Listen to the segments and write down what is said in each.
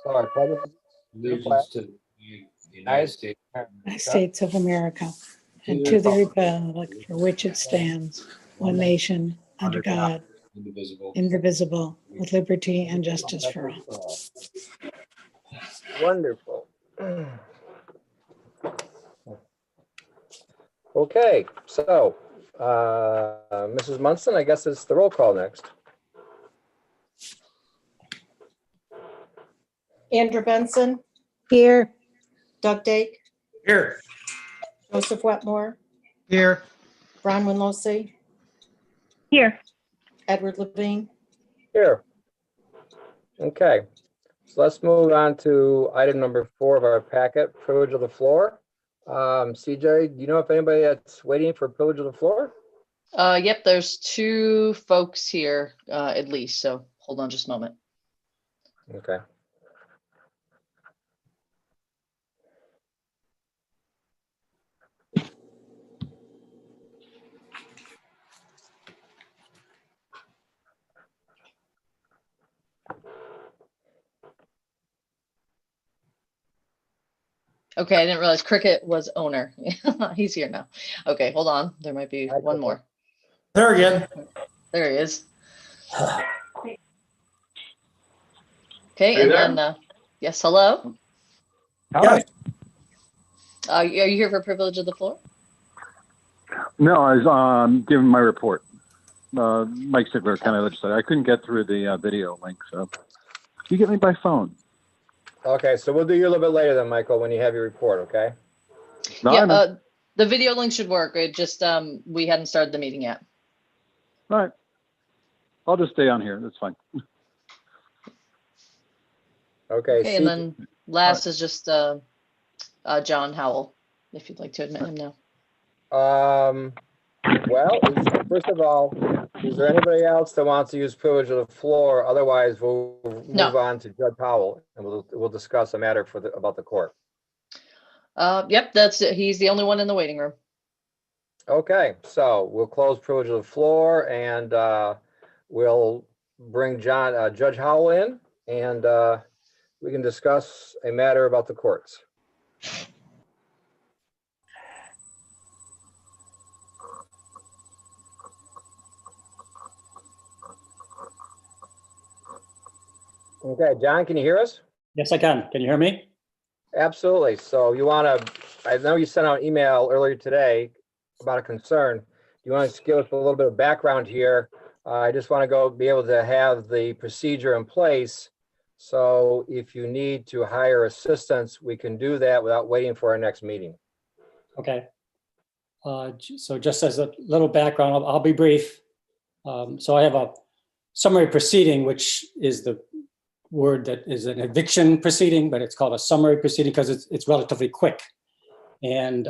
All right, pledge Allegiance to the United States United States of America, and to the republic for which it stands, one nation, under God, indivisible. indivisible, with liberty and justice for all. Wonderful. Okay, so Mrs. Munson, I guess it's the roll call next. Andrew Benson, Here. Doug Dake, Here. Joseph Wetmore, Here. Bronwyn Losi, Here. Edward Levine. Here. Okay, so let's move on to item number 4 of our packet, privilege of the floor. CJ, do you know if anybody that's waiting for privilege of the floor? Yep, there's 2 folks here, at least, so hold on just a moment. Okay. Okay, I didn't realize Cricket was owner. He's here now. Okay, hold on. There might be one more. There again. There he is. Okay, Are you and then, yes, hello? Yes. Are you here for privilege of the floor? No, I was giving my report. Mike Sigler, County Legislator. I couldn't get through the video link, so you get me by phone. Okay, so we'll do you a little bit later then, Michael, when you have your report, okay? No, Yeah, the video link should work. It just, we hadn't started the meeting yet. all right. I'll just stay on here. That's fine. Okay. Okay, and then last is just John Howell, if you'd like to admit him now. Well, first of all, is there anybody else that wants to use privilege of the floor? Otherwise, we'll No. move on to Judge Howell and we'll discuss a matter about the court. Yep, that's it. He's the only one in the waiting room. Okay, so we'll close privilege of the floor and we'll bring Judge Howell in and we can discuss a matter about the courts. Okay, John, can you hear us? Yes, I can. Can you hear me? Absolutely. So you want to, I know you sent out an email earlier today about a concern. You want to give us a little bit of background here. I just want to be able to have the procedure in place. So if you need to hire assistance, we can do that without waiting for our next meeting. Okay. So just as a little background, I'll be brief. So I have a summary proceeding, which is the word that is an eviction proceeding, but it's called a summary proceeding because it's relatively quick. And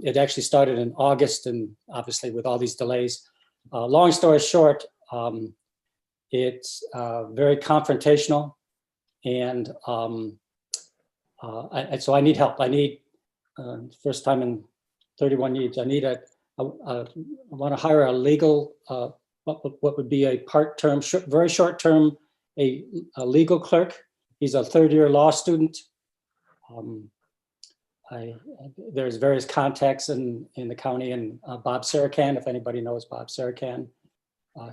it actually started in August, and obviously with all these delays. Long story short, it's very confrontational, and so I need help. I need, first time in 31 years, I want to hire a legal, what would be a part-term, very short-term, a legal clerk. He's a third-year law student. There's various contacts in the county, and Bob Sarakan, if anybody knows Bob Sarakan,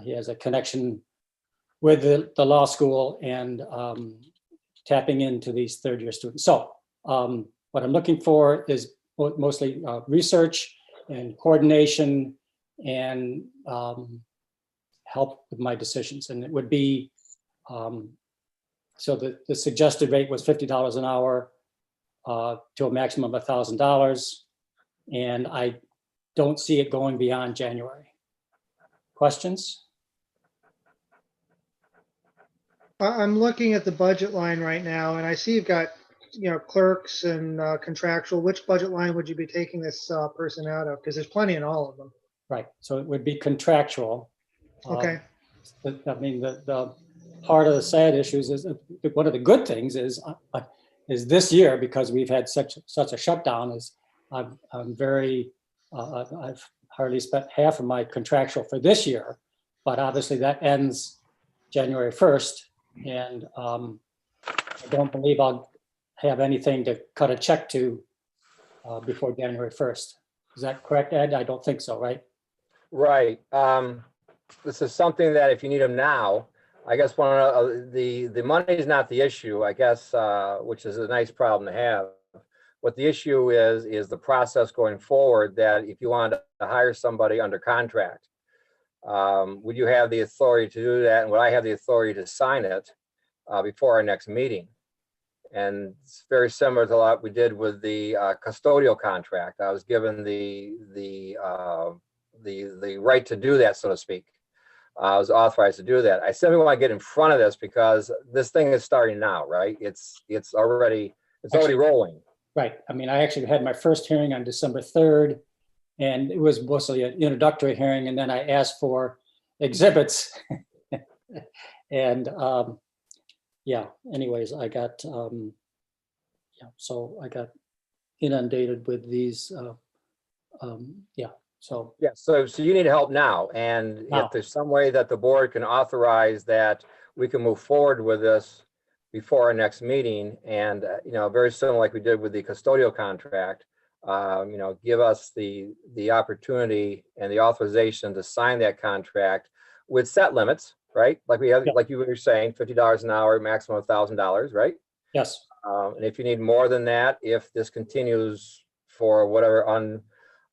he has a connection with the law school and tapping into these third-year students. So what I'm looking for is mostly research and coordination and help with my decisions. And it would be, so the suggested rate was $50 an hour to a maximum of $1,000. And I don't see it going beyond January. Questions? I'm looking at the budget line right now, and I see you've got, clerks and contractual. Which budget line would you be taking this person out of? Because there's plenty in all of them. Right. So it would be contractual. Okay. I mean, the part of the sad issues is one of the good things is this year, because we've had such a shutdown, is I'm very I've hardly spent half of my contractual for this year, but obviously that ends January 1st, and I don't believe I'll have anything to cut a check to before January 1st. Is that correct, Ed? I don't think so, right? Right. This is something that if you need them now, I guess one of the money is not the issue, I guess, which is a nice problem to have. What the issue is the process going forward, that if you wanted to hire somebody under contract, would you have the authority to do that? And would I have the authority to sign it before our next meeting? And it's very similar to what we did with the custodial contract. I was given the right to do that, so to speak. I was authorized to do that. I simply want to get in front of this because this thing is starting now, right? It's already rolling. Right. I mean, I actually had my first hearing on December 3rd, and it was mostly an introductory hearing, and then I asked for exhibits. And yeah, anyways, I got, so I got inundated with these, so. Yeah, so you need help now. And Now. if there's some way that the board can authorize that we can move forward with this before our next meeting, and, very similar like we did with the custodial contract, give us the opportunity and the authorization to sign that contract with set limits, right? Like we have, Yeah. like you were saying, $50 an hour, maximum $1,000, right? Yes. And if you need more than that, if this continues for whatever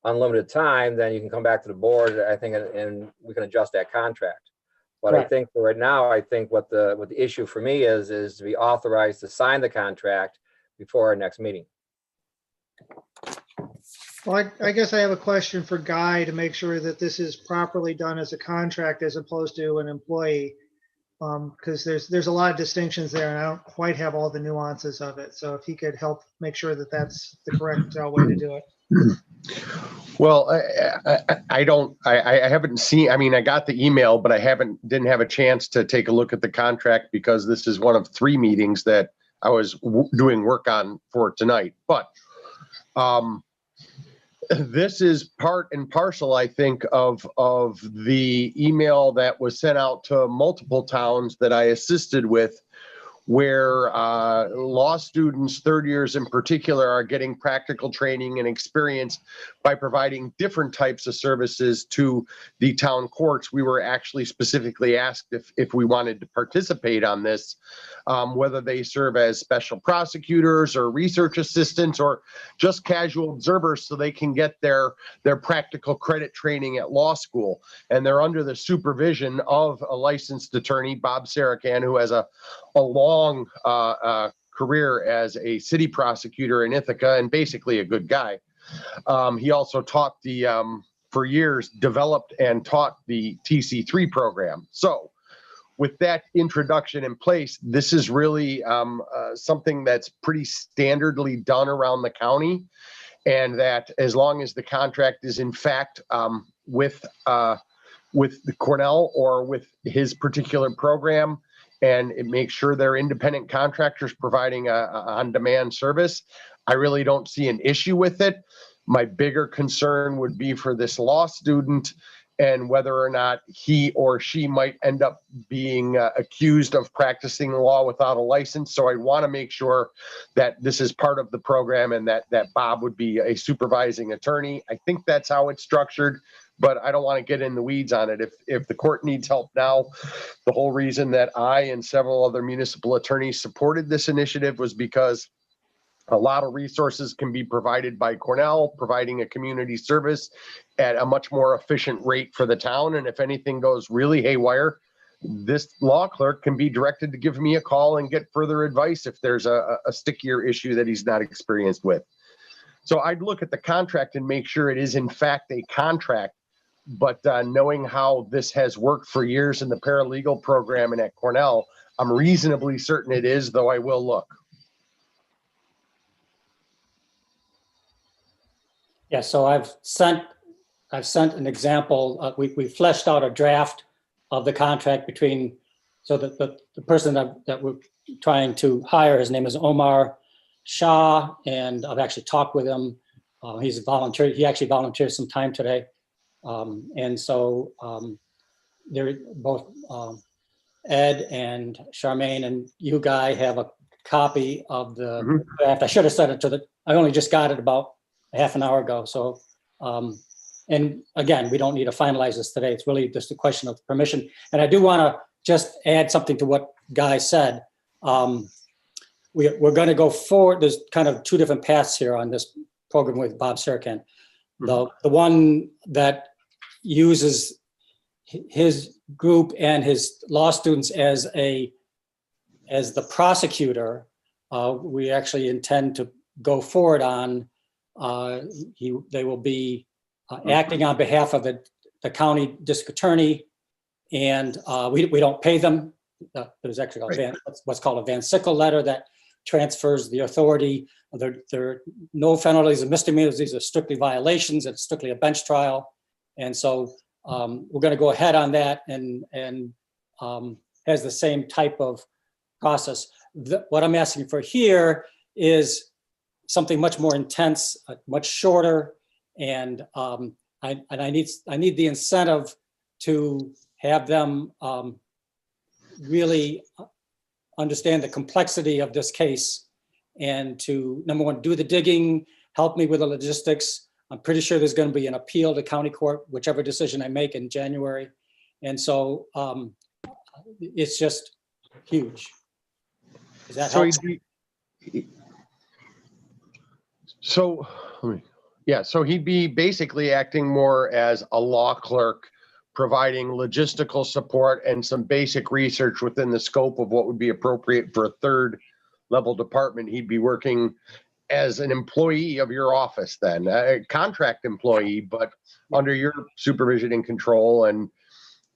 unlimited time, then you can come back to the board, I think, and we can adjust that contract. But Correct. I think for right now, I think what the issue for me is to be authorized to sign the contract before our next meeting. Well, I guess I have a question for Guy to make sure that this is properly done as a contract as opposed to an employee. Because there's a lot of distinctions there and I don't quite have all the nuances of it. So if he could help make sure that that's the correct way to do it. Well, I haven't seen, I mean, I got the email, but I didn't have a chance to take a look at the contract because this is one of 3 meetings that I was doing work on for tonight. But this is part and parcel, I think, of the email that was sent out to multiple towns that I assisted with, where law students, 3rd years in particular, are getting practical training and experience by providing different types of services to the town courts. We were actually specifically asked if we wanted to participate on this, whether they serve as special prosecutors or research assistants or just casual observers so they can get their practical credit training at law school. And they're under the supervision of a licensed attorney, Bob Sarakan, who has a long career as a city prosecutor in Ithaca and basically a good guy. He also taught for years, developed and taught the TC3 program. So with that introduction in place, this is really something that's pretty standardly done around the county. And that as long as the contract is in fact with the Cornell or with his particular program, and it makes sure they're independent contractors providing a on-demand service, I really don't see an issue with it. My bigger concern would be for this law student and whether or not he or she might end up being accused of practicing law without a license. So I want to make sure that this is part of the program and that Bob would be a supervising attorney. I think that's how it's structured, but I don't want to get in the weeds on it. If the court needs help now, the whole reason that I and several other municipal attorneys supported this initiative was because a lot of resources can be provided by Cornell, providing a community service at a much more efficient rate for the town. And if anything goes really haywire, this law clerk can be directed to give me a call and get further advice if there's a stickier issue that he's not experienced with. So I'd look at the contract and make sure it is in fact a contract. But knowing how this has worked for years in the paralegal program and at Cornell, I'm reasonably certain it is, though I will look. Yeah, so I've sent an example. We fleshed out a draft of the contract between, so that the person that we're trying to hire, his name is Omar Shah, and I've actually talked with him. He's a volunteer. He actually volunteered some time today. And so they're both Ed and Charmaine and you, Guy, have a copy of the Mhm. draft. I should have sent it to I only just got it about a half an hour ago. So, and again, we don't need to finalize this today. It's really just a question of permission. And I do want to just add something to what Guy said. We're going to go forward. There's kind of two different paths here on this program with Bob Serkan. The one that uses his group and his law students as the prosecutor, we actually intend to go forward on. They will be acting on behalf of the county district attorney, and we don't pay them. There's actually what's called a Van Sickle letter that transfers the authority. There are no penalties and misdemeanors. These are strictly violations. It's strictly a bench trial. And so we're going to go ahead on that and has the same type of process. What I'm asking for here is something much more intense, much shorter. And I need the incentive to have them really understand the complexity of this case and to, number one, do the digging, help me with the logistics. I'm pretty sure there's going to be an appeal to county court, whichever decision I make in January. And so it's just huge. Does that help? So he'd be basically acting more as a law clerk, providing logistical support and some basic research within the scope of what would be appropriate for a third level department. He'd be working as an employee of your office then, a contract employee, but under your supervision and control. And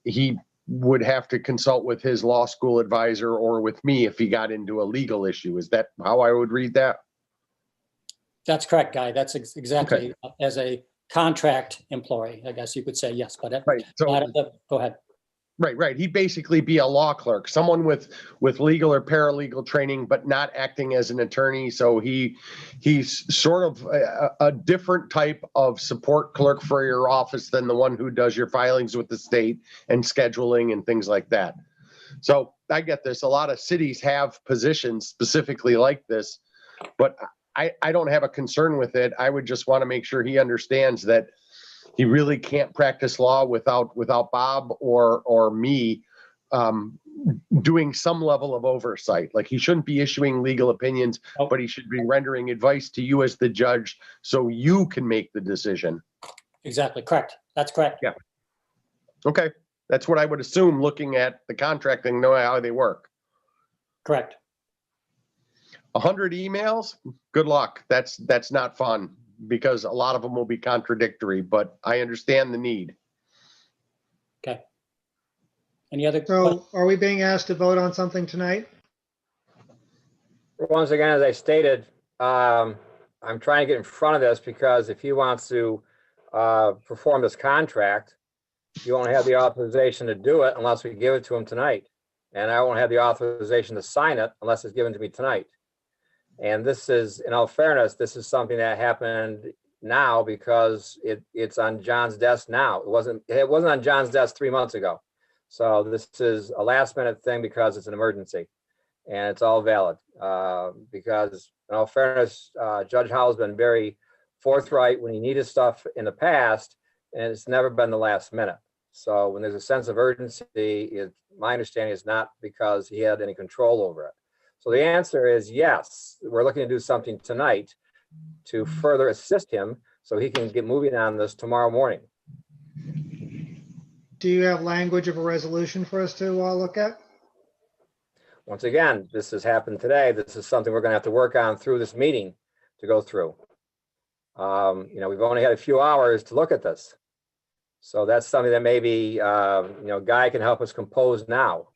he would have to consult with his law school advisor or with me if he got into a legal issue. Is that how I would read that? That's correct, Guy. That's exactly as a contract employee, I guess you could say, yes, but Right. So go ahead. Right. He'd basically be a law clerk, someone with legal or paralegal training, but not acting as an attorney. So he's sort of a different type of support clerk for your office than the one who does your filings with the state and scheduling and things like that. So I get this. A lot of cities have positions specifically like this, but I don't have a concern with it. I would just want to make sure he understands that he really can't practice law without Bob or me doing some level of oversight. Like, he shouldn't be issuing legal opinions, but he should be rendering advice to you as the judge so you can make the decision. Exactly. Correct. That's correct. Yeah. Okay. That's what I would assume looking at the contract and knowing how they work. Correct. 100 emails, good luck. That's not fun because a lot of them will be contradictory, but I understand the need. Okay. Any other? So are we being asked to vote on something tonight? Once again, as I stated, I'm trying to get in front of this because if he wants to perform this contract, you won't have the authorization to do it unless we give it to him tonight. And I won't have the authorization to sign it unless it's given to me tonight. And this is, in all fairness, this is something that happened now because it's on John's desk now. It wasn't on John's desk 3 months ago. So this is a last minute thing because it's an emergency and it's all valid. Because in all fairness, Judge Howell's been very forthright when he needed stuff in the past, and it's never been the last minute. So when there's a sense of urgency, my understanding is not because he had any control over it. So the answer is yes, we're looking to do something tonight to further assist him so he can get moving on this tomorrow morning. Do you have language of a resolution for us to look at? Once again, this has happened today. This is something we're going to have to work on through this meeting to go through. We've only had a few hours to look at this. So that's something that maybe, Guy can help us compose now.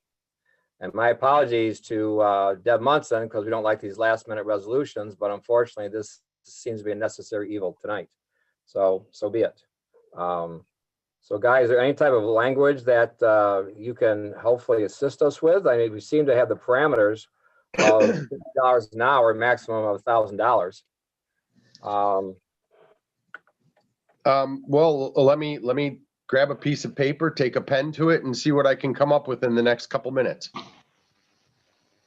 And my apologies to Deb Munson, because we don't like these last minute resolutions, but unfortunately this seems to be a necessary evil tonight. So be it. So Guy, is there any type of language that you can hopefully assist us with? I mean, we seem to have the parameters of $50 an hour, maximum of $1,000. Well, let me grab a piece of paper, take a pen to it, and see what I can come up with in the next couple minutes.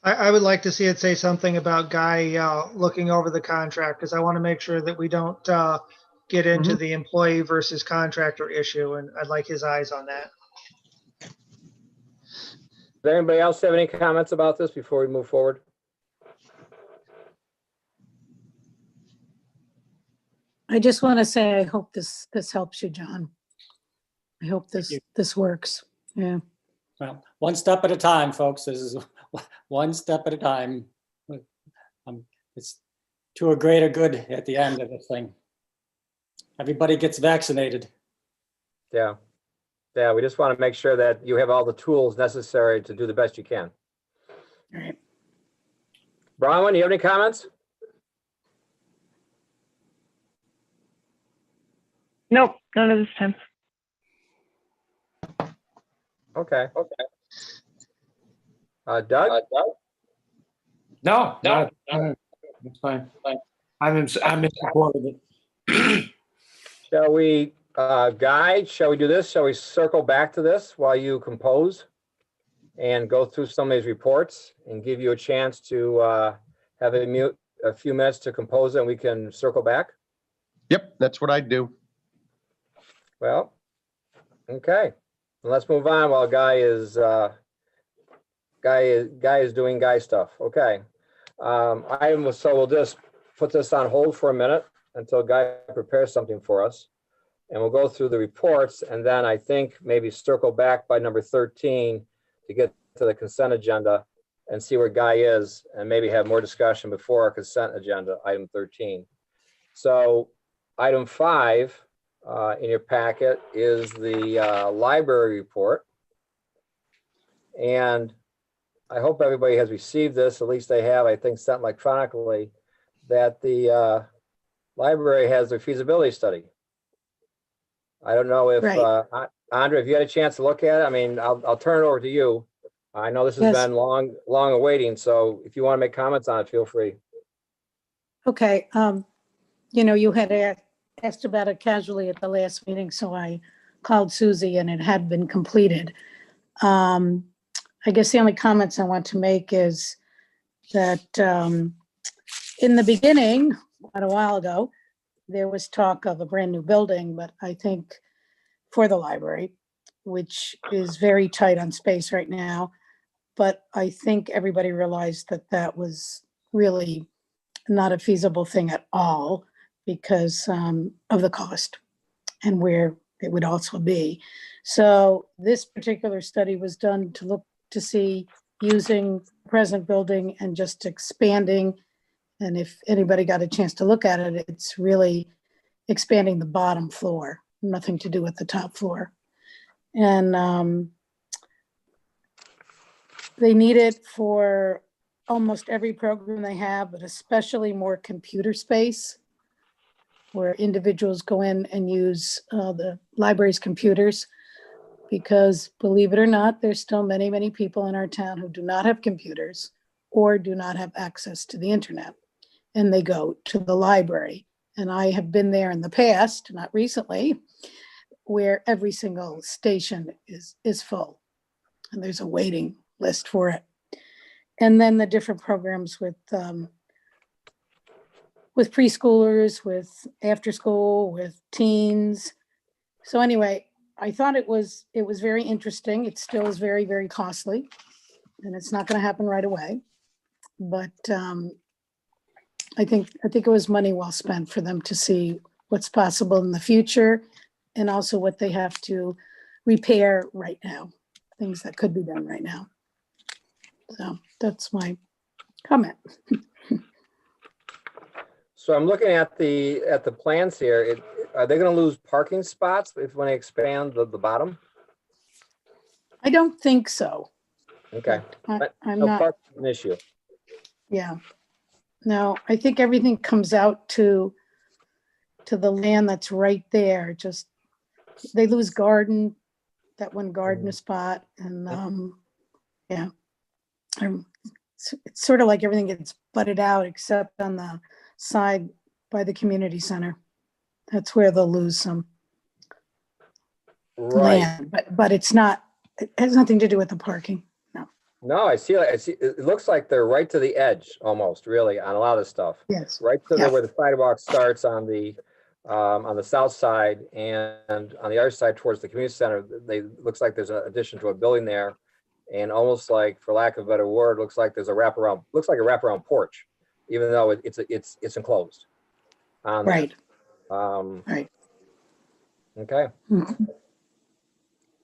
I would like to see it say something about Guy looking over the contract, because I want to make sure that we don't get into the employee versus contractor issue, and I'd like his eyes on that. Does anybody else have any comments about this before we move forward? I just want to say, I hope this helps you, John. I hope you. this works. Yeah. Well, one step at a time, folks. This is one step at a time. It's to a greater good at the end of this thing. Everybody gets vaccinated. Yeah. Yeah, we just want to make sure that you have all the tools necessary to do the best you can. All right. Bronwyn, you have any comments? Nope, none of this time. Okay. Doug? No, it's fine. I'm in support of it. Shall we, Guy, shall we do this? Shall we circle back to this while you compose and go through some of these reports and give you a chance to have a few minutes to compose it, and we can circle back? Yep, that's what I'd do. Well, okay. Let's move on while Guy is doing Guy stuff. Okay. So we'll just put this on hold for a minute until Guy prepares something for us. And we'll go through the reports, and then I think maybe circle back by number 13 to get to the consent agenda and see where Guy is, and maybe have more discussion before our consent agenda, item 13. So item 5 in your packet is the library report. And I hope everybody has received this, at least they have, I think, sent electronically, that the library has their feasibility study. I don't know if, Right. Andrea, if you had a chance to look at it, I mean, I'll turn it over to you. I know this has Yes. been long awaiting, so if you want to make comments on it, feel free. Okay. You had asked about it casually at the last meeting, so I called Susie and it had been completed. I guess the only comments I want to make is that in the beginning, quite a while ago, there was talk of a brand new building, but I think for the library, which is very tight on space right now. But I think everybody realized that that was really not a feasible thing at all because of the cost and where it would also be. So this particular study was done to look to see using the present building and just expanding. And if anybody got a chance to look at it, it's really expanding the bottom floor, nothing to do with the top floor. And they need it for almost every program they have, but especially more computer space where individuals go in and use the library's computers. Because believe it or not, there's still many, many people in our town who do not have computers or do not have access to the internet. And they go to the library. And I have been there in the past, not recently, where every single station is full. And there's a waiting list for it. And then the different programs with preschoolers, with after school, with teens. So anyway, I thought it was very interesting. It still is very, very costly, and it's not going to happen right away. But I think it was money well spent for them to see what's possible in the future, and also what they have to repair right now, things that could be done right now. So that's my comment. So I'm looking at the plans here. Are they going to lose parking spots when they expand the bottom? I don't think so. Okay. I'm No not. parking an issue. Yeah. No, I think everything comes out to the land that's right there. Just they lose that one garden spot, and yeah, it's sort of like everything gets butted out except on the side by the community center. That's where they'll lose some Right. land, but it's not. It has nothing to do with the parking. No. No, I see, it looks like they're right to the edge almost, really, on a lot of this stuff. Yes. Right to Yeah. where the sidewalk starts on the south side, and on the other side towards the community center, looks like there's an addition to a building there. And almost like, for lack of a better word, looks like there's a wraparound, looks like a wraparound porch, even though it's enclosed. on there. Right. Right. Okay. Mhm.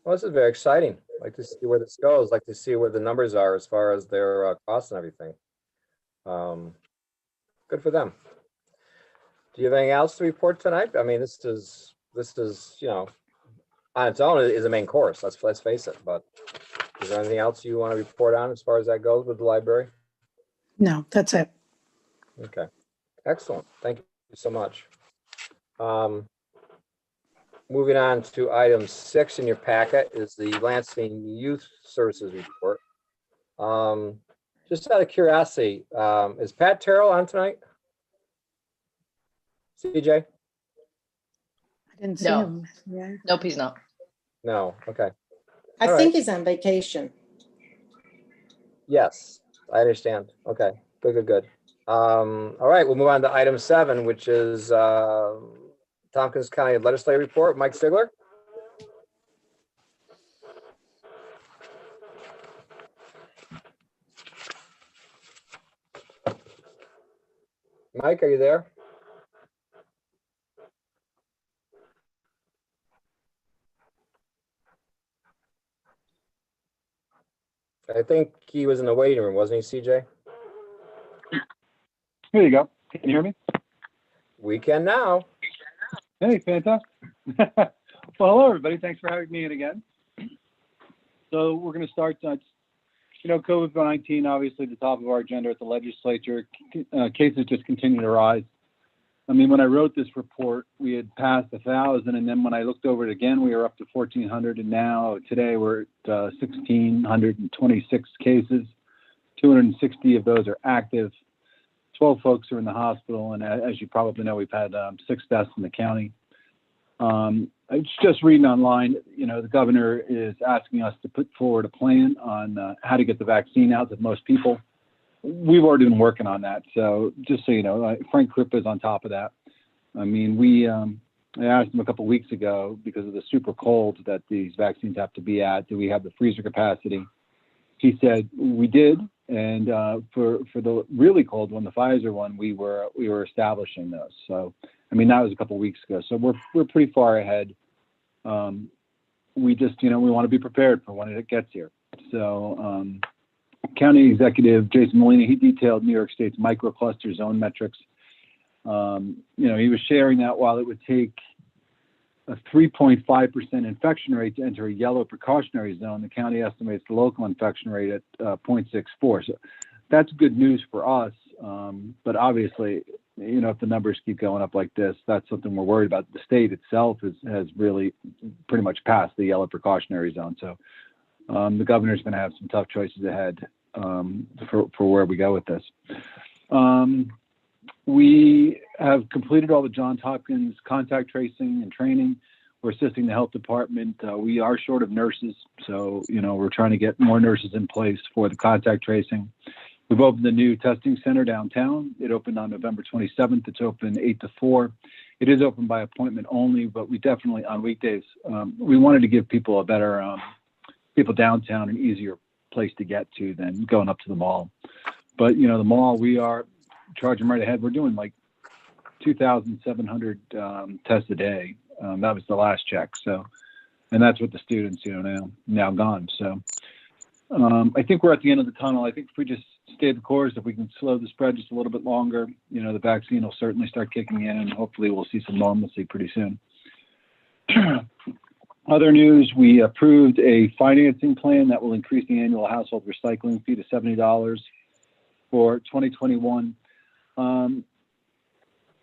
Well, this is very exciting. Like to see where this goes. Like to see where the numbers are as far as their costs and everything. Good for them. Do you have anything else to report tonight? I mean, this is on its own is a main course. Let's face it. But is there anything else you want to report on as far as that goes with the library? No, that's it. Okay, excellent. Thank you so much. Moving on to item 6 in your packet is the Lansing Youth Services Report. Just out of curiosity, is Pat Terrell on tonight? CJ? I didn't see No. him. Yeah. Nope, he's not. No, okay. I All think right. he's on vacation. Yes, I understand. Okay, good. All right, we'll move on to item 7, which is Tompkins County Legislative Report. Mike Sigler? Mike, are you there? I think he was in the waiting room, wasn't he, CJ? There you go. Can you hear me? We can now. Hey, fantastic. Well, hello, everybody. Thanks for having me in again. So we're going to start, COVID-19, obviously the top of our agenda at the legislature. Cases just continue to rise. I mean, when I wrote this report, we had passed 1,000, and then when I looked over it again, we were up to 1,400, and now today we're at 1,626 cases. 260 of those are active. 12 folks are in the hospital, and as you probably know, we've had 6 deaths in the county. It's just reading online, the governor is asking us to put forward a plan on how to get the vaccine out to most people. We've already been working on that. So just so you know, Frank Kripa is on top of that. I mean, I asked him a couple of weeks ago, because of the super cold that these vaccines have to be at, do we have the freezer capacity? He said we did. And for the really cold one, the Pfizer one, we were establishing those. So, I mean, that was a couple of weeks ago. So we're pretty far ahead. We just, we want to be prepared for when it gets here. So, County Executive Jason Molina, he detailed New York State's microcluster zone metrics. He was sharing that while it would take a 3.5% infection rate to enter a yellow precautionary zone, the county estimates the local infection rate at 0.64. So that's good news for us. But obviously, if the numbers keep going up like this, that's something we're worried about. The state itself has really pretty much passed the yellow precautionary zone. So the governor's going to have some tough choices ahead for where we go with this. We have completed all the Johns Hopkins contact tracing and training. We're assisting the health department. We are short of nurses, so we're trying to get more nurses in place for the contact tracing. We've opened a new testing center downtown. It opened on November 27th. It's open 8 to 4. It is open by appointment only, but we definitely on weekdays. We wanted to give people a better, people downtown an easier place to get to than going up to the mall. But the mall, we are charging right ahead. We're doing like 2,700 tests a day. That was the last check. So, and that's with the students, now gone. So, I think we're at the end of the tunnel. I think if we just stay the course, if we can slow the spread just a little bit longer, the vaccine will certainly start kicking in, and hopefully we'll see some normalcy pretty soon. Other news, we approved a financing plan that will increase the annual household recycling fee to $70 for 2021.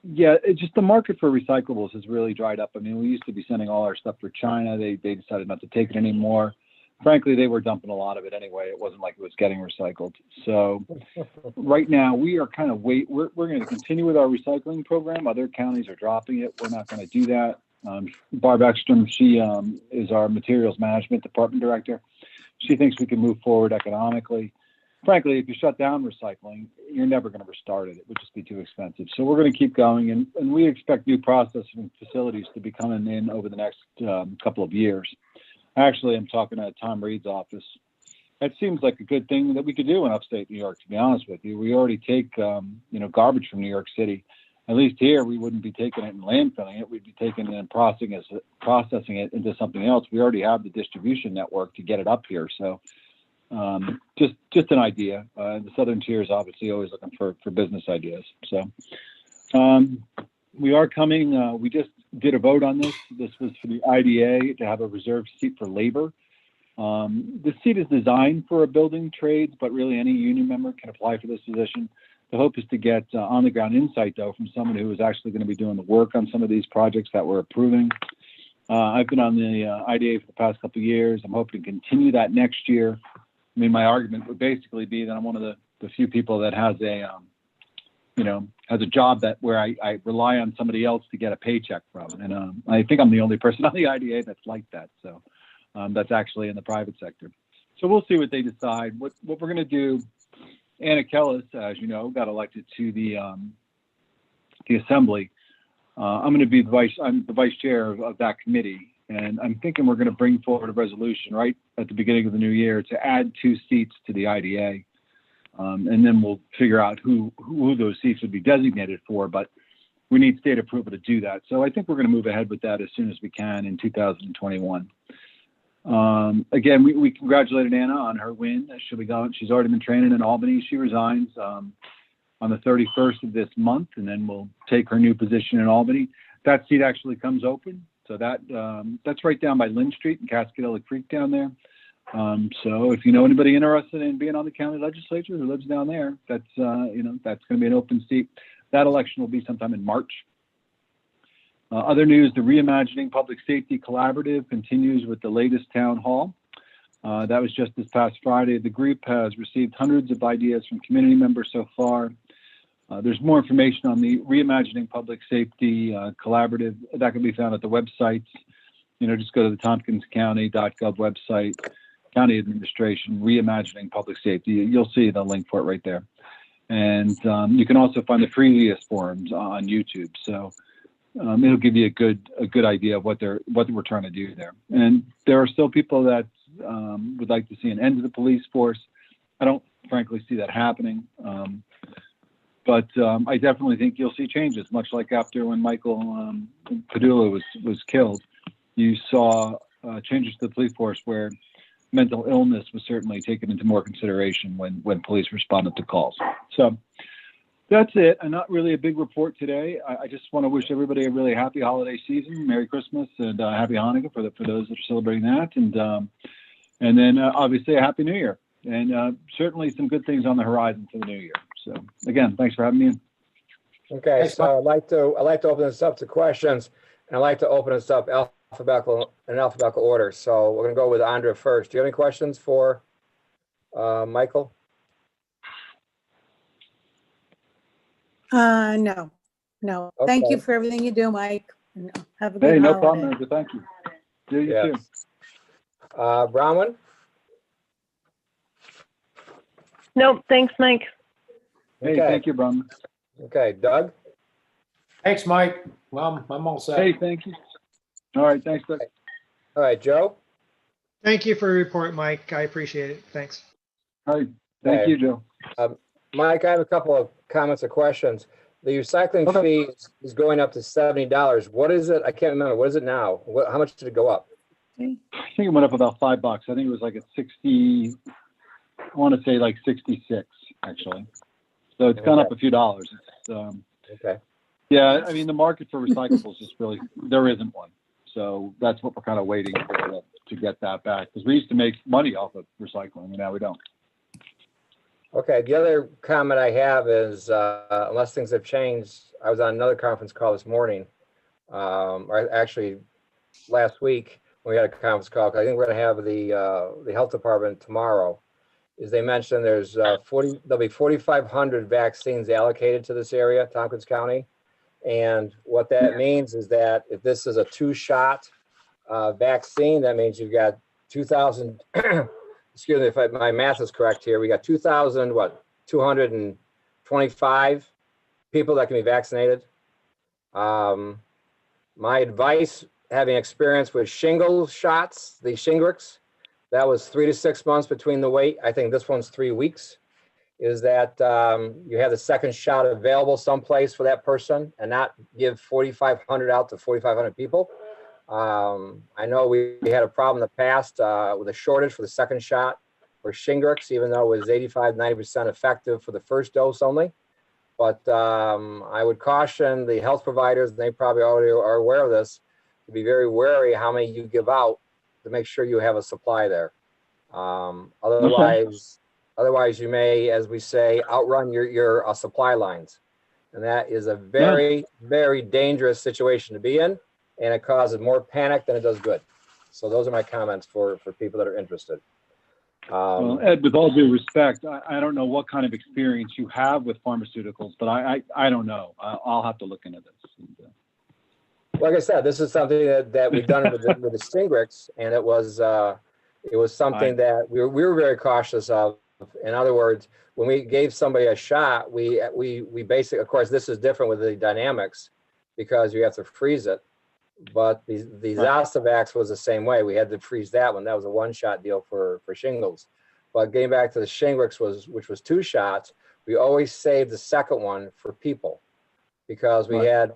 It's just the market for recyclables has really dried up. I mean, we used to be sending all our stuff for China. They decided not to take it anymore. Frankly, they were dumping a lot of it anyway. It wasn't like it was getting recycled. So right now we are kind of we're going to continue with our recycling program. Other counties are dropping it. We're not going to do that. Barb Ekstrom, she is our materials management department director. She thinks we can move forward economically. Frankly, if you shut down recycling, you're never going to restart it. It would just be too expensive. So we're going to keep going, and we expect new processing facilities to be coming in over the next couple of years. Actually, I'm talking at Tom Reed's office. That seems like a good thing that we could do in upstate New York, to be honest with you. We already take, garbage from New York City. At least here, we wouldn't be taking it and landfilling it. We'd be taking it and processing it into something else. We already have the distribution network to get it up here. So just an idea. The Southern Tier is obviously always looking for business ideas. So we are coming. We just did a vote on this. This was for the IDA to have a reserved seat for labor. The seat is designed for a building trades, but really any union member can apply for this position. The hope is to get on-the-ground insight, though, from someone who is actually going to be doing the work on some of these projects that we're approving. I've been on the IDA for the past couple of years. I'm hoping to continue that next year. I mean, my argument would basically be that I'm one of the few people that has a job where I rely on somebody else to get a paycheck from. And I think I'm the only person on the IDA that's like that. So that's actually in the private sector. So we'll see what they decide. What we're going to do. Anna Kellis, as you know, got elected to the assembly. I'm going to be the vice chair of that committee, and I'm thinking we're going to bring forward a resolution right at the beginning of the new year to add 2 seats to the IDA, and then we'll figure out who those seats would be designated for. But we need state approval to do that. So I think we're going to move ahead with that as soon as we can in 2021. Again, we congratulated Anna on her win. She'll be going. She's already been training in Albany. She resigns on the 31st of this month, and then we'll take her new position in Albany. That seat actually comes open. So that's right down by Lynn Street and Cascadilla Creek down there. So if you know anybody interested in being on the county legislature who lives down there, that's going to be an open seat. That election will be sometime in March. Other news, the Reimagining Public Safety Collaborative continues with the latest town hall. That was just this past Friday. The group has received hundreds of ideas from community members so far. There's more information on the Reimagining Public Safety Collaborative. That can be found at the websites. Just go to the tompkinscounty.gov website, County Administration, Reimagining Public Safety. You'll see the link for it right there. And you can also find the previous forums on YouTube. So it'll give you a good idea of what we're trying to do there. And there are still people that would like to see an end to the police force. I don't frankly see that happening. But I definitely think you'll see changes, much like after when Michael Padula was killed. You saw changes to the police force where mental illness was certainly taken into more consideration when police responded to calls. So that's it. And not really a big report today. I just want to wish everybody a really happy holiday season, Merry Christmas, and Happy Hanukkah for those that are celebrating that, and then obviously a Happy New Year, and certainly some good things on the horizon for the new year. So again, thanks for having me in. Okay, so I'd like to open this up to questions, and I'd like to open this up in alphabetical order. So we're going to go with Andrea first. Do you have any questions for Michael? No. Thank you Okay. for everything you do, Mike. And have a good Hey, no holiday. problem, Andrew. Thank you. Do you Yes. too. Bronwyn? Nope, thanks, Mike. Hey, Okay. thank you, Brum. Okay, Doug? Thanks, Mike. Well, I'm all set. Hey, thank you. All right, thanks, Doug. All right, Joe? Thank you for your report, Mike. I appreciate it. Thanks. All right, thank Okay. you, Joe. Mike, I have a couple of comments or questions. The recycling Okay. fee is going up to $70. What is it? I can't remember. What is it now? How much did it go up? I think it went up about $5. I think it was like at 60. I want to say like 66, actually. So it's gone up a few dollars. Okay. Yeah, I mean, the market for recyclables is really, there isn't one. So that's what we're kind of waiting for to get that back. Because we used to make money off of recycling, and now we don't. Okay, the other comment I have is, unless things have changed, I was on another conference call this morning, or actually last week, we had a conference call, 'cause I think we're gonna have the health department tomorrow, is they mentioned there's there'll be 4,500 vaccines allocated to this area, Tompkins County. And what that means is that if this is a 2-shot vaccine, that means you've got 2,000 excuse me if my math is correct here, we got 2,225 people that can be vaccinated. My advice, having experience with shingle shots, the Shingrix, that was 3 to 6 months between the wait. I think this one's 3 weeks. Is that you have the second shot available someplace for that person and not give 4,500 out to 4,500 people. I know we had a problem in the past with a shortage for the second shot for Shingrix, even though it was 85, 90% effective for the first dose only. But I would caution the health providers, and they probably already are aware of this, to be very wary how many you give out to make sure you have a supply there. Otherwise, you may, as we say, outrun your supply lines. And that is a very, very dangerous situation to be in, and it causes more panic than it does good. So those are my comments for people that are interested. Well, Ed, with all due respect, I don't know what kind of experience you have with pharmaceuticals, but I don't know. I'll have to look into this. Like I said, this is something that we've done with the Shingrix, and it was something that we were very cautious of. In other words, when we gave somebody a shot, we basically, of course, this is different with the dynamics because you have to freeze it. But the Zostavax was the same way. We had to freeze that one. That was a one-shot deal for shingles. But getting back to the Shingrix, which was 2 shots, we always saved the second one for people because we had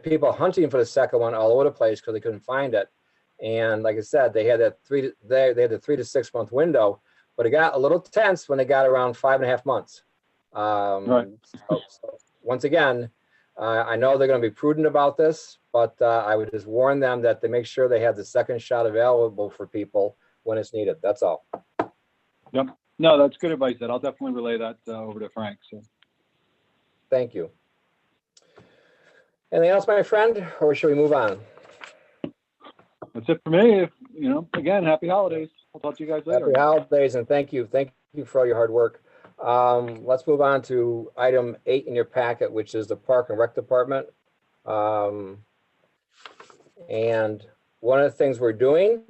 people hunting for the second one all over the place because they couldn't find it. And like I said, they had the 3 to 6 month window. But it got a little tense when they got around 5.5 months. So once again, I know they're going to be prudent about this, but I would just warn them that they make sure they have the second shot available for people when it's needed. That's all. Yep. No, that's good advice, Ed. I'll definitely relay that over to Frank. So. Thank you. Anything else, my friend, or should we move on? That's it for me. Again, happy holidays. I'll talk to you guys later. Happy holidays, and thank you for all your hard work. Let's move on to item 8 in your packet, which is the Park and Rec Department. And one of the things we're doing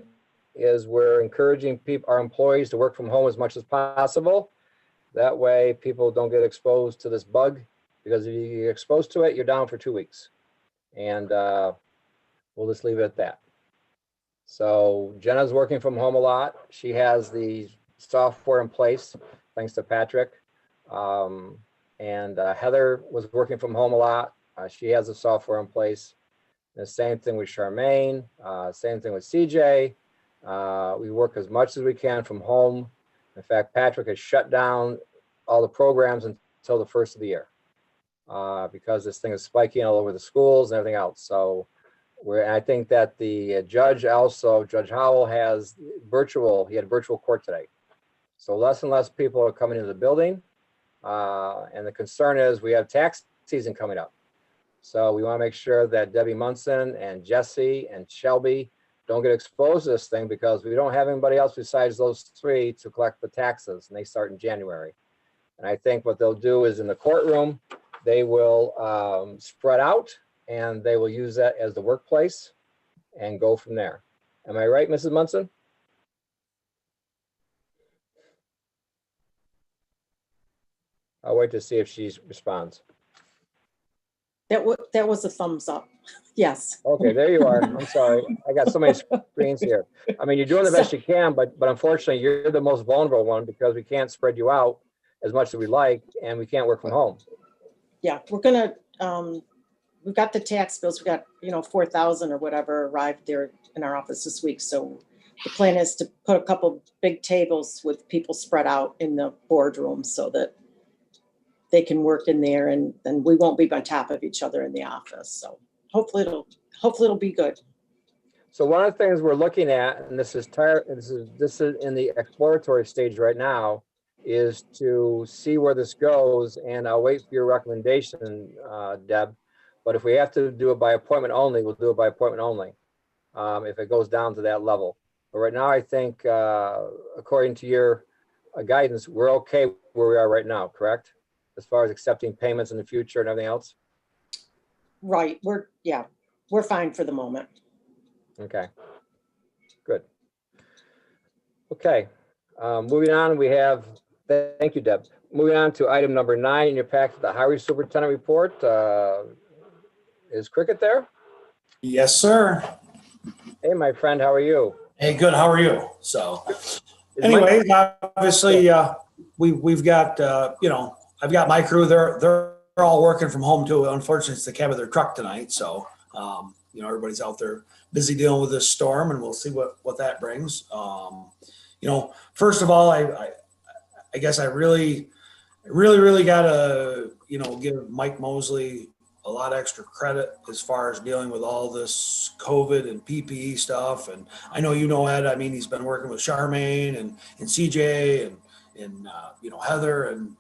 is we're encouraging our employees to work from home as much as possible. That way, people don't get exposed to this bug, because if you get exposed to it, you're down for 2 weeks. And we'll just leave it at that. So Jenna's working from home a lot. She has the software in place, thanks to Patrick. And Heather was working from home a lot. She has the software in place. The same thing with Charmaine, same thing with CJ. We work as much as we can from home. In fact, Patrick has shut down all the programs until the first of the year because this thing is spiking all over the schools and everything else. So I think that the Judge Howell has he had virtual court today. So less and less people are coming into the building. And the concern is we have tax season coming up. So we want to make sure that Debbie Munson and Jesse and Shelby don't get exposed to this thing, because we don't have anybody else besides those 3 to collect the taxes, and they start in January. And I think what they'll do is in the courtroom, they will spread out, and they will use that as the workplace and go from there. Am I right, Mrs. Munson? I'll wait to see if she responds. That was a thumbs up. Yes. Okay, there you are. I'm sorry. I got so many screens here. I mean, you're doing the best you can, but unfortunately, you're the most vulnerable one because we can't spread you out as much as we like, and we can't work from home. Yeah, we're gonna, we've got the tax bills. We got, 4,000 or whatever arrived there in our office this week. So the plan is to put a couple big tables with people spread out in the boardroom so that they can work in there, and then we won't be on top of each other in the office. So hopefully it'll be good. So one of the things we're looking at, and this is in the exploratory stage right now, is to see where this goes. And I'll wait for your recommendation, Deb. But if we have to do it by appointment only, we'll do it by appointment only. If it goes down to that level. But right now, I think, according to your guidance, we're okay where we are right now, correct? As far as accepting payments in the future and everything else? Right. We're fine for the moment. Okay, good. Okay, Moving on, we have, thank you, Deb. Moving on to item number 9 in your packet, the highway superintendent report. Is Cricket there? Yes, sir. Hey, my friend, how are you? Hey, good. How are you? So, Is anyway, obviously, we've got I've got my crew. They're all working from home too. Unfortunately, it's the cab of their truck tonight. So, everybody's out there busy dealing with this storm, and we'll see what that brings. First of all, I guess I really gotta give Mike Mosley a lot of extra credit as far as dealing with all this COVID and PPE stuff. And I know Ed. I mean, he's been working with Charmaine and CJ and Heather and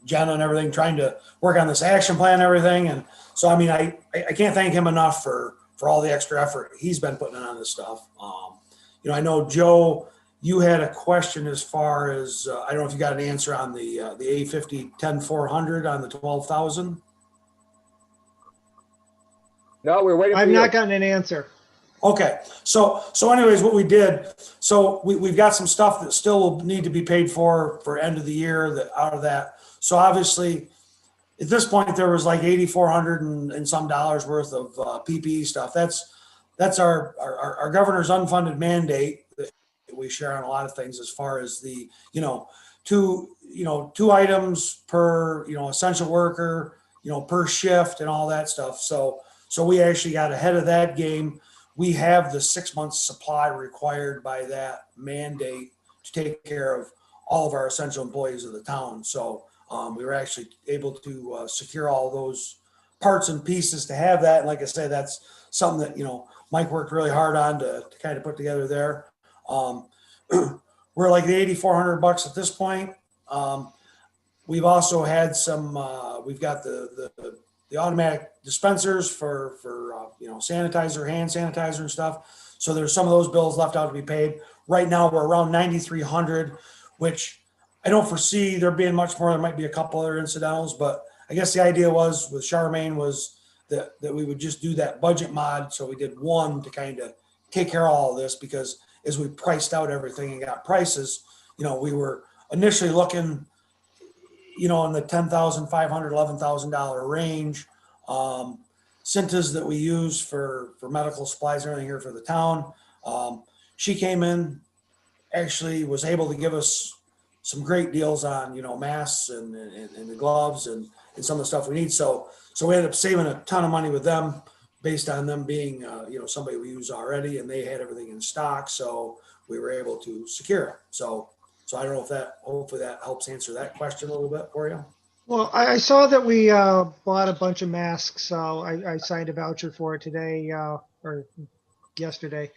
Jenna and everything, trying to work on this action plan and everything. And so, I mean, I can't thank him enough for all the extra effort he's been putting on this stuff. I know, Joe, you had a question as far as, I don't know if you got an answer on the A50 10400 on the 12,000. No, we're waiting for I've you. not gotten an answer. Okay, so anyways, what we did, so we've got some stuff that still will need to be paid for end of the year out of that. So obviously, at this point, there was like 8,400 and some dollars worth of PPE stuff. That's our governor's unfunded mandate that we share on a lot of things as far as the two items per essential worker per shift and all that stuff. So we actually got ahead of that game. We have the 6 months supply required by that mandate to take care of all of our essential employees of the town. So we were actually able to secure all those parts and pieces to have that. And like I said, that's something that, Mike worked really hard on to kind of put together there. We're like the 8,400 bucks at this point. We've also had some, we've got the automatic dispensers for sanitizer, hand sanitizer and stuff. So there's some of those bills left out to be paid. Right now we're around 9,300, which I don't foresee there being much more. There might be a couple other incidentals, but I guess the idea was with Charmaine was that we would just do that budget mod. So we did one to kind of take care of all of this, because as we priced out everything and got prices, we were initially looking in the $10,500, $11,000 range. Cintas that we use for medical supplies and everything here for the town. She came in, actually was able to give us some great deals on, masks and the gloves and some of the stuff we need. So we ended up saving a ton of money with them based on them being, somebody we use already, and they had everything in stock. So we were able to secure it. So I don't know if hopefully that helps answer that question a little bit for you. Well, I saw that we bought a bunch of masks, so I signed a voucher for it today or yesterday.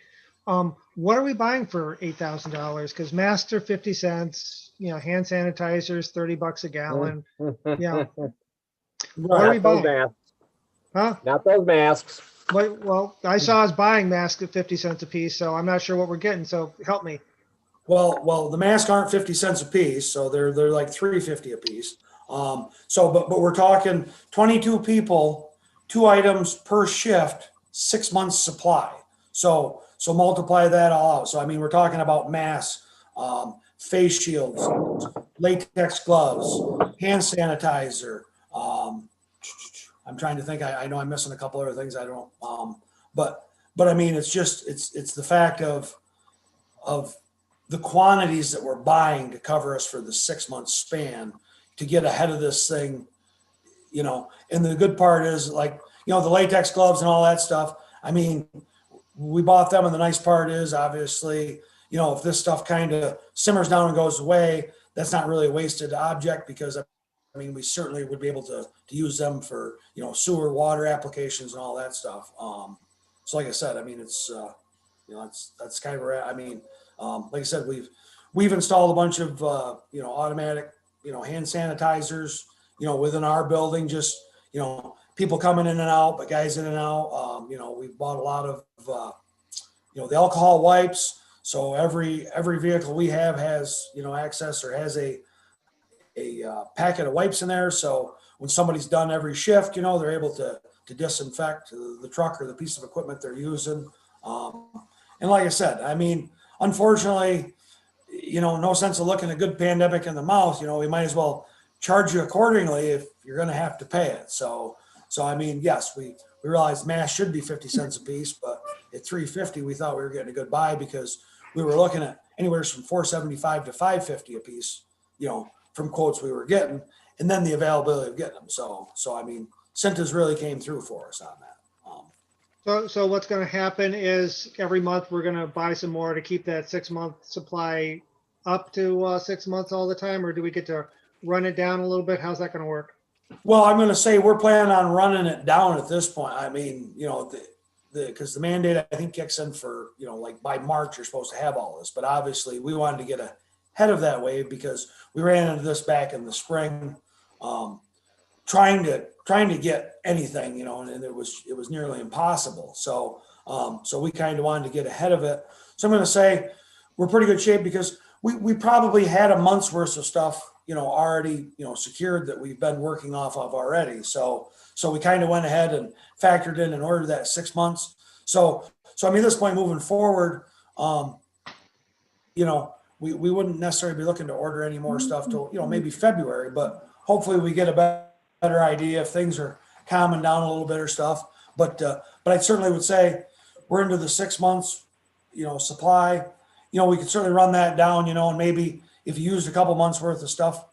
What are we buying for $8,000? Because masks are 50 cents, hand sanitizers, $30 a gallon. Yeah. What are we buying? Huh? Not those masks. Well, I saw us buying masks at 50 cents a piece, so I'm not sure what we're getting. So help me. Well, the masks aren't 50 cents a piece, so they're like $3.50 a piece. But we're talking 22 people, 2 items per shift, 6 months supply. So multiply that all out. So I mean, we're talking about masks, face shields, latex gloves, hand sanitizer. I'm trying to think. I know I'm missing a couple other things. I don't. But I mean, it's the fact of the quantities that we're buying to cover us for the 6 month span to get ahead of this thing, and the good part is like, the latex gloves and all that stuff. I mean, we bought them, and the nice part is obviously, if this stuff kind of simmers down and goes away, that's not really a wasted object, because I mean, we certainly would be able to use them for, sewer water applications and all that stuff. So like I said, I mean, it's, that's kind of where, I mean, like I said, we've installed a bunch of, automatic, hand sanitizers, within our building, just, people coming in and out, but guys in and out. We've bought a lot of, the alcohol wipes. So every vehicle we have has, access or has a packet of wipes in there. So when somebody's done every shift, they're able to disinfect the truck or the piece of equipment they're using. And like I said, I mean, unfortunately, no sense of looking a good pandemic in the mouth, we might as well charge you accordingly if you're going to have to pay it. So I mean, yes, we realized masks should be 50 cents a piece, but at $3.50, we thought we were getting a good buy because we were looking at anywhere from $4.75 to $5.50 a piece, from quotes we were getting, and then the availability of getting them. So I mean, Cintas really came through for us on that. So what's going to happen is every month we're going to buy some more to keep that 6-month supply up to 6 months all the time, or do we get to run it down a little bit? How's that going to work? Well, I'm going to say we're planning on running it down at this point. I mean, because the mandate I think kicks in for, like by March, you're supposed to have all this. But obviously we wanted to get ahead of that wave because we ran into this back in the spring, trying to get anything, and it was nearly impossible. So we kind of wanted to get ahead of it. So I'm going to say we're pretty good shape because we probably had a month's worth of stuff, already, secured that we've been working off of already. So we kind of went ahead and factored in and ordered that 6 months. So I mean, at this point moving forward, we wouldn't necessarily be looking to order any more stuff till, maybe February, but hopefully we get a better idea if things are calming down a little bit or stuff. But I certainly would say we're into the 6 months, supply. We could certainly run that down, and maybe if you used a couple months worth of stuff,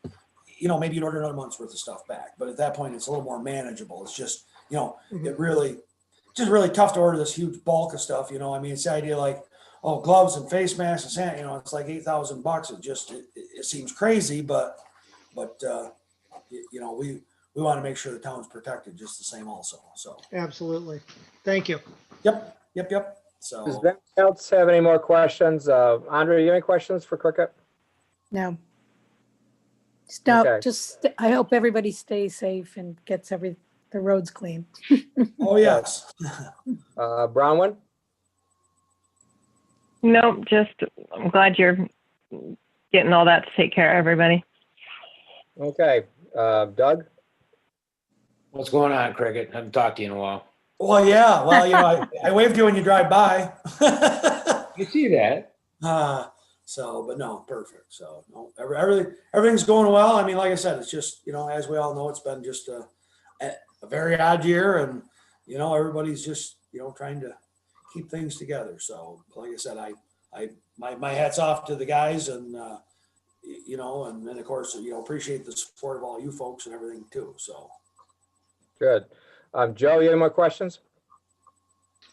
maybe you'd order another month's worth of stuff back. But at that point, it's a little more manageable. It's just, it really, just really tough to order this huge bulk of stuff. I mean, it's the idea like, oh, gloves and face masks and it's like $8,000. It seems crazy, but we want to make sure the town's protected just the same also. So Absolutely. Thank you. Yep. So Does anyone else have any more questions? Andre, you have any questions for Cricket? No. Stop, Okay. just, I hope everybody stays safe and gets the roads clean. oh yes. Bronwyn? Nope, just I'm glad you're getting all that to take care of everybody. Okay. Doug? What's going on, Cricket? Haven't talked to you in a while. Well, yeah. Well, I waved to you when you drive by. You see that? But no, perfect. So no, everything's going well. I mean, like I said, it's just, as we all know, it's been just a very odd year, and, everybody's just, trying to keep things together. So like I said, my hat's off to the guys, and, and then of course, appreciate the support of all you folks and everything too. So. Good. Joe, you have any more questions?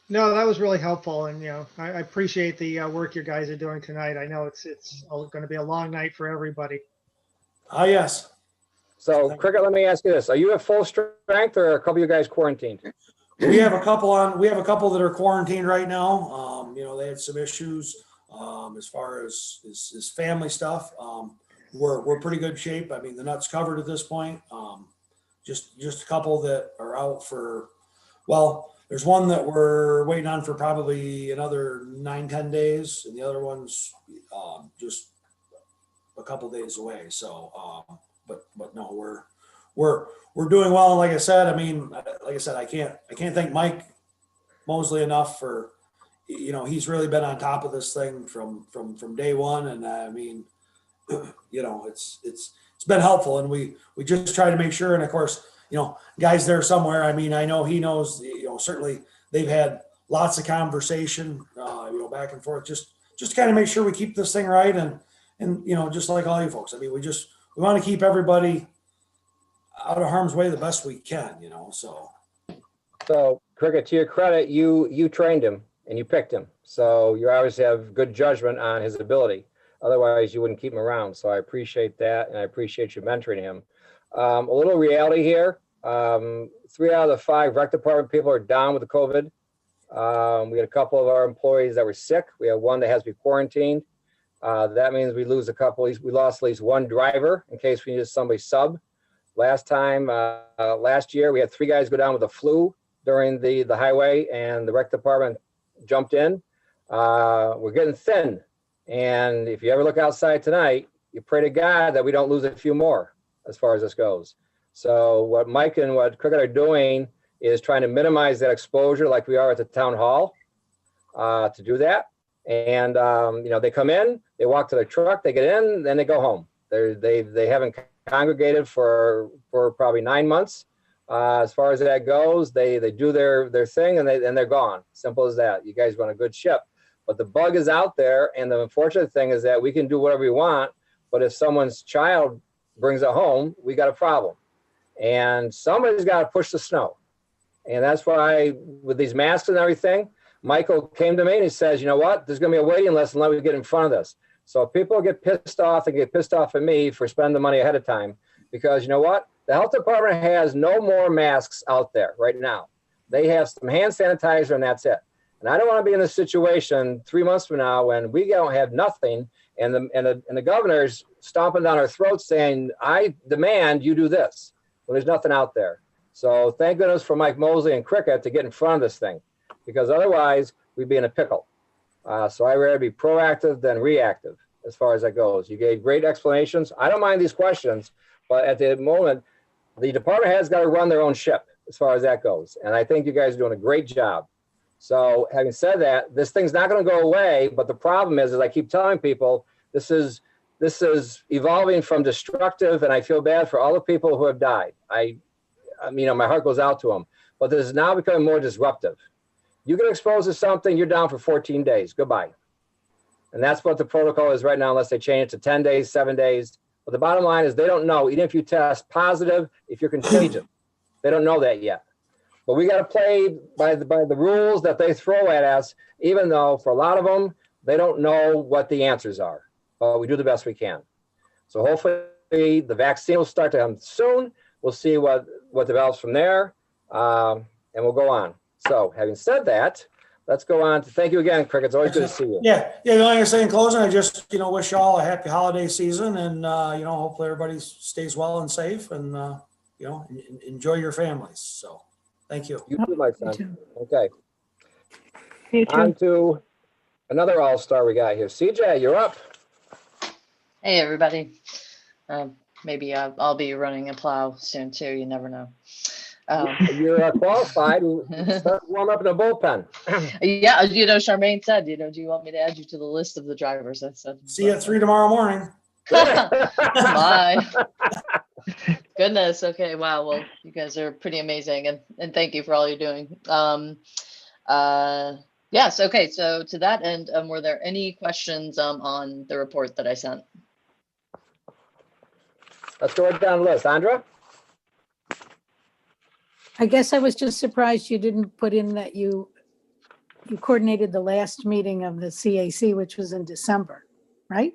No, that was really helpful. And, I appreciate the work you guys are doing tonight. I know it's going to be a long night for everybody. Ah, yes. So Cricket, let me ask you this. Are you at full strength or are a couple of you guys quarantined? We have a couple that are quarantined right now. They had some issues as far as family stuff. We're pretty good shape. I mean, the nut's covered at this point. Just a couple that are out for, there's one that we're waiting on for probably another 9-10 days, and the other one's just a couple days away. So, but no, we're doing well. And like I said, I can't thank Mike Mosley enough for, he's really been on top of this thing from day one. And I mean, it's been helpful, and we just try to make sure. And of course, guys there somewhere. I mean, I know he knows. Certainly they've had lots of conversation, back and forth, just to kind of make sure we keep this thing right, and just like all you folks. I mean, we want to keep everybody out of harm's way the best we can. So Cricket, to your credit, you trained him and you picked him. So you obviously have good judgment on his ability. Otherwise, you wouldn't keep him around. So I appreciate that, and I appreciate you mentoring him. A little reality here. 3 out of the 5 rec department people are down with the COVID. We had a couple of our employees that were sick. We have one that has to be quarantined. That means we lost at least one driver in case we needed somebody sub. Last year, we had 3 guys go down with the flu during the highway, and the rec department jumped in. We're getting thin. And if you ever look outside tonight, you pray to God that we don't lose a few more as far as this goes. So what Mike and what Cricket are doing is trying to minimize that exposure like we are at the town hall to do that. And, they come in, They walk to their truck, they get in, then they go home. They haven't congregated for probably 9 months. As far as that goes, they do their thing and they're gone. Simple as that. You guys run a good ship. But the bug is out there, and the unfortunate thing is that we can do whatever we want, but if someone's child brings it home, we got a problem. And somebody's got to push the snow. And that's why, with these masks and everything, Michael came to me and he says, you know what, there's going to be a waiting list unless we get in front of this. So if people get pissed off at me for spending the money ahead of time, because you know what, the health department has no more masks out there right now. They have some hand sanitizer and that's it. And I don't want to be in this situation 3 months from now when we don't have nothing and the governor's stomping down our throats saying, I demand you do this. Well, there's nothing out there. So thank goodness for Mike Mosley and Cricket to get in front of this thing, because otherwise we'd be in a pickle. So I'd rather be proactive than reactive as far as that goes. You gave great explanations. I don't mind these questions, but at the moment, the department has got to run their own ship as far as that goes. And I think you guys are doing a great job. So having said that, this thing's not going to go away. But the problem is, as I keep telling people, this is evolving from destructive, and I feel bad for all the people who have died. I mean, my heart goes out to them. But this is now becoming more disruptive. You get exposed to something, you're down for 14 days. Goodbye. And that's what the protocol is right now, unless they change it to 10 days, 7 days. But the bottom line is they don't know, even if you test positive, if you're contagious. They don't know that yet. But we got to play by the rules that they throw at us, even though for a lot of them, they don't know what the answers are. But we do the best we can. So hopefully the vaccine will start to come soon. We'll see what develops from there, and we'll go on. So having said that, let's go on to thank you again, Cricket. It's always good to see you. Yeah. The only thing I say in closing, I just, wish you all a happy holiday season and, hopefully everybody stays well and safe and, enjoy your families. So thank you. You too, my son. too. Okay. You too. On to another all-star we got here. CJ, you're up. Hey, everybody. Maybe I'll be running a plow soon too. You never know. You're qualified. Start warm up in a bullpen. Yeah, Charmaine said, do you want me to add you to the list of the drivers? I said, See you at 3 tomorrow morning. my goodness. Okay. Wow. Well, you guys are pretty amazing. And thank you for all you're doing. Yes. Okay. So to that end, were there any questions on the report that I sent? Let's go down the list. Andra? I guess I was just surprised you didn't put in that you coordinated the last meeting of the CAC, which was in December, right?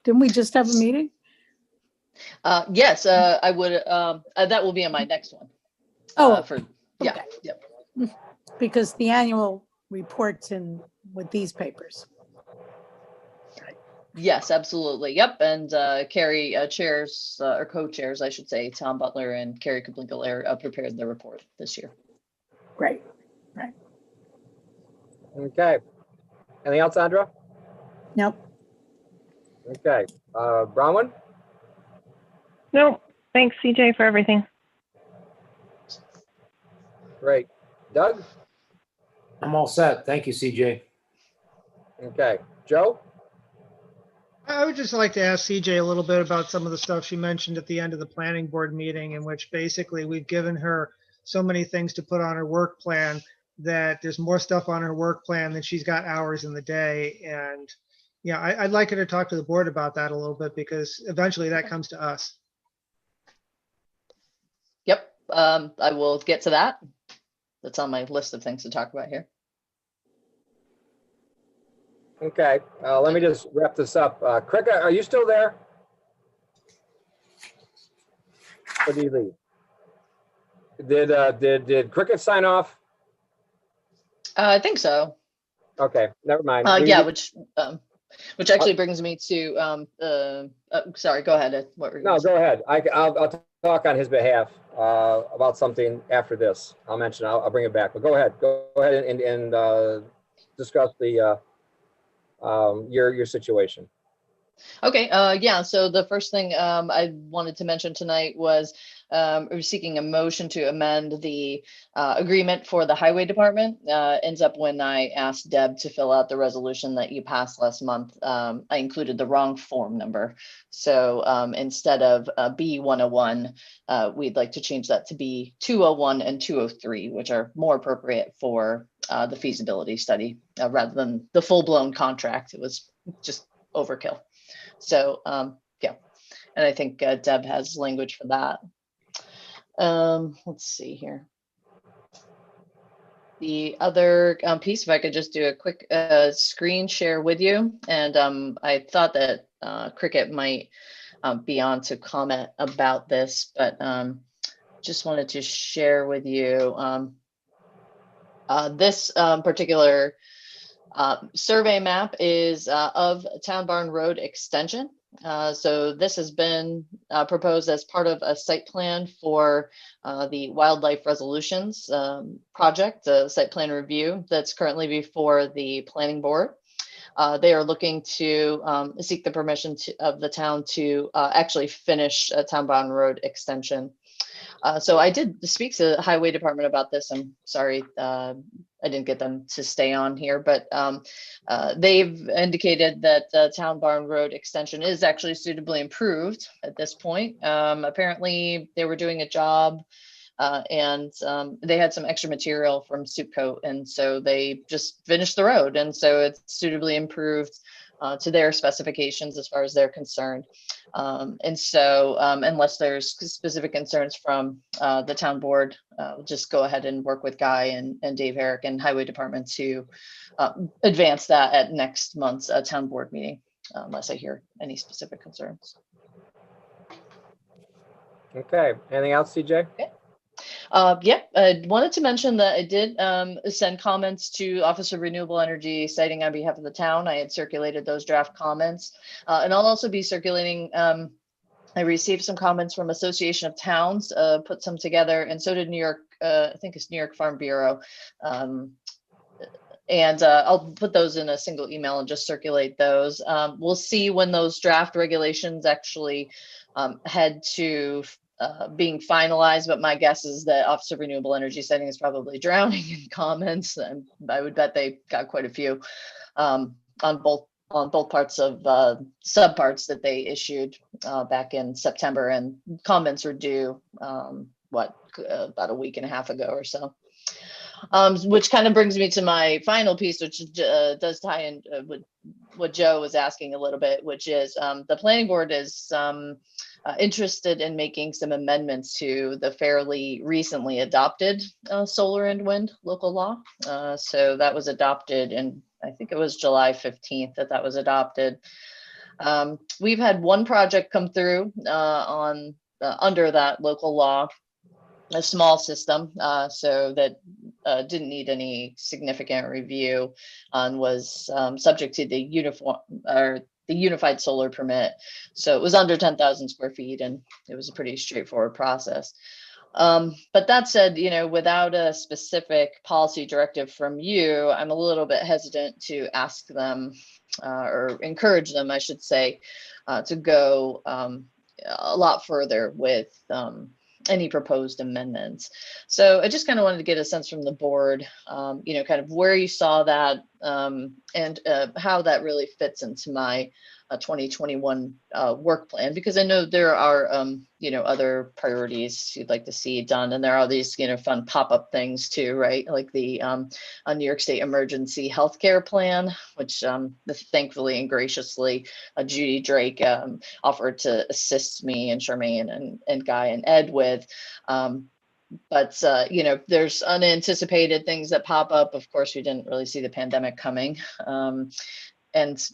Didn't we just have a meeting? Yes, I would. That will be on my next one. Okay. Yep. Because the annual report's in with these papers. Yes, absolutely. Yep. And Carrie chairs or co-chairs, I should say, Tom Butler and Carrie Kablinkler prepared the report this year. Right. Okay. Anything else, Andra? Nope. Okay. Bronwyn? No, thanks, CJ, for everything. Great. Doug? I'm all set. Thank you, CJ. Okay. Joe? I would just like to ask CJ a little bit about some of the stuff she mentioned at the end of the planning board meeting, in which basically we've given her so many things to put on her work plan that there's more stuff on her work plan than she's got hours in the day. And yeah, I'd like her to talk to the board about that a little bit, because eventually that comes to us. Yep. I will get to that. That's on my list of things to talk about here. Okay. Let me just wrap this up. Cricket, are you still there? Or did you leave? Did Cricket sign off? I think so. Okay, never mind. Yeah, which actually brings me to sorry, go ahead. What were you No, go ahead. I'll talk on his behalf about something after this. I'll bring it back. But go ahead. Go ahead and discuss the your situation. Okay, yeah, so the first thing I wanted to mention tonight was we're seeking a motion to amend the agreement for the highway department. Ends up when I asked Deb to fill out the resolution that you passed last month, I included the wrong form number. So instead of B101, we'd like to change that to B201 and 203, which are more appropriate for the feasibility study rather than the full-blown contract. It was just overkill. So, yeah, and I think Deb has language for that. Let's see here. The other piece, if I could just do a quick screen share with you. And I thought that Cricket might be on to comment about this, but just wanted to share with you this particular survey map is of Town Barn Road extension. So this has been proposed as part of a site plan for the wildlife resolutions project, the site plan review that's currently before the planning board. They are looking to seek the permission of the town to actually finish a Town Barn Road extension. So I did speak to the highway department about this. I'm sorry, I didn't get them to stay on here, but they've indicated that the Town Barn Road extension is actually suitably improved at this point. Apparently they were doing a job and they had some extra material from Supercoat, and so they just finished the road, and so it's suitably improved to their specifications as far as they're concerned. And so unless there's specific concerns from the town board, we'll just go ahead and work with Guy and Dave Herrick and Highway Department to advance that at next month's town board meeting, unless I hear any specific concerns. Okay, anything else, CJ? Okay. Yep, I wanted to mention that I did send comments to Office of Renewable Energy citing on behalf of the town. I had circulated those draft comments, and I'll also be circulating. I received some comments from Association of Towns, put some together, and so did New York. I think it's New York Farm Bureau. And I'll put those in a single email and just circulate those. We'll see when those draft regulations actually head to being finalized, but my guess is that Office of Renewable Energy setting is probably drowning in comments, and I would bet they got quite a few on both parts of subparts that they issued back in September, and comments were due about a week and a half ago or so. Which kind of brings me to my final piece, which does tie in with what Joe was asking a little bit, which is the planning board is interested in making some amendments to the fairly recently adopted solar and wind local law. So that was adopted in, I think it was July 15th that was adopted. We've had one project come through under that local law, a small system, so that didn't need any significant review and was subject to the unified solar permit. So it was under 10,000 square feet, and it was a pretty straightforward process. But that said, without a specific policy directive from you, I'm a little bit hesitant to ask them or encourage them, I should say, to go a lot further with any proposed amendments. So I just kind of wanted to get a sense from the board, kind of where you saw that and how that really fits into my 2021 work plan, because I know there are, other priorities you'd like to see done. And there are these, fun pop-up things too, right? Like the New York State Emergency Healthcare Plan, which thankfully and graciously Judy Drake offered to assist me and Charmaine and Guy and Ed with. But there's unanticipated things that pop up. Of course, we didn't really see the pandemic coming. And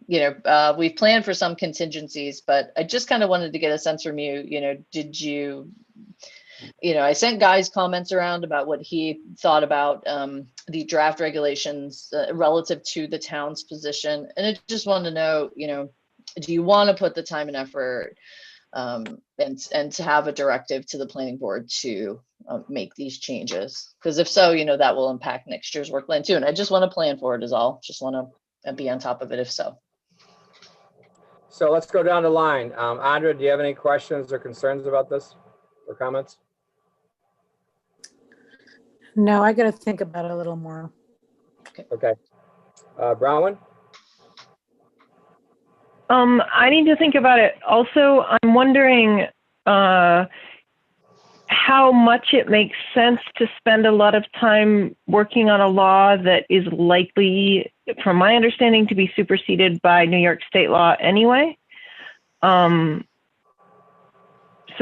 we've planned for some contingencies, but I just kind of wanted to get a sense from you, did you, I sent Guy's comments around about what he thought about the draft regulations relative to the town's position. And I just wanted to know, do you want to put the time and effort and to have a directive to the planning board to make these changes? Because if so, that will impact next year's work plan too. And I just want to plan for it is all. Just want to be on top of it if so. So let's go down the line. Andrea, do you have any questions or concerns about this or comments? No, I got to think about it a little more. Okay. Bronwyn? I need to think about it. Also, I'm wondering how much it makes sense to spend a lot of time working on a law that is likely, from my understanding, to be superseded by New York state law anyway. So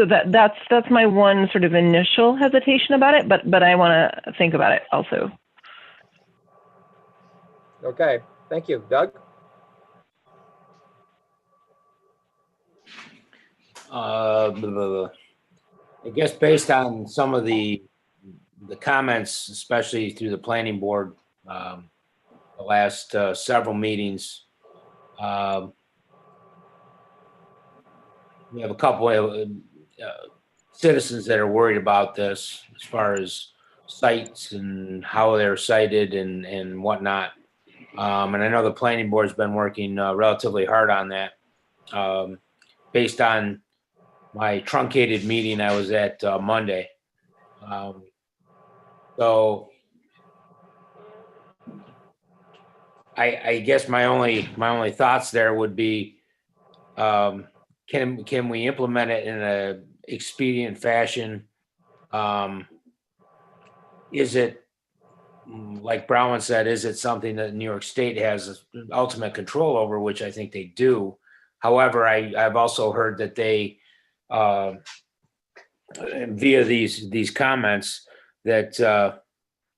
that's my one sort of initial hesitation about it, but I want to think about it also. Okay, thank you. Doug? I guess based on some of the comments, especially through the planning board, the last several meetings, we have a couple of citizens that are worried about this as far as sites and how they're cited and whatnot. And I know the planning board's been working relatively hard on that. Based on my truncated meeting I was at Monday. So I guess my only thoughts there would be, can we implement it in a expedient fashion? Is it, like Brown said, is it something that New York State has ultimate control over, which I think they do. However, I've also heard that they, via these comments, that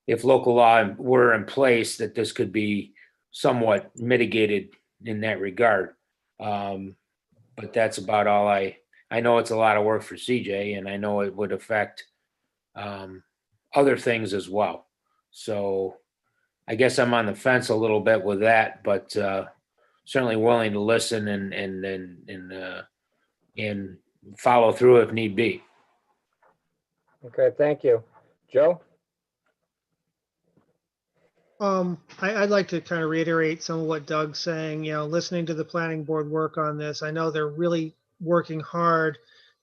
if local law were in place, that this could be somewhat mitigated in that regard. But that's about all I know. It's a lot of work for CJ, and I know it would affect other things as well. So I guess I'm on the fence a little bit with that, but certainly willing to listen and follow through if need be. Okay, thank you. Joe? I'd like to kind of reiterate some of what Doug's saying, listening to the planning board work on this. I know they're really working hard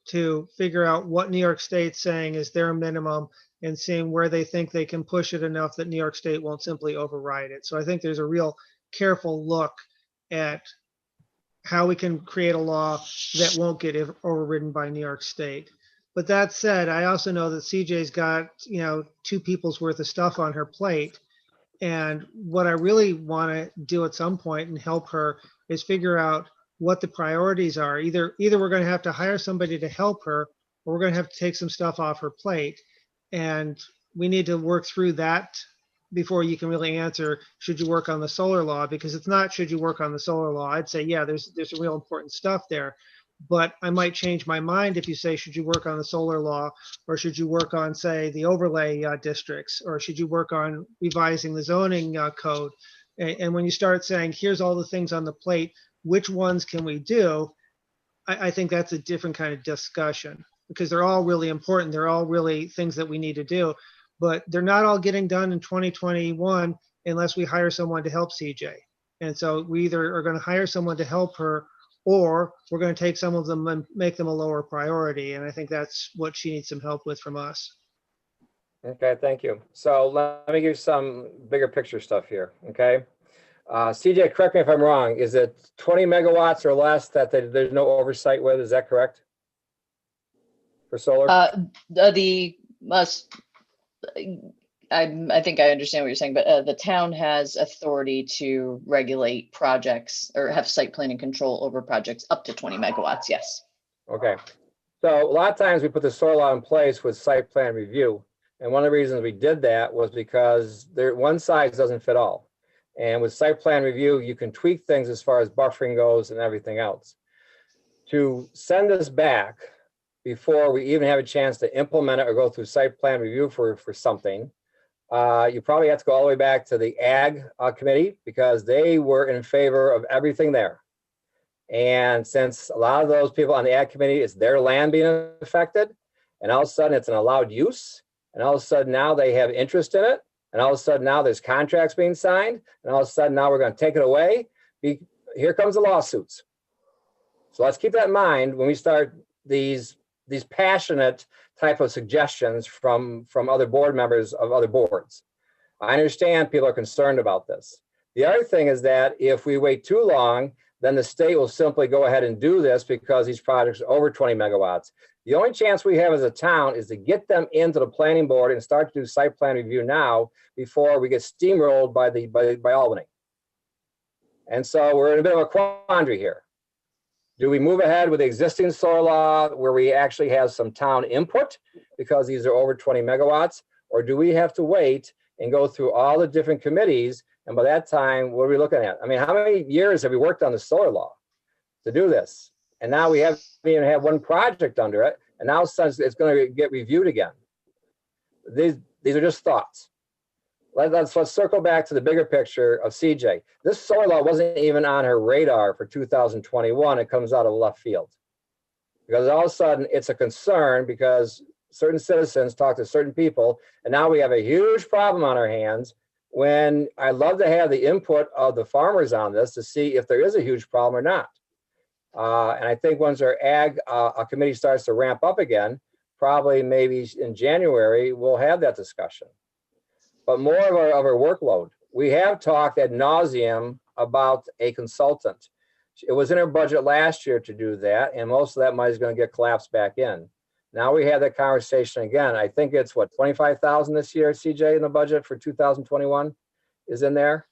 to figure out what New York State's saying is their minimum and seeing where they think they can push it enough that New York State won't simply override it. So I think there's a real careful look at how we can create a law that won't get overridden by New York State. But that said, I also know that CJ's got, 2 people's worth of stuff on her plate. And what I really want to do at some point and help her is figure out what the priorities are. Either we're going to have to hire somebody to help her, or we're going to have to take some stuff off her plate. And we need to work through that before you can really answer, should you work on the solar law? Because it's not, should you work on the solar law? I'd say, yeah, there's some real important stuff there. But I might change my mind if you say, should you work on the solar law, or should you work on, say, the overlay districts, or should you work on revising the zoning code? And when you start saying, here's all the things on the plate, which ones can we do? I think that's a different kind of discussion, because they're all really important. They're all really things that we need to do, but they're not all getting done in 2021 unless we hire someone to help CJ. And so we either are going to hire someone to help her, or we're going to take some of them and make them a lower priority. And I think that's what she needs some help with from us. Okay, thank you. So let me give you some bigger picture stuff here, okay? CJ, correct me if I'm wrong. Is it 20 megawatts or less that there's no oversight with? Is that correct? For solar? I think I understand what you're saying, but the town has authority to regulate projects or have site planning control over projects up to 20 megawatts. Yes. Okay. So a lot of times we put the solar law in place with site plan review. And one of the reasons we did that was because one size doesn't fit all. And with site plan review, you can tweak things as far as buffering goes and everything else. To send this back before we even have a chance to implement it or go through site plan review for something, you probably have to go all the way back to the Ag Committee, because they were in favor of everything there. And since a lot of those people on the Ag Committee, it's their land being affected, and all of a sudden it's an allowed use, and all of a sudden now they have interest in it, and all of a sudden now there's contracts being signed, and all of a sudden now we're going to take it away. Here comes the lawsuits. So let's keep that in mind when we start these passionate type of suggestions from other board members of other boards. I understand people are concerned about this. The other thing is that if we wait too long, then the state will simply go ahead and do this because these projects are over 20 megawatts. The only chance we have as a town is to get them into the planning board and start to do site plan review now before we get steamrolled by Albany. And so we're in a bit of a quandary here. Do we move ahead with the existing solar law where we actually have some town input because these are over 20 megawatts? Or do we have to wait and go through all the different committees? And by that time, what are we looking at? I mean, how many years have we worked on the solar law to do this? And now we haven't even had one project under it. And now it's going to get reviewed again. These are just thoughts. Let's circle back to the bigger picture of CJ. This solar law wasn't even on her radar for 2021. It comes out of left field. Because all of a sudden it's a concern because certain citizens talk to certain people, and now we have a huge problem on our hands when I love to have the input of the farmers on this to see if there is a huge problem or not. And I think once our ag committee starts to ramp up again, probably maybe in January, we'll have that discussion. But more of our workload. We have talked ad nauseum about a consultant. It was in our budget last year to do that, and most of that money is going to get collapsed back in. Now we have that conversation again. I think it's what, 25,000 this year, CJ, in the budget for 2021 is in there.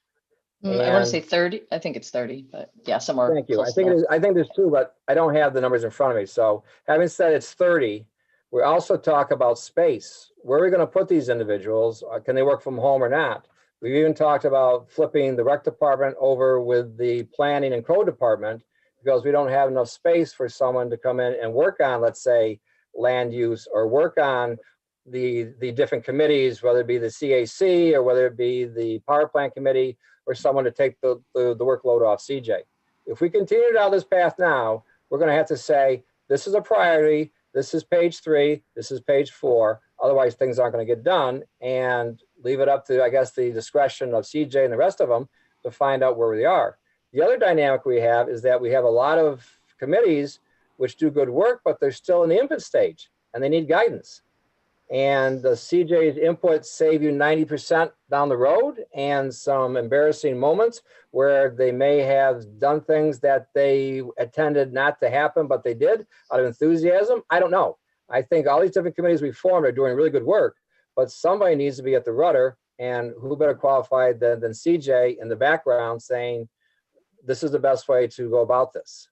I want to say 30. I think it's 30, but yeah, somewhere. Thank you. close I to think that. I think there's two, but I don't have the numbers in front of me. So having said it's 30, we also talk about space. Where are we going to put these individuals? Can they work from home or not? We've even talked about flipping the rec department over with the planning and code department because we don't have enough space for someone to come in and work on, let's say, land use or work on the different committees, whether it be the CAC or whether it be the power plant committee or someone to take the workload off CJ. If we continue down this path now, we're going to have to say, this is a priority. This is page 3. This is page 4. Otherwise, things aren't going to get done and leave it up to, I guess, the discretion of CJ and the rest of them to find out where they are. The other dynamic we have is that we have a lot of committees which do good work, but they're still in the infant stage and they need guidance. And the CJ's input save you 90% down the road and some embarrassing moments where they may have done things that they intended not to happen, but they did out of enthusiasm. I don't know. I think all these different committees we formed are doing really good work, but somebody needs to be at the rudder, and who better qualified than CJ in the background saying, this is the best way to go about this.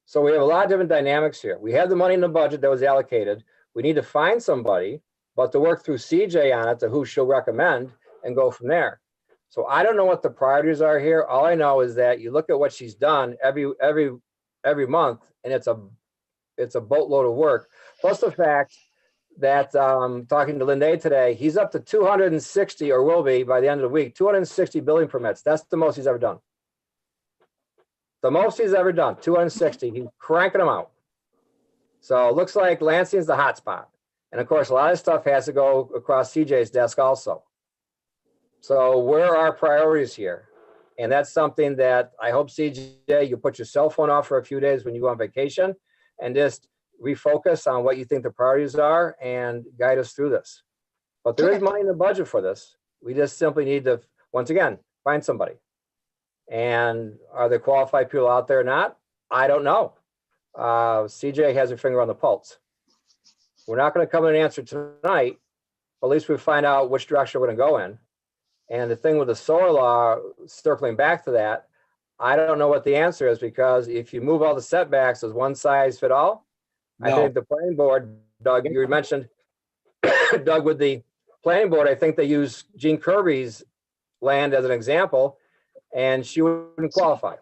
So we have a lot of different dynamics here. We have the money in the budget that was allocated. We need to find somebody, but to work through CJ on it to who she'll recommend and go from there. So I don't know what the priorities are here. All I know is that you look at what she's done every month, and it's a boatload of work. Plus the fact that talking to Linde today, he's up to 260, or will be by the end of the week, 260 building permits. That's the most he's ever done. The most he's ever done, 260. He's cranking them out. So it looks like Lansing's the hot spot. And of course, a lot of stuff has to go across CJ's desk also. So where are our priorities here? And that's something that I hope, CJ, you put your cell phone off for a few days when you go on vacation and just refocus on what you think the priorities are and guide us through this. But there is money in the budget for this. We just simply need to, once again, find somebody. And are there qualified people out there or not? I don't know. CJ has her finger on the pulse. We're not going to come in and answer tonight, but at least we find out which direction we're going to go in. And the thing with the solar law, circling back to that, I don't know what the answer is, because if you move all the setbacks as one size fit all, I think the planning board, Doug, you mentioned, Doug, with the planning board, I think they use Gene Kirby's land as an example, and she wouldn't qualify.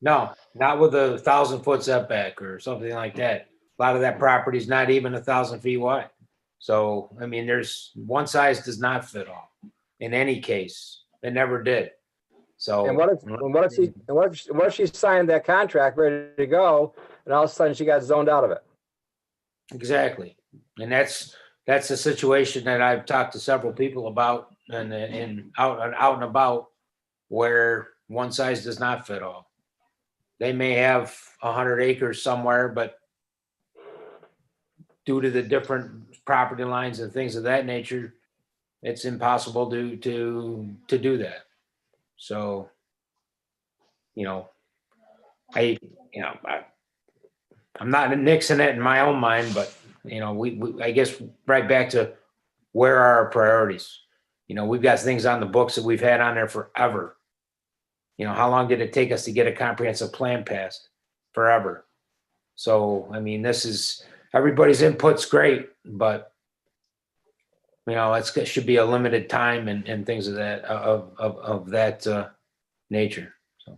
No, not with a 1,000-foot setback or something like that. A lot of that property is not even 1,000 feet wide. So, I mean, there's one size does not fit all in any case. It never did. So, and what if she signed that contract ready to go, and all of a sudden she got zoned out of it? Exactly. And that's a situation that I've talked to several people about and out and about, where one size does not fit all. they may have 100 acres somewhere, but due to the different property lines and things of that nature, it's impossible to do that. So, I'm not nixing it in my own mind, but we I guess right back to where are our priorities? We've got things on the books that we've had on there forever. How long did it take us to get a comprehensive plan passed? Forever. So, I mean, everybody's input's great, but it should be a limited time and things of that nature. So,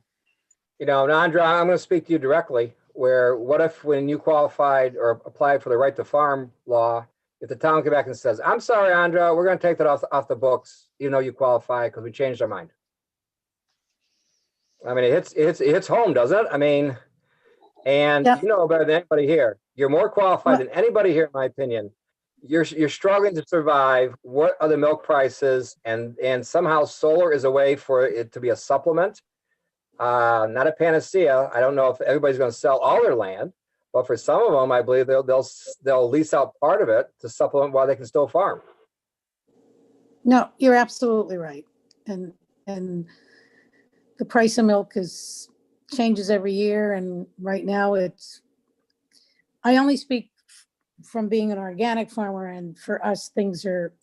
Nandra, I'm going to speak to you directly. What if when you qualified or applied for the right to farm law, if the town came back and says, "I'm sorry, Andra, we're going to take that off the books, you qualify because we changed our mind." I mean, it hits home, doesn't it? I mean, and Yeah. you know better than anybody here. You're more qualified than anybody here, in my opinion. You're struggling to survive. What are the milk prices? And somehow solar is a way for it to be a supplement, not a panacea. I don't know if everybody's going to sell all their land, but for some of them, I believe they'll lease out part of it to supplement while they can still farm. No, you're absolutely right. And the price of milk changes every year. And right now I only speak from being an organic farmer, and for us, things are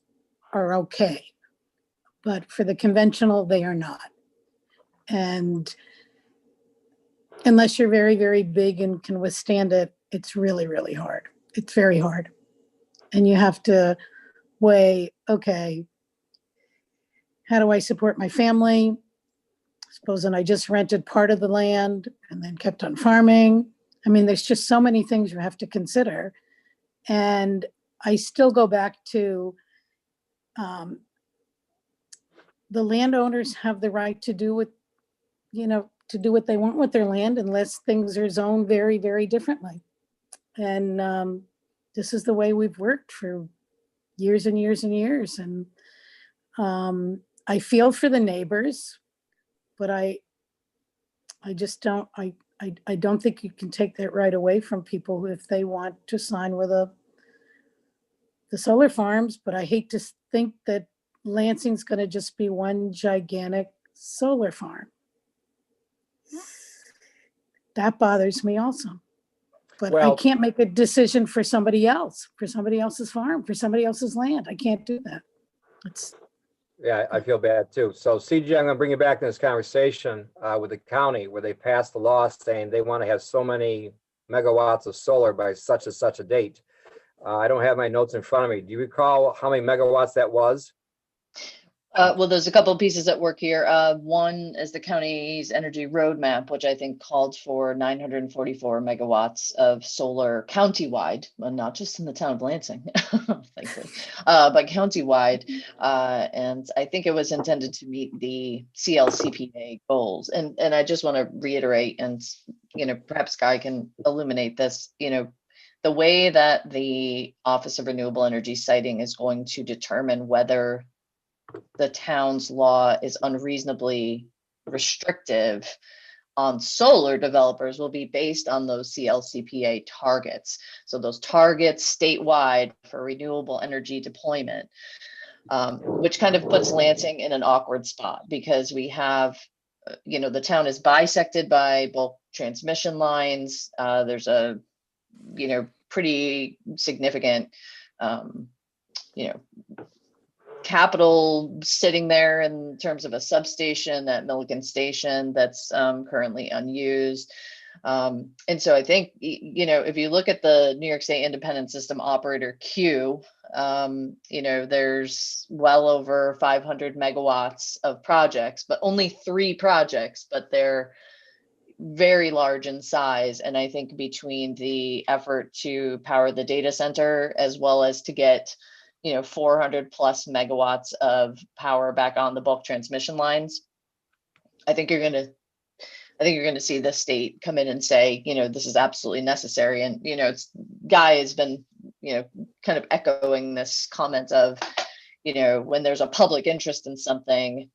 okay. But for the conventional, they are not. And unless you're very, very big and can withstand it, it's really, really hard. It's very hard. And you have to weigh, okay, how do I support my family? Supposing I just rented part of the land and then kept on farming. I mean, there's just so many things you have to consider. And I still go back to the landowners have the right to do what they want with their land unless things are zoned very, very differently. And this is the way we've worked for years and years and years. And I feel for the neighbors, but I just don't, I don't think you can take that right away from people if they want to sign with the solar farms. But I hate to think that Lansing's going to just be one gigantic solar farm. That bothers me also. But I can't make a decision for somebody else, for somebody else's farm, for somebody else's land. I can't do that. Yeah, I feel bad too. So CJ, I'm going to bring you back in this conversation with the county where they passed the law saying they want to have so many megawatts of solar by such and such a date. I don't have my notes in front of me. Do you recall how many megawatts that was? Well, there's a couple of pieces at work here. One is the county's energy roadmap, which I think called for 944 megawatts of solar countywide, well, not just in the town of Lansing, thankfully, but countywide. And I think it was intended to meet the CLCPA goals. And I just want to reiterate, and perhaps Guy can illuminate this. The way that the Office of Renewable Energy Siting is going to determine whether the town's law is unreasonably restrictive on solar developers will be based on those CLCPA targets. So those targets statewide for renewable energy deployment, which kind of puts Lansing in an awkward spot because we have, the town is bisected by bulk transmission lines. There's a, pretty significant, capital sitting there in terms of a substation at Milligan Station that's currently unused. And so I think, if you look at the New York State Independent System Operator queue, there's well over 500 megawatts of projects, but only 3 projects, but they're very large in size. And I think between the effort to power the data center as well as to get 400 plus megawatts of power back on the bulk transmission lines, I think you're going to see the state come in and say, this is absolutely necessary. And, Guy has been, kind of echoing this comment of, when there's a public interest in something,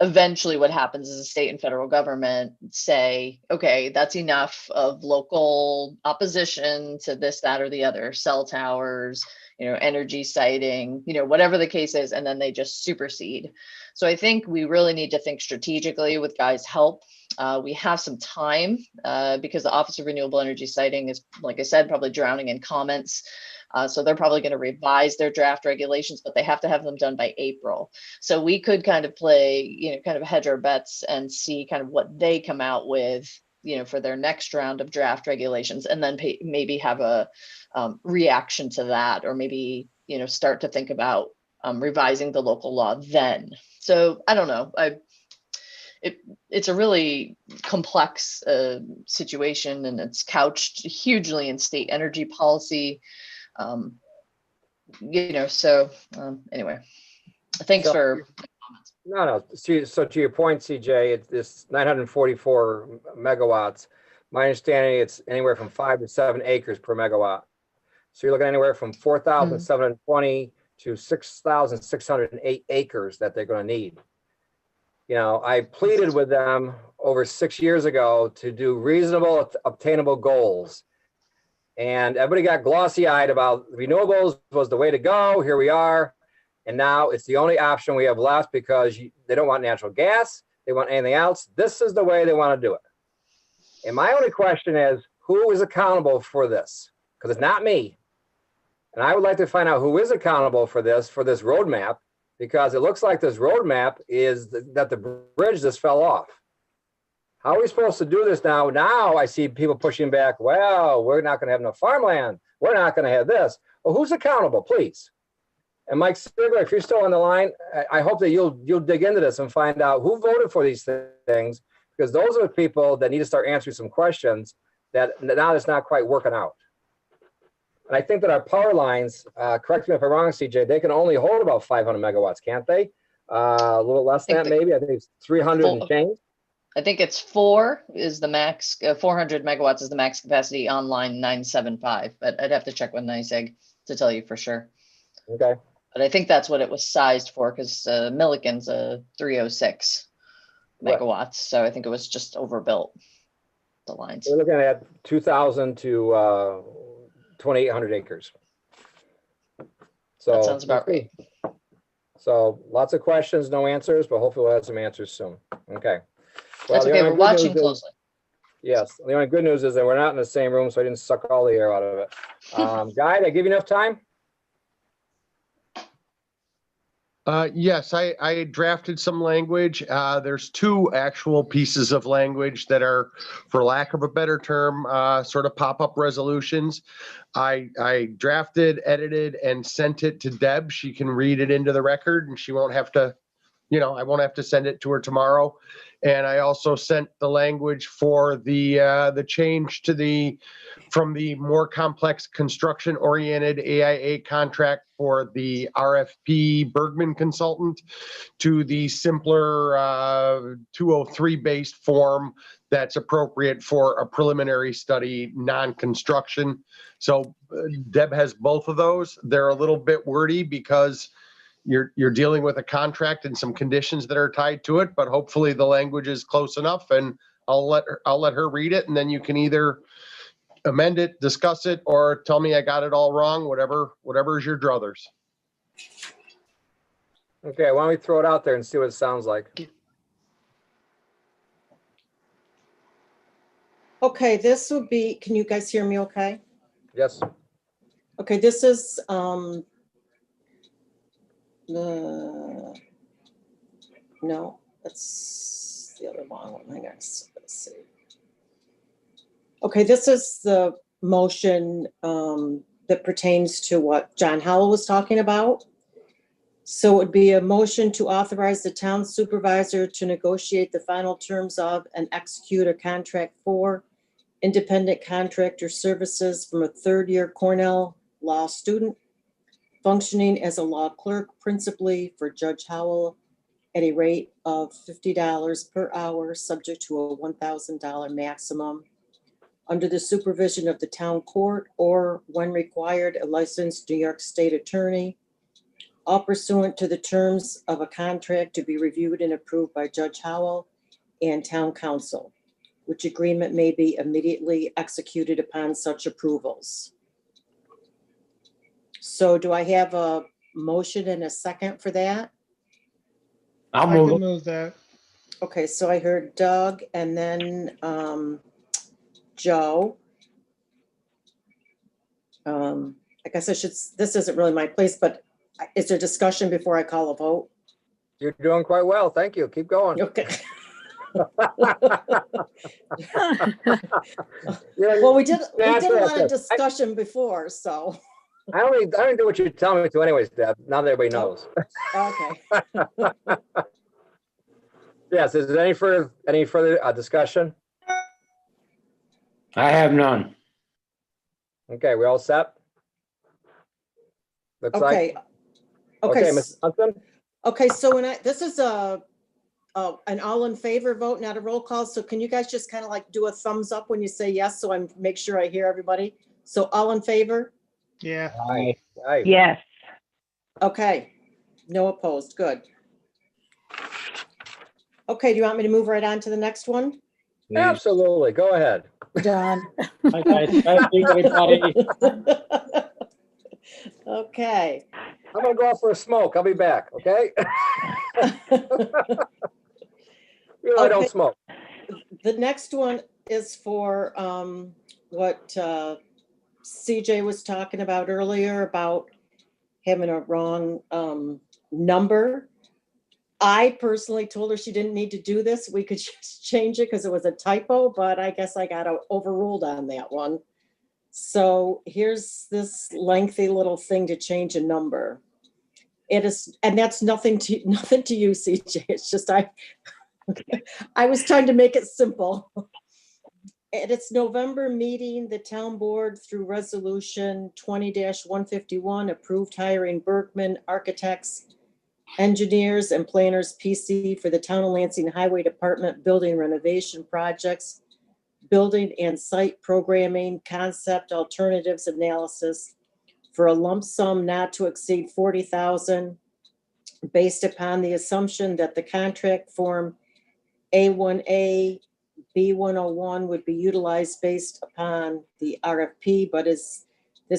eventually what happens is the state and federal government say, okay, that's enough of local opposition to this, that, or the other, cell towers, energy siting, whatever the case is, and then they just supersede. So I think we really need to think strategically with Guy's help. We have some time because the Office of Renewable Energy Siting is, like I said, probably drowning in comments. So they're probably going to revise their draft regulations, but they have to have them done by April. So we could kind of play, kind of hedge our bets and see kind of what they come out with, for their next round of draft regulations, and then maybe have a reaction to that, or maybe, start to think about revising the local law then. So I don't know. It's a really complex situation, and it's couched hugely in state energy policy. Anyway, thanks for comments. No. So to your point, CJ, it's 944 megawatts. My understanding, it's anywhere from 5 to 7 acres per megawatt. So you're looking anywhere from 4,720 to 6,608 acres that they're going to need. I pleaded with them over 6 years ago to do reasonable, obtainable goals. And everybody got glossy-eyed about renewables was the way to go. Here we are. And now it's the only option we have left because they don't want natural gas. They want anything else. This is the way they want to do it. And my only question is, who is accountable for this? Because it's not me. And I would like to find out who is accountable for this roadmap, because it looks like this roadmap is that the bridge just fell off. How are we supposed to do this now? Now I see people pushing back. Well, we're not going to have no farmland. We're not going to have this. Well, who's accountable, please? And Mike Sigler, if you're still on the line, I hope that you'll dig into this and find out who voted for these things, because those are the people that need to start answering some questions that now it's not quite working out. And I think that our power lines, correct me if I'm wrong, CJ, they can only hold about 500 megawatts, can't they? A little less than that, maybe. I think it's 300 and change. I think it's 4 is the max, 400 megawatts is the max capacity on line 975, but I'd have to check with NYSEG to tell you for sure. Okay. But I think that's what it was sized for, because Milliken's a 306 megawatts. So I think it was just overbuilt, the lines. We're looking at 2,000 to 2,800 acres. So that sounds about right. So lots of questions, no answers, but hopefully we'll have some answers soon. Okay. Well, that's okay. We're watching closely. Yes. The only good news is that we're not in the same room, so I didn't suck all the air out of it. Guy, did I give you enough time? Yes, I drafted some language. There's 2 actual pieces of language that are, for lack of a better term, sort of pop-up resolutions. I drafted, edited, and sent it to Deb. She can read it into the record, and she won't have to, I won't have to send it to her tomorrow. And I also sent the language for the change to from the more complex construction-oriented AIA contract for the RFP Bergman consultant to the simpler 203-based form that's appropriate for a preliminary study, non-construction. So Deb has both of those. They're a little bit wordy because you're dealing with a contract and some conditions that are tied to it, but hopefully the language is close enough, and I'll let her read it, and then you can either amend it, discuss it, or tell me I got it all wrong, whatever is your druthers. Okay, why don't we throw it out there and see what it sounds like? Okay, this would be, can you guys hear me okay? Yes. Okay, this is no, that's the other one. What am I next? Let's see. Okay, this is the motion that pertains to what John Howell was talking about. So it would be a motion to authorize the town supervisor to negotiate the final terms of and execute a contract for independent contractor services from a third-year Cornell law student functioning as a law clerk principally for Judge Howell at a rate of $50 per hour, subject to a $1,000 maximum, under the supervision of the town court, or when required, a licensed New York State attorney. all pursuant to the terms of a contract to be reviewed and approved by Judge Howell and Town Council, which agreement may be immediately executed upon such approvals. So do I have a motion and a second for that? I'll I move can it. move that. Okay, so I heard Doug and then Joe. I guess I should, this isn't really my place, but is there discussion before I call a vote? You're doing quite well. Thank you. Keep going. Okay. You're- Well, we did a That's lot of it. discussion before, so, I only do what you tell me to anyways, Deb. Now that everybody knows. okay. Yes, is there any further discussion? I have none. Okay, we all set? Looks like, Okay. okay, Okay, Ms. Munson? okay, so this is an all in favor vote, not a roll call. So can you guys just kind of like do a thumbs up when you say yes, so I make sure I hear everybody? So all in favor? Yeah. Aye. Aye. Yes. Okay, no opposed, good. Okay, do you want me to move right on to the next one? Absolutely, go ahead. John. Hi, guys. Thank you, everybody. Okay. I'm gonna go out for a smoke. I'll be back, okay? You know, I don't Okay. smoke. The next one is for what CJ was talking about earlier about having a wrong number. I personally told her she didn't need to do this. We could just change it because it was a typo, but I guess I got overruled on that one. So here's this lengthy little thing to change a number. It is, and that's nothing to you, CJ. It's just I was trying to make it simple. At its November meeting, the town board through resolution 20-151 approved hiring Berkman Architects, Engineers and Planners PC for the Town of Lansing Highway Department building renovation projects, building and site programming, concept alternatives analysis for a lump sum not to exceed $40,000, based upon the assumption that the contract form A1A B101 would be utilized based upon the RFP, but this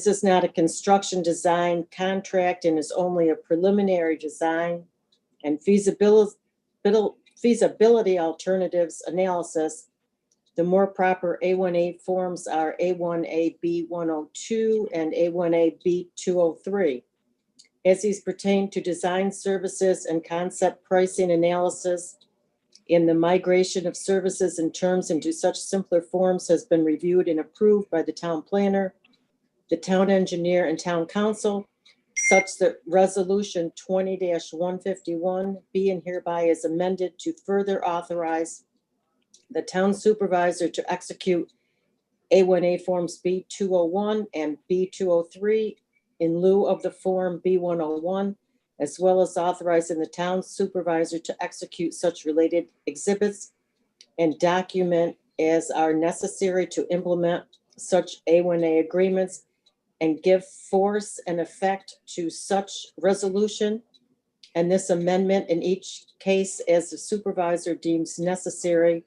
is not a construction design contract and is only a preliminary design and feasibility alternatives analysis. The more proper A1A forms are A1A B102 and A1A B203. As these pertain to design services and concept pricing analysis, in the migration of services and terms into such simpler forms has been reviewed and approved by the town planner, the town engineer and town council, such that resolution 20-151 be and hereby is amended to further authorize the town supervisor to execute A1A forms B201 and B203 in lieu of the form B101, as well as authorizing the town supervisor to execute such related exhibits and document as are necessary to implement such A1A agreements and give force and effect to such resolution and this amendment in each case as the supervisor deems necessary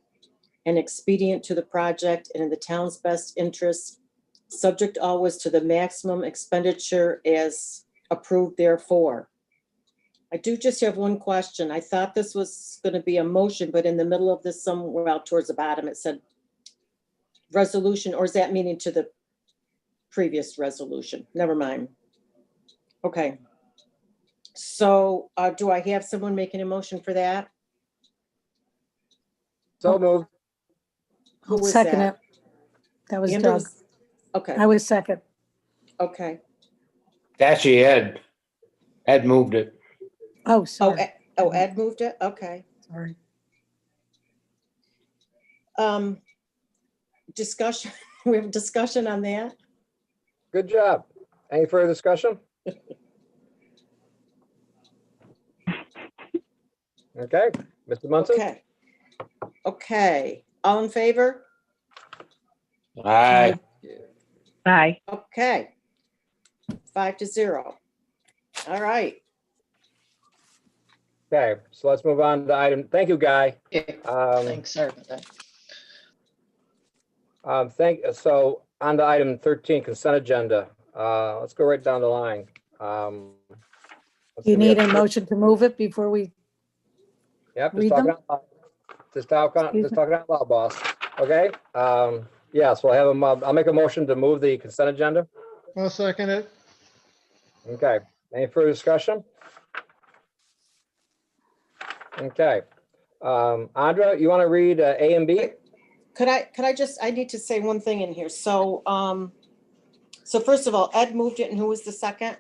and expedient to the project and in the town's best interest, subject always to the maximum expenditure as approved therefore. I do just have one question. I thought this was going to be a motion, but in the middle of this, somewhere out towards the bottom, it said resolution, or is that meaning to the previous resolution? Never mind. Okay. So do I have someone making a motion for that? So moved. Who was Second that? it. That was Amber Doug. Okay, I was second. okay. Actually, Ed moved it. Oh, Oh, sorry. Ed moved it? Okay. Sorry. Discussion, we have discussion on that? Good job. Any further discussion? Okay, Mr. Munson? Okay. Okay, all in favor? Aye. Aye. Okay. 5-0. All right. Okay, so let's move on to item, thank you, Guy. Yeah, Um, thanks, sorry about that. So on to item 13, consent agenda. Let's go right down the line. Let's You see, we need have- a motion to move it before we, Yep, just read talking them? out loud. Just Excuse me? talking out loud, boss. Okay, yeah, so I'll make a motion to move the consent agenda. I'll second it. Okay, any further discussion? Okay, Andra, you want to read A and B? Could I just, I need to say one thing in here. So, so first of all, Ed moved it and who was the second?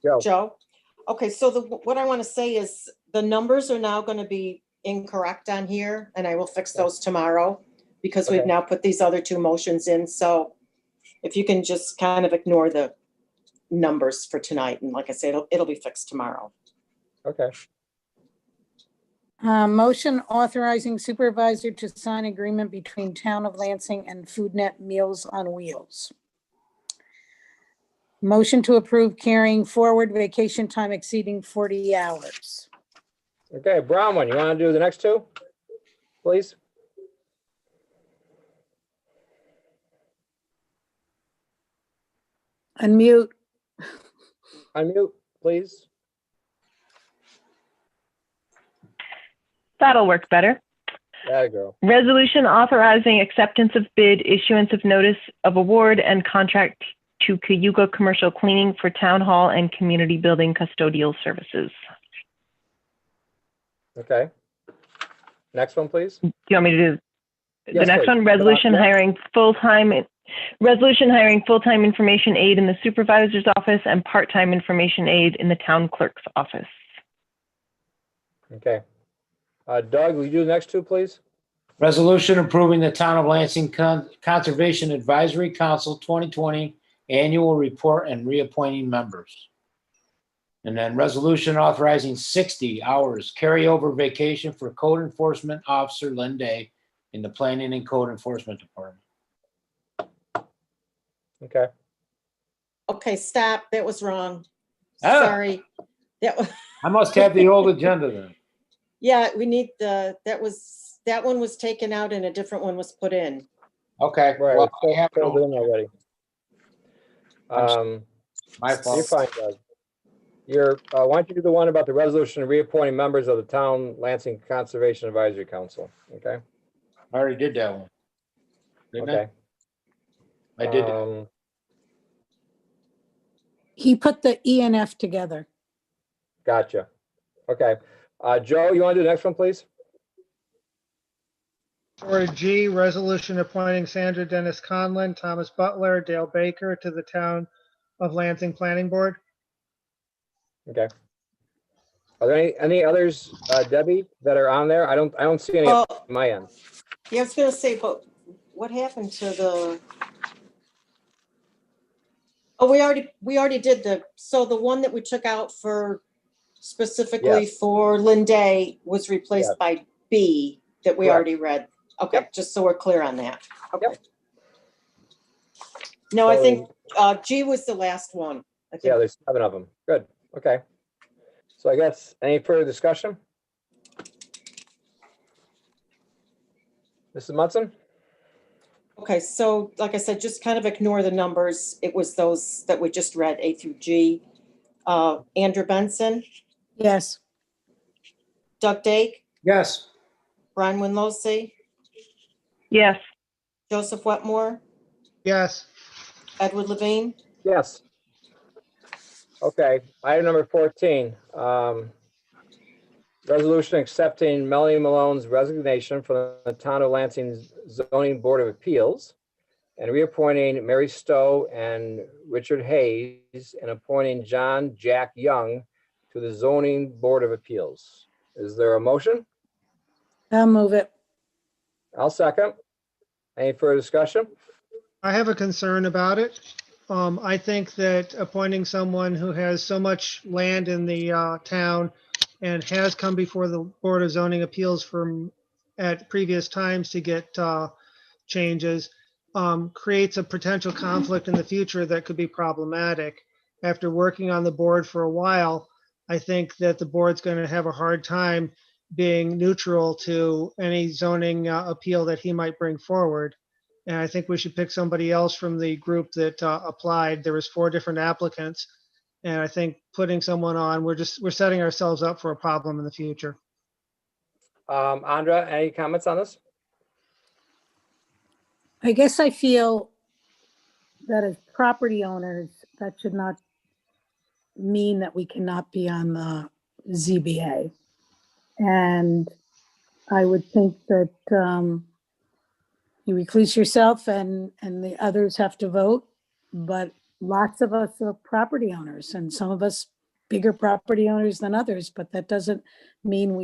Joe. Joe? Okay, so what I want to say is the numbers are now going to be incorrect on here and I will fix those tomorrow because we've Okay. now put these other two motions in. So if you can just kind of ignore the numbers for tonight. And like I said, it'll be fixed tomorrow. Okay, motion authorizing supervisor to sign agreement between Town of Lansing and FoodNet Meals on Wheels. Motion to approve carrying forward vacation time exceeding 40 hours. okay, Bronwyn, you want to do the next two, please? Unmute. Unmute, please. That'll work better. There you go. Resolution authorizing acceptance of bid, issuance of notice of award, and contract to Cayuga Commercial Cleaning for Town Hall and Community Building Custodial Services. Okay. Next one, please. Do you want me to do the Yes, next please. one? Resolution Yeah. hiring full-time information aide in the supervisor's office and part-time information aide in the town clerk's office. Okay. Doug, will you do the next two, please? Resolution approving the Town of Lansing Conservation Advisory Council 2020 Annual Report and reappointing members. And then resolution authorizing 60 hours carryover vacation for Code Enforcement Officer Lynn Day in the Planning and Code Enforcement Department. Okay. Okay, stop. That was wrong. Ah. Sorry. That was, I must have the old agenda then. yeah, we need that one was taken out and a different one was put in. Okay, Right. well, it's I have it filled all. in already. My You're fault. fine, Doug. Why don't you do the one about the resolution reappointing members of the Town Lansing Conservation Advisory Council, okay? I already did that one. Didn't Okay. I did. He put the E and F together. Gotcha. Okay. Joe, you want to do the next one, please? Or G, resolution appointing Sandra Dennis Conlon, Thomas Butler, Dale Baker to the Town of Lansing Planning Board. Okay. Are there any others, Debbie, that are on there? I don't see any on Well, my end. yeah, I was gonna say, but what happened to the? Oh, we already did so the one that we took out for specifically Yes. for Lynn Day was replaced Yes. by B that we Correct. already read. Okay, Yep. just so we're clear on that. Okay. Yep. No, I So- think G was the last one. I Yeah, think. there's 7 of them. Good. Okay. So I guess any further discussion? Mrs. Munson? Okay, so like I said, just kind of ignore the numbers. It was those that we just read, A through G. Andrew Benson, Yes. Doug Dake, Yes. Brian Winlosey, Yes. Joseph Wetmore, Yes, Edward Levine. Yes. Okay, item number 14. Resolution accepting Melanie Malone's resignation from the Town of Lansing Zoning Board of Appeals and reappointing Mary Stowe and Richard Hayes and appointing John Jack Young to the Zoning Board of Appeals. Is there a motion? I'll move it. I'll second. Any further discussion? I have a concern about it. I think that appointing someone who has so much land in the town and has come before the Board of Zoning Appeals at previous times to get changes creates a potential conflict in the future that could be problematic. After working on the board for a while, I think that the board's going to have a hard time being neutral to any zoning appeal that he might bring forward. And I think we should pick somebody else from the group that applied. There was 4 different applicants. And I think putting someone on, we're setting ourselves up for a problem in the future. Andra, any comments on this? I guess I feel that as property owners, that should not mean that we cannot be on the ZBA. And I would think that you recluse yourself and the others have to vote, but lots of us are property owners and some of us bigger property owners than others, but that doesn't mean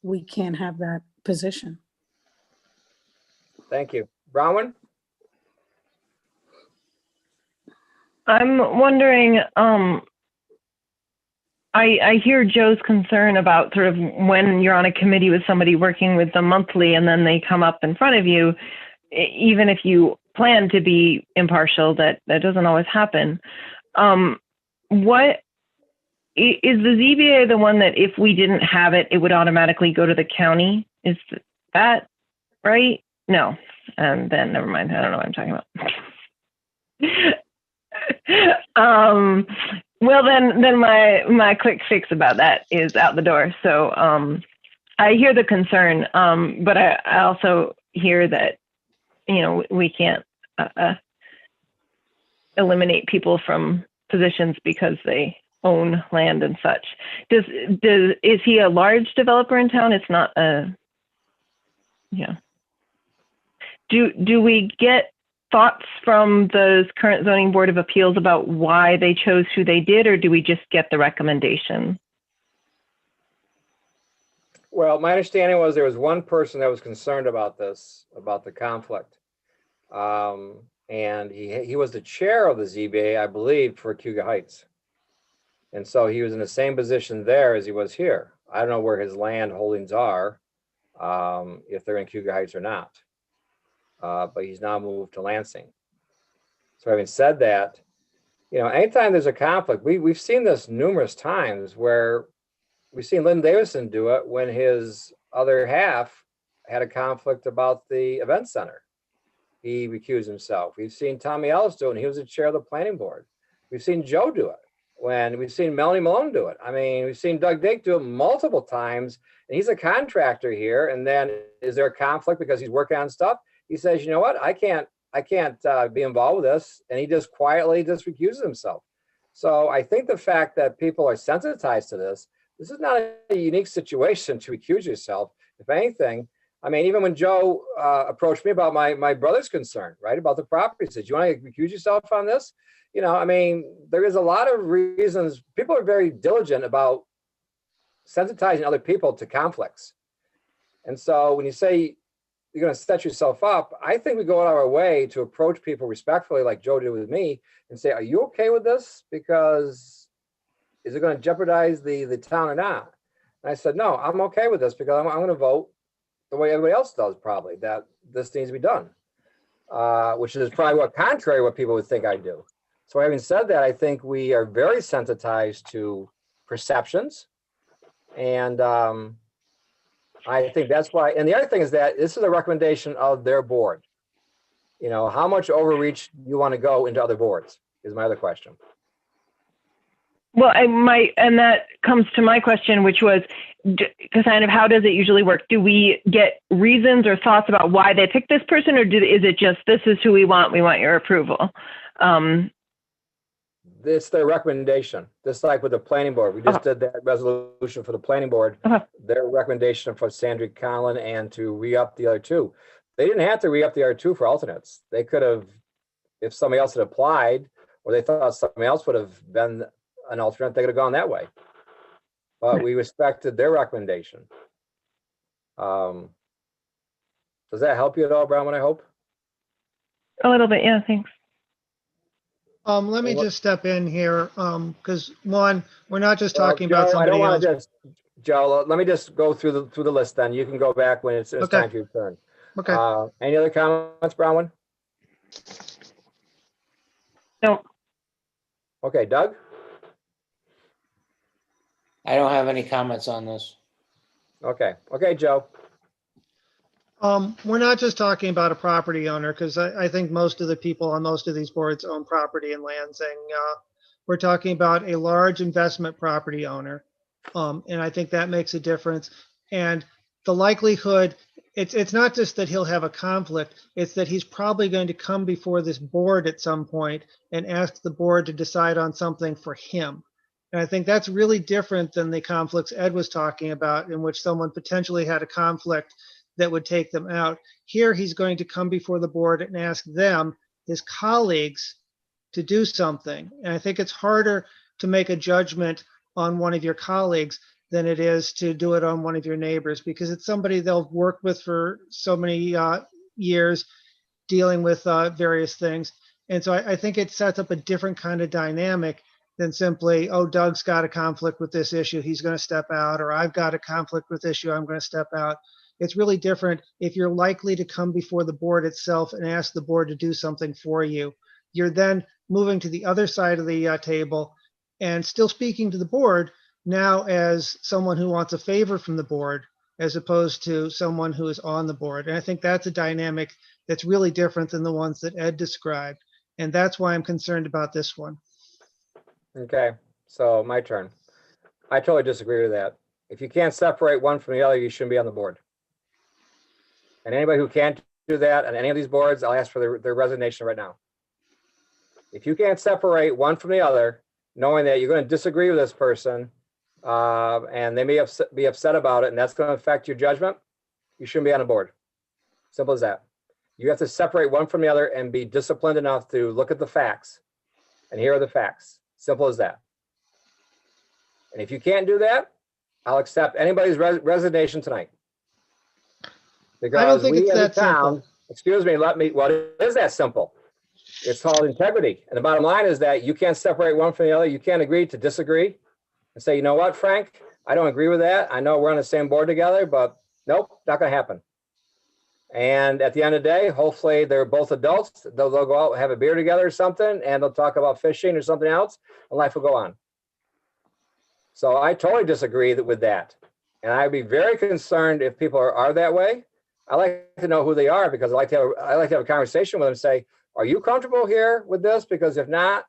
we can't have that position. Thank you. Bronwyn? I'm wondering, I hear Joe's concern about sort of when you're on a committee with somebody working with them monthly and then they come up in front of you, even if you plan to be impartial, that doesn't always happen. What is the ZBA the one that if we didn't have it, it would automatically go to the county? Is that right? No. And then never mind. I don't know what I'm talking about. Well, then my quick fix about that is out the door. So I hear the concern, but I also hear that, you know, we can't eliminate people from positions because they own land and such. Is he a large developer in town? It's not a, yeah. Do we get thoughts from the current zoning board of appeals about why they chose who they did, or do we just get the recommendation? Well, my understanding was there was one person that was concerned about this, about the conflict. And he was the chair of the ZBA, I believe, for Cuba Heights. And so he was in the same position there as he was here. I don't know where his land holdings are, if they're in Cuba Heights or not. But he's now moved to Lansing. So having said that, you know, anytime there's a conflict, we've seen this numerous times where we've seen Lynn Davison do it when his other half had a conflict about the event center. He recused himself. We've seen Tommy Ellis do it, and he was the chair of the planning board. We've seen Joe do it. When we've seen Melanie Malone do it. I mean, we've seen Doug Dake do it multiple times, and he's a contractor here. And then is there a conflict because he's working on stuff? He says, you know what, I can't be involved with this. And he just quietly just recuses himself. So I think the fact that people are sensitized to this is not a unique situation to recuse yourself. If anything, I mean, even when Joe approached me about my brother's concern, right, about the property, he said, you want to recuse yourself on this? You know, I mean, there is a lot of reasons. People are very diligent about sensitizing other people to conflicts. And so when you say you're going to set yourself up, I think we go out of our way to approach people respectfully, like Joe did with me, and say, are you okay with this? Because is it going to jeopardize the town or not? And I said, no, I'm okay with this because I'm going to vote the way everybody else does, probably, that this needs to be done, which is probably contrary to what people would think I do. So having said that, I think we are very sensitized to perceptions. And I think that's why, and the other thing is that this is a recommendation of their board. You know, how much overreach you want to go into other boards is my other question. Well, and that comes to my question, which was, kind of how does it usually work? Do we get reasons or thoughts about why they picked this person, or is it just, this is who we want your approval? It's their recommendation, just like with the planning board. We just did that resolution for the planning board. Their recommendation for Sandra Collin and to re-up the other two. They didn't have to re-up the other two for alternates. They could have, if somebody else had applied, or they thought somebody else would have been an alternate, they could have gone that way. But we respected their recommendation. Does that help you at all, Brown, I hope? A little bit, yeah, thanks. Let me just step in here, because one, we're not just talking about Joe, somebody I don't want else. to Joe, let me just go through the list then. You can go back when it's Okay. time for your turn. Okay. Any other comments, Bronwyn? No. Okay, Doug? I don't have any comments on this. Okay, okay, Joe. We're not just talking about a property owner, because I think most of the people on most of these boards own property in Lansing. We're talking about a large investment property owner. And I think that makes a difference. And the likelihood, it's not just that he'll have a conflict, it's that he's probably going to come before this board at some point and ask the board to decide on something for him. And I think that's really different than the conflicts Ed was talking about, in which someone potentially had a conflict that would take them out. Here, he's going to come before the board and ask them, his colleagues, to do something. And I think it's harder to make a judgment on one of your colleagues than it is to do it on one of your neighbors, because it's somebody they'll work with for so many years, dealing with various things. And so I think it sets up a different kind of dynamic than simply, oh, Doug's got a conflict with this issue, he's going to step out, or I've got a conflict with this issue, I'm going to step out. It's really different if you're likely to come before the board itself and ask the board to do something for you. You're then moving to the other side of the table and still speaking to the board now as someone who wants a favor from the board, as opposed to someone who is on the board. And I think that's a dynamic that's really different than the ones that Ed described. And that's why I'm concerned about this one. Okay, so my turn. I totally disagree with that. If you can't separate one from the other, you shouldn't be on the board. And anybody who can't do that on any of these boards, I'll ask for their resignation right now. If you can't separate one from the other, knowing that you're going to disagree with this person, and they may be upset about it, and that's going to affect your judgment, you shouldn't be on a board. Simple as that. You have to separate one from the other and be disciplined enough to look at the facts. And here are the facts. Simple as that. And if you can't do that, I'll accept anybody's resignation tonight. Because I don't think we it's as a that town, simple. excuse me, well, it is that simple. It's called integrity. And the bottom line is that you can't separate one from the other. You can't agree to disagree and say, you know what, Frank, I don't agree with that. I know we're on the same board together, but nope, not going to happen. And at the end of the day, hopefully they're both adults. They'll go out and have a beer together or something, and they'll talk about fishing or something else, and life will go on. So I totally disagree with that. And I'd be very concerned if people are that way. I like to know who they are, because I like to have a conversation with them and say, are you comfortable here with this? Because if not,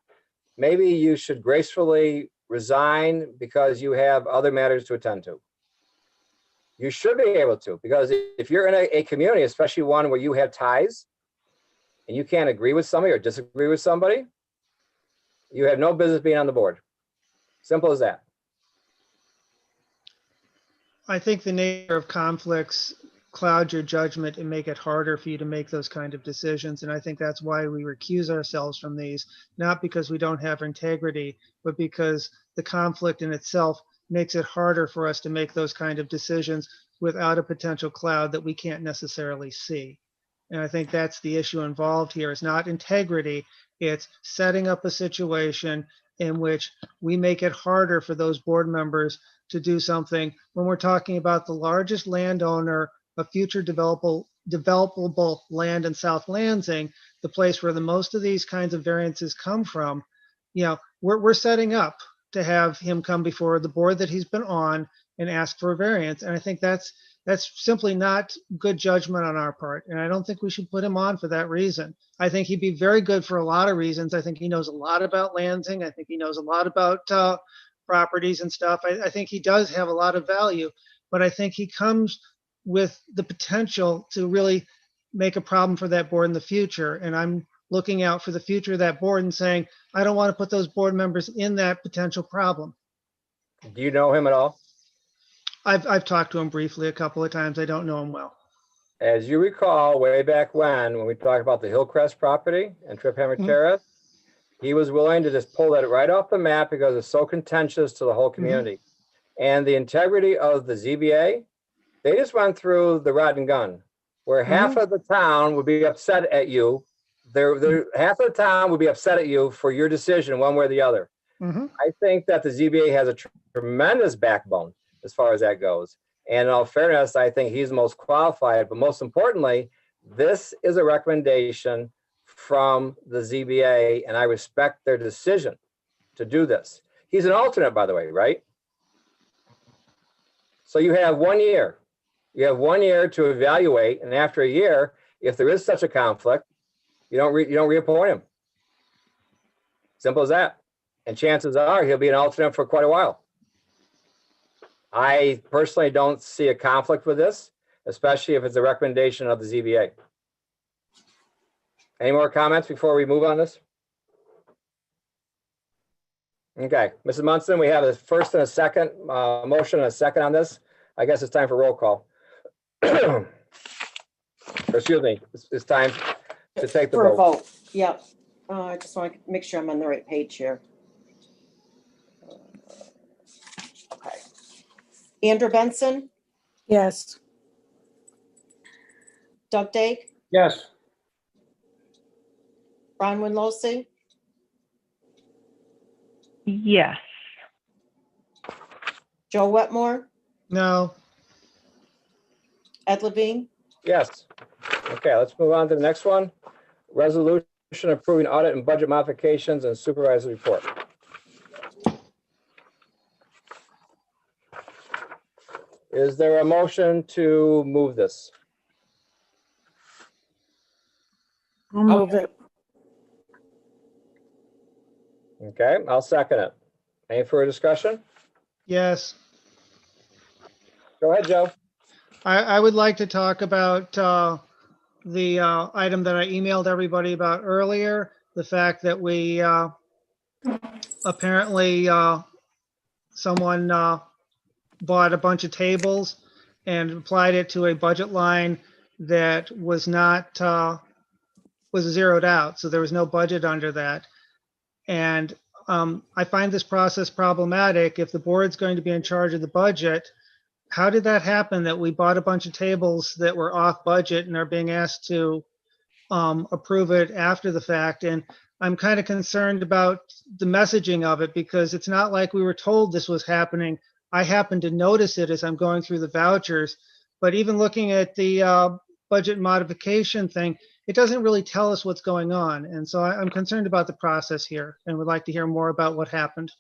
maybe you should gracefully resign because you have other matters to attend to. You should be able to, because if you're in a community, especially one where you have ties and you can't agree with somebody or disagree with somebody, you have no business being on the board. Simple as that. I think the nature of conflicts cloud your judgment and make it harder for you to make those kind of decisions. And I think that's why we recuse ourselves from these, not because we don't have integrity, but because the conflict in itself makes it harder for us to make those kind of decisions without a potential cloud that we can't necessarily see. And I think that's the issue involved here. It's not integrity, it's setting up a situation in which we make it harder for those board members to do something when we're talking about the largest landowner of future developable land in South Lansing, the place where the most of these kinds of variances come from. You know, we're setting up to have him come before the board that he's been on and ask for a variance. And I think that's simply not good judgment on our part. And I don't think we should put him on for that reason. I think he'd be very good for a lot of reasons. I think he knows a lot about Lansing. I think he knows a lot about properties and stuff. I think he does have a lot of value, but I think he comes with the potential to really make a problem for that board in the future. And I'm looking out for the future of that board and saying, I don't want to put those board members in that potential problem. Do you know him at all? I've talked to him briefly a couple of times. I don't know him well. As you recall, way back when we talked about the Hillcrest property and Trip Hammer Terrace, he was willing to just pull that right off the map because it's so contentious to the whole community. And the integrity of the ZBA, they just went through the rod and gun, where half of the town would be upset at you. Half of the town would be upset at you for your decision one way or the other. I think that the ZBA has a tremendous backbone as far as that goes. And in all fairness, I think he's most qualified. But most importantly, this is a recommendation from the ZBA, and I respect their decision to do this. He's an alternate, by the way, right? So you have 1 year. You have 1 year to evaluate, and after a year, if there is such a conflict, you don't reappoint him. Simple as that. And chances are he'll be an alternate for quite a while. I personally don't see a conflict with this, especially if it's a recommendation of the ZBA. Any more comments before we move on this? Okay, Mrs. Munson, we have a first and a second motion and a second on this. I guess it's time for roll call. Excuse me, it's time to take the For a vote. vote, yep. I just want to make sure I'm on the right page here. Okay. Andrew Benson, Yes. Doug Dake, Yes. Bronwyn Losey, Yes. Joe Wetmore, No, Ed Levine. Yes. Okay, let's move on to the next one. Resolution approving audit and budget modifications and supervisor report. Is there a motion to move this? I'll move it. Okay, I'll second it. Any further discussion? yes. Go ahead, Joe. I would like to talk about the item that I emailed everybody about earlier, the fact that we apparently someone bought a bunch of tables and applied it to a budget line that was not, was zeroed out. So there was no budget under that. And I find this process problematic. If the board's going to be in charge of the budget, how did that happen that we bought a bunch of tables that were off budget and are being asked to approve it after the fact? And I'm kind of concerned about the messaging of it because it's not like we were told this was happening. I happened to notice it as I'm going through the vouchers, but even looking at the budget modification thing, it doesn't really tell us what's going on. And so I'm concerned about the process here and would like to hear more about what happened.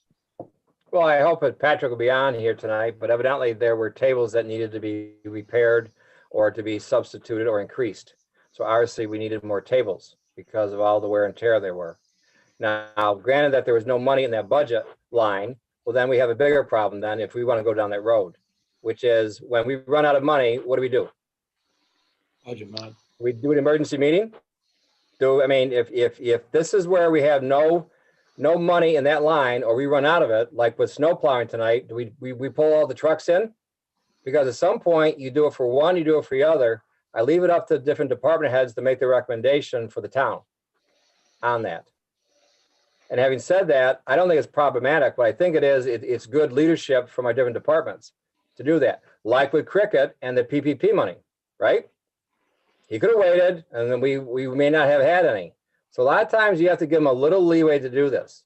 Well, I hope that Patrick will be on here tonight, but evidently there were tables that needed to be repaired or to be substituted or increased. So obviously we needed more tables because of all the wear and tear there were. Now, granted that there was no money in that budget line, well, then we have a bigger problem then if we want to go down that road, which is when we run out of money, what do? Budget mod. We do an emergency meeting? I mean, if this is where we have no money in that line, or we run out of it, like with snow plowing tonight, we pull all the trucks in? Because at some point, you do it for one, you do it for the other. I leave it up to different department heads to make the recommendation for the town on that. And having said that, I don't think it's problematic, but I think it's good leadership from our different departments to do that. Like with cricket and the PPP money, right? He could have waited, and then we may not have had any. So a lot of times you have to give them a little leeway to do this.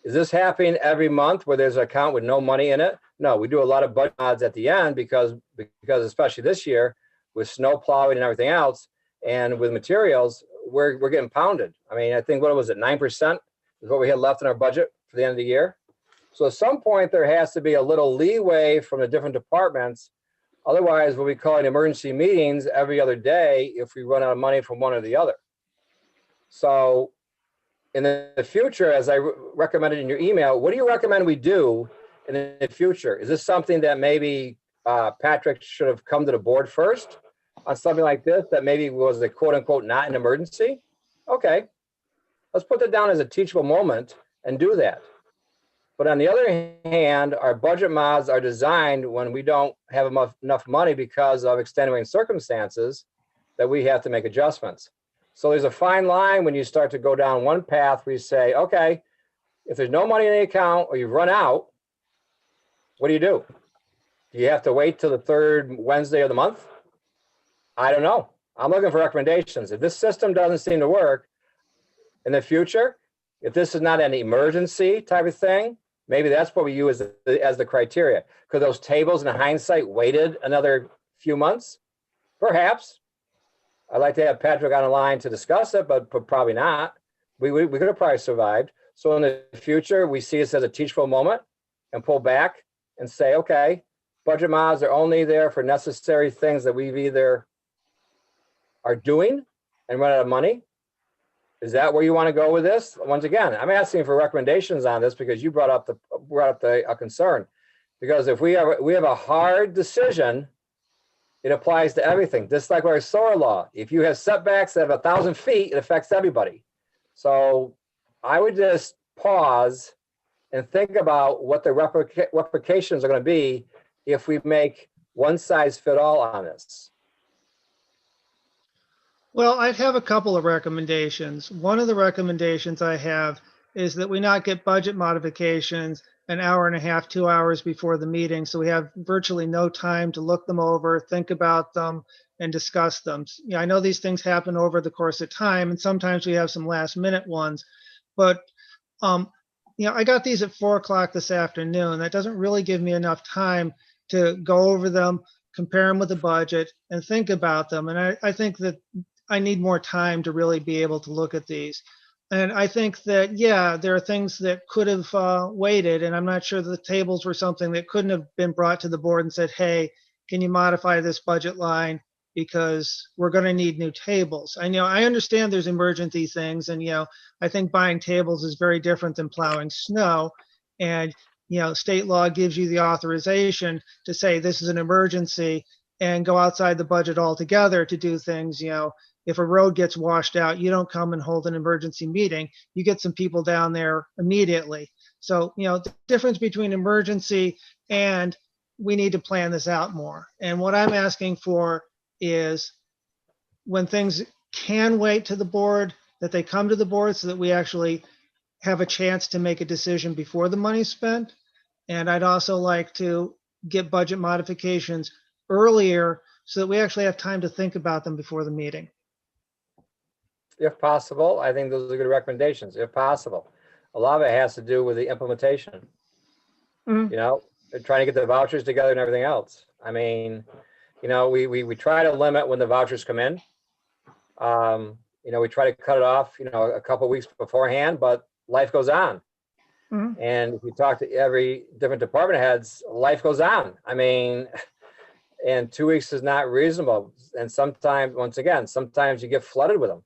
Is this happening every month where there's an account with no money in it? No, we do a lot of budget mods at the end because especially this year with snow plowing and everything else, and with materials, we're getting pounded. I mean, I think, what was it, 9% is what we had left in our budget for the end of the year. So at some point there has to be a little leeway from the different departments. Otherwise, we'll be calling emergency meetings every other day if we run out of money from one or the other. So in the future, as I recommended in your email, what do you recommend we do in the future? Is this something that maybe Patrick should have come to the board first on something like this that maybe was a quote unquote not an emergency? Okay, let's put that down as a teachable moment and do that. But on the other hand, our budget mods are designed when we don't have enough money because of extenuating circumstances that we have to make adjustments. So there's a fine line when you start to go down one path where you say, okay, if there's no money in the account or you've run out, what do? Do you have to wait till the third Wednesday of the month? I don't know. I'm looking for recommendations. If this system doesn't seem to work in the future, if this is not an emergency type of thing, maybe that's what we use as the criteria. Could those tables in hindsight waited another few months? Perhaps. I'd like to have Patrick on the line to discuss it, but probably not. We could have probably survived. So in the future, we see this as a teachable moment and pull back and say, okay, budget mods are only there for necessary things that we've either are doing and run out of money? Is that where you want to go with this? Once again, I'm asking for recommendations on this because you brought up a concern. Because if we have a hard decision, it applies to everything. Just like our solar law, if you have setbacks of 1,000 feet, it affects everybody. So I would just pause and think about what the replications are going to be if we make one size fit all on this. Well, I'd have a couple of recommendations. One of the recommendations I have is that we not get budget modifications an hour and a half, 2 hours before the meeting. So we have virtually no time to look them over, think about them, and discuss them. Yeah, I know these things happen over the course of time, and sometimes we have some last minute ones, but I got these at 4 o'clock this afternoon. That doesn't really give me enough time to go over them, compare them with the budget, and think about them. And I think that I need more time to really be able to look at these. And I think that, yeah, there are things that could have waited, and I'm not sure the tables were something that couldn't have been brought to the board and said, hey, can you modify this budget line because we're going to need new tables. I understand there's emergency things, and I think buying tables is very different than plowing snow. And state law gives you the authorization to say this is an emergency and go outside the budget altogether to do things. If a road gets washed out, you don't come and hold an emergency meeting. You get some people down there immediately. So, the difference between emergency and we need to plan this out more. And what I'm asking for is when things can wait to the board, that they come to the board so that we actually have a chance to make a decision before the money's spent. And I'd also like to get budget modifications earlier so that we actually have time to think about them before the meeting. If possible, I think those are good recommendations, if possible. A lot of it has to do with the implementation. Trying to get the vouchers together and everything else. I mean, we try to limit when the vouchers come in. We try to cut it off, a couple of weeks beforehand, but life goes on. Mhm. And if you talk to every different department heads, life goes on. I mean, and 2 weeks is not reasonable. And sometimes, once again, sometimes you get flooded with them.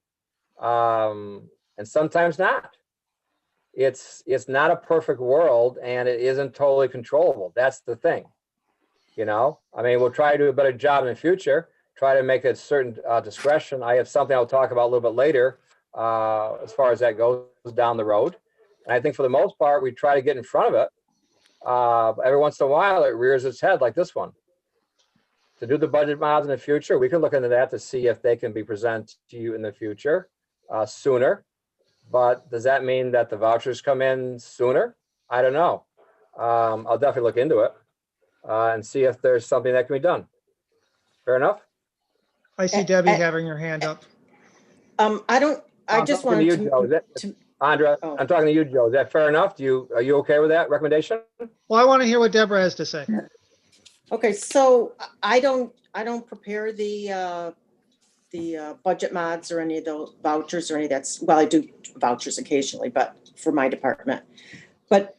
And sometimes not. It's not a perfect world, and it isn't totally controllable. That's the thing. We'll try to do a better job in the future, try to make a certain discretion. I have something I'll talk about a little bit later as far as that goes down the road. And I think for the most part, we try to get in front of it. But every once in a while, it rears its head like this one. To do the budget mods in the future, we could look into that to see if they can be presented to you in the future sooner. But does that mean that the vouchers come in sooner? I don't know. I'll definitely look into it and see if there's something that can be done. Fair enough? I see Debbie having her hand up. I just wanted to. Andra, Oh. I'm talking to you, Joe. Is that fair enough? Are you okay with that recommendation? Well, I want to hear what Deborah has to say. Okay, so I don't prepare the budget mods or any of the vouchers or any of that. Well, I do vouchers occasionally, but for my department. But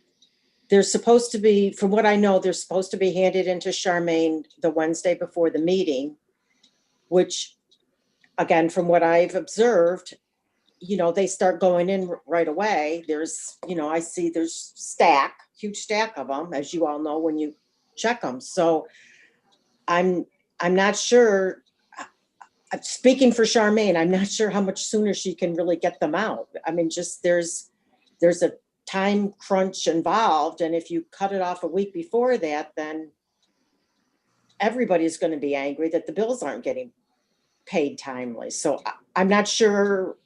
they're supposed to be, from what I know, they're supposed to be handed into Charmaine the Wednesday before the meeting, which, again, from what I've observed, they start going in right away. There's, I see there's huge stack of them, as you all know, when you check them. So I'm not sure. Speaking for Charmaine, I'm not sure how much sooner she can really get them out. Just there's a time crunch involved. And if you cut it off a week before that, then everybody's going to be angry that the bills aren't getting paid timely. So I'm not sure.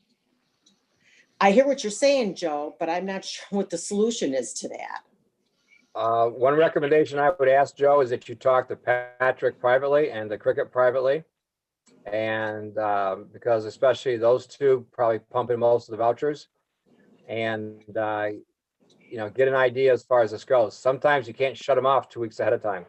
I hear what you're saying, Joe, but I'm not sure what the solution is to that. One recommendation I would ask, Joe, is that you talk to Patrick privately and the Cricket privately. And because especially those two probably pumping most of the vouchers, and get an idea as far as this goes. Sometimes you can't shut them off 2 weeks ahead of time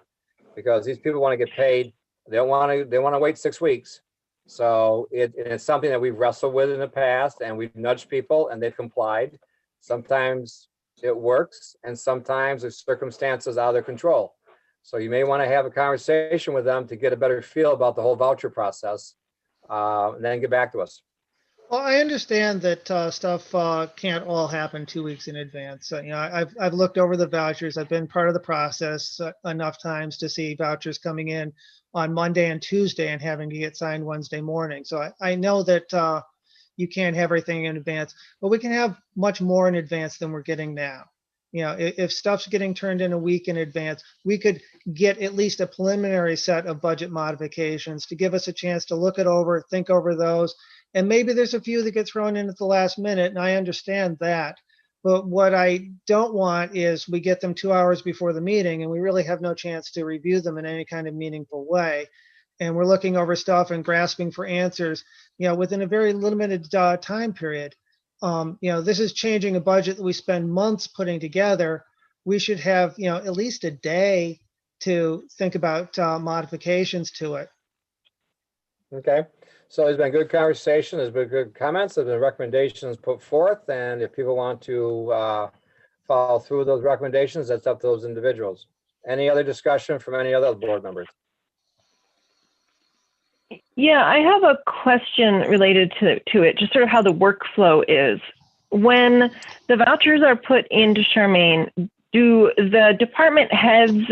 because these people want to get paid. They want to wait 6 weeks. So it's something that we've wrestled with in the past, and we've nudged people and they've complied. Sometimes it works, and sometimes the circumstances out of their control. So you may want to have a conversation with them to get a better feel about the whole voucher process, and then get back to us. Well, I understand that stuff can't all happen 2 weeks in advance. You know, I've looked over the vouchers. I've been part of the process enough times to see vouchers coming in on Monday and Tuesday and having to get signed Wednesday morning. So I know that you can't have everything in advance, but we can have much more in advance than we're getting now. You know, if stuff's getting turned in a week in advance, we could get at least a preliminary set of budget modifications to give us a chance to look it over, think over those. And maybe there's a few that get thrown in at the last minute, and I understand that. But what I don't want is we get them 2 hours before the meeting and we really have no chance to review them in any kind of meaningful way. And we're looking over stuff and grasping for answers, you know, within a very limited time period. You know, this is changing a budget that we spend months putting together. We should have, you know, at least a day to think about modifications to it. Okay, so there's been good conversation, there's been good comments, there's been recommendations put forth, and if people want to follow through those recommendations, that's up to those individuals. Any other discussion from any other board members? Yeah, I have a question related to it, just sort of how the workflow is. When the vouchers are put into Charmaine, do the department heads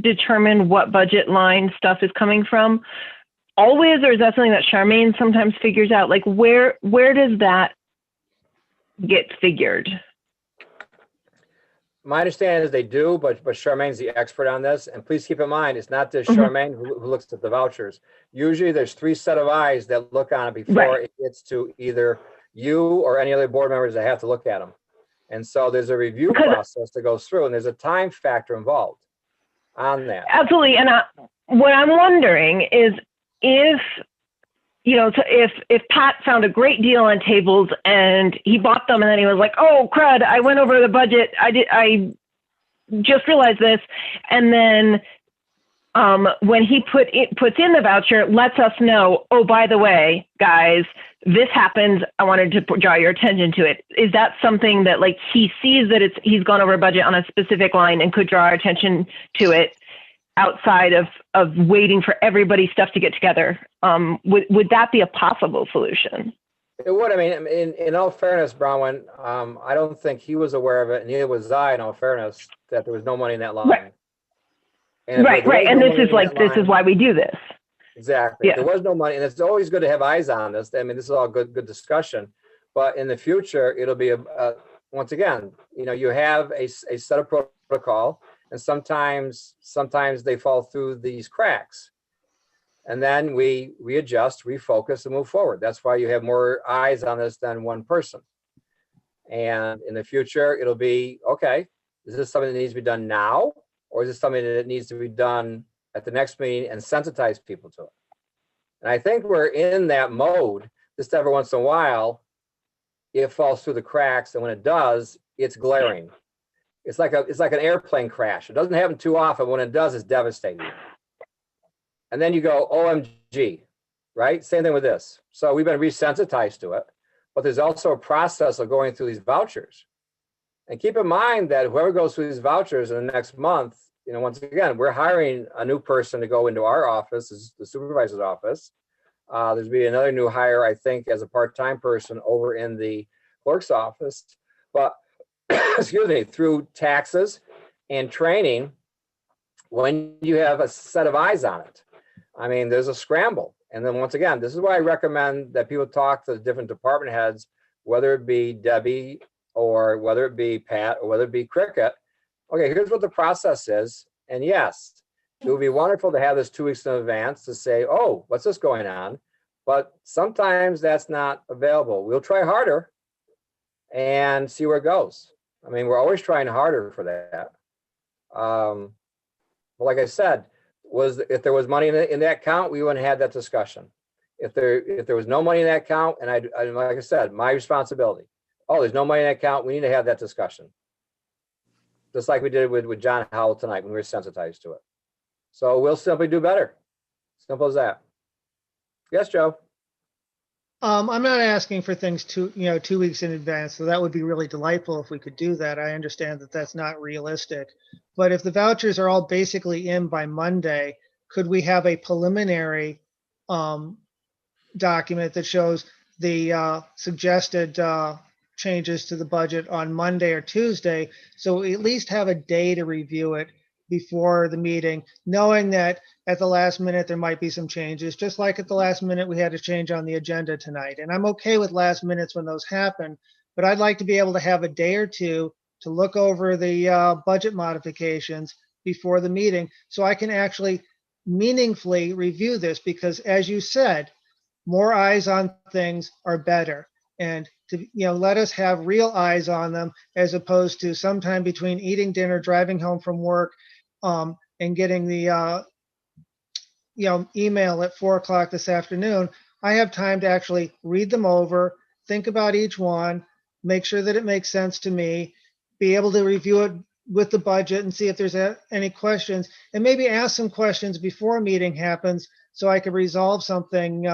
determine what budget line stuff is coming from? Always, or is that something that Charmaine sometimes figures out? Like, where does that get figured? My understanding is they do, but Charmaine's the expert on this. And please keep in mind, it's not just Charmaine who looks at the vouchers. Usually there's 3 sets of eyes that look on it before it gets to either you or any other board members that have to look at them. And so there's a review process that goes through, and there's a time factor involved on that. Absolutely. And what I'm wondering is, if, you know, if Pat found a great deal on tables and he bought them and then he was like, oh crud, I went over the budget, I just realized this, and then when he puts in the voucher, lets us know, oh, by the way, guys, this happens, I wanted to draw your attention to it. Is that something that, like, he sees that he's gone over budget on a specific line and could draw our attention to it outside of waiting for everybody's stuff to get together? Would that be a possible solution? It would. I mean, in all fairness, Bronwyn, I don't think he was aware of it, and neither was I, in all fairness, that there was no money in that line. Right. And right. And this is why we do this. Exactly. Yeah. There was no money, and it's always good to have eyes on this. I mean, this is all good discussion. But in the future, it'll be once again, you know, you have a set of protocol. And sometimes they fall through these cracks. And then we readjust, refocus, and move forward. That's why you have more eyes on this than one person. And in the future, it'll be, okay, is this something that needs to be done now? Or is this something that needs to be done at the next meeting and sensitize people to it? And I think we're in that mode. Just every once in a while, it falls through the cracks. And when it does, it's glaring. It's like an airplane crash. It doesn't happen too often. When it does, it's devastating. And then you go, OMG, right? Same thing with this. So we've been resensitized to it, but there's also a process of going through these vouchers. And keep in mind that whoever goes through these vouchers in the next month, you know, once again, we're hiring a new person to go into our office, the supervisor's office. There's be another new hire, I think, as a part-time person over in the clerk's office. But excuse me, through taxes and training, when you have a set of eyes on it, I mean, there's a scramble. And then once again, this is why I recommend that people talk to the different department heads, whether it be Debbie or whether it be Pat or whether it be Cricket. Okay, here's what the process is. And yes, it would be wonderful to have this 2 weeks in advance to say, oh, what's this going on? But sometimes that's not available. We'll try harder and see where it goes. I mean, we're always trying harder for that. But like I said, if there was money in that account, we wouldn't have that discussion. If there was no money in that account, and I like I said, my responsibility. Oh, there's no money in that account. We need to have that discussion. Just like we did with John Howell tonight when we were sensitized to it. So we'll simply do better. Simple as that. Yes, Joe. I'm not asking for things 2 weeks in advance, so that would be really delightful if we could do that. I understand that that's not realistic. But if the vouchers are all basically in by Monday, could we have a preliminary document that shows the suggested changes to the budget on Monday or Tuesday? So we at least have a day to review it before the meeting, knowing that at the last minute there might be some changes, just like at the last minute we had a change on the agenda tonight. And I'm okay with last minutes when those happen, but I'd like to be able to have a day or two to look over the budget modifications before the meeting so I can actually meaningfully review this, because as you said, more eyes on things are better. And to let us have real eyes on them, as opposed to sometime between eating dinner, driving home from work, and getting the email at 4 o'clock this afternoon. I have time to actually read them over, think about each one, make sure that it makes sense to me, be able to review it with the budget and see if there's any questions, and maybe ask some questions before a meeting happens so I could resolve something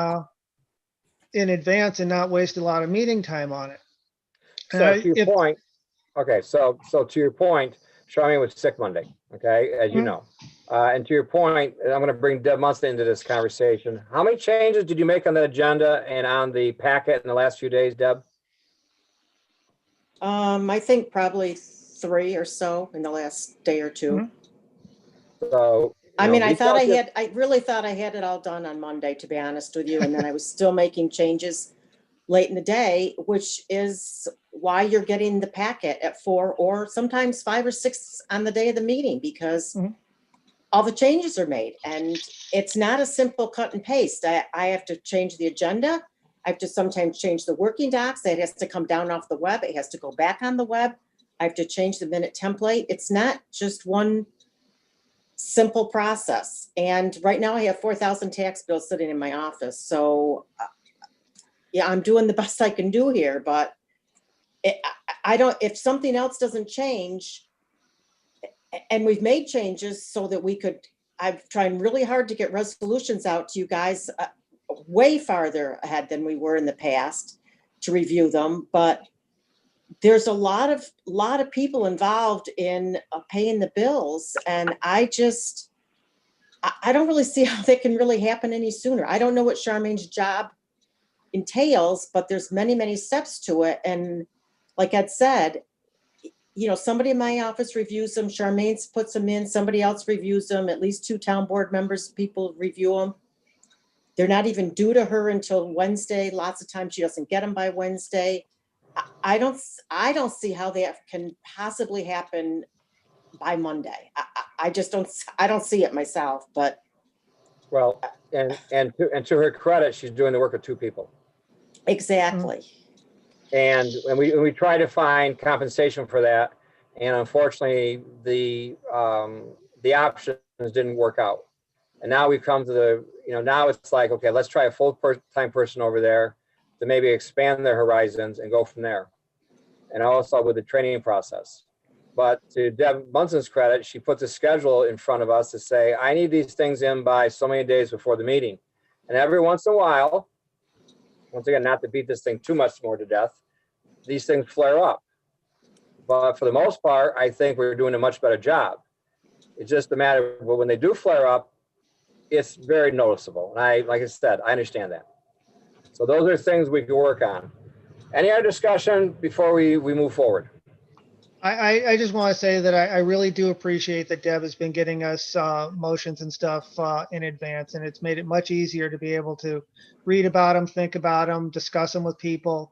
in advance and not waste a lot of meeting time on it. So to your point, okay, so to your point, Charmaine was sick Monday, okay, as you know. And to your point, and I'm going to bring Deb Munson into this conversation. How many changes did you make on the agenda and on the packet in the last few days, Deb? I think probably 3 or so in the last day or two. So, I mean, I really thought I had it all done on Monday, to be honest with you. And then I was still making changes late in the day, which is why you're getting the packet at 4 or sometimes 5 or 6 on the day of the meeting, because all the changes are made. And it's not a simple cut and paste. I have to change the agenda. I have to sometimes change the working docs. It has to come down off the web. It has to go back on the web. I have to change the minute template. It's not just one simple process. And right now I have 4,000 tax bills sitting in my office. So yeah, I'm doing the best I can do here, but if something else doesn't change, and we've made changes so that I'm trying really hard to get resolutions out to you guys way farther ahead than we were in the past to review them. But there's a lot of people involved in paying the bills. And I don't really see how that can really happen any sooner. I don't know what Charmaine's job entails, but there's many, many steps to it. And like Ed said, somebody in my office reviews them. Charmaine's puts them in, somebody else reviews them. At least 2 town board members, people review them. They're not even due to her until Wednesday. Lots of times she doesn't get them by Wednesday. I don't see how that can possibly happen by Monday. I just don't see it myself, but. Well, and to her credit, she's doing the work of 2 people. Exactly. And we try to find compensation for that. And unfortunately, the options didn't work out. And now we've come to now it's like, okay, let's try a full-time person over there to maybe expand their horizons and go from there. And also with the training process. But to Deb Munson's credit, she puts a schedule in front of us to say, I need these things in by so many days before the meeting. And every once in a while, once again, not to beat this thing too much more to death, these things flare up. But for the most part, I think we're doing a much better job. It's just a matter of when they do flare up, it's very noticeable. And like I said, I understand that. So those are things we can work on. Any other discussion before we move forward? I just want to say that I really do appreciate that Deb has been getting us motions and stuff in advance, and it's made it much easier to be able to read about them, think about them, discuss them with people.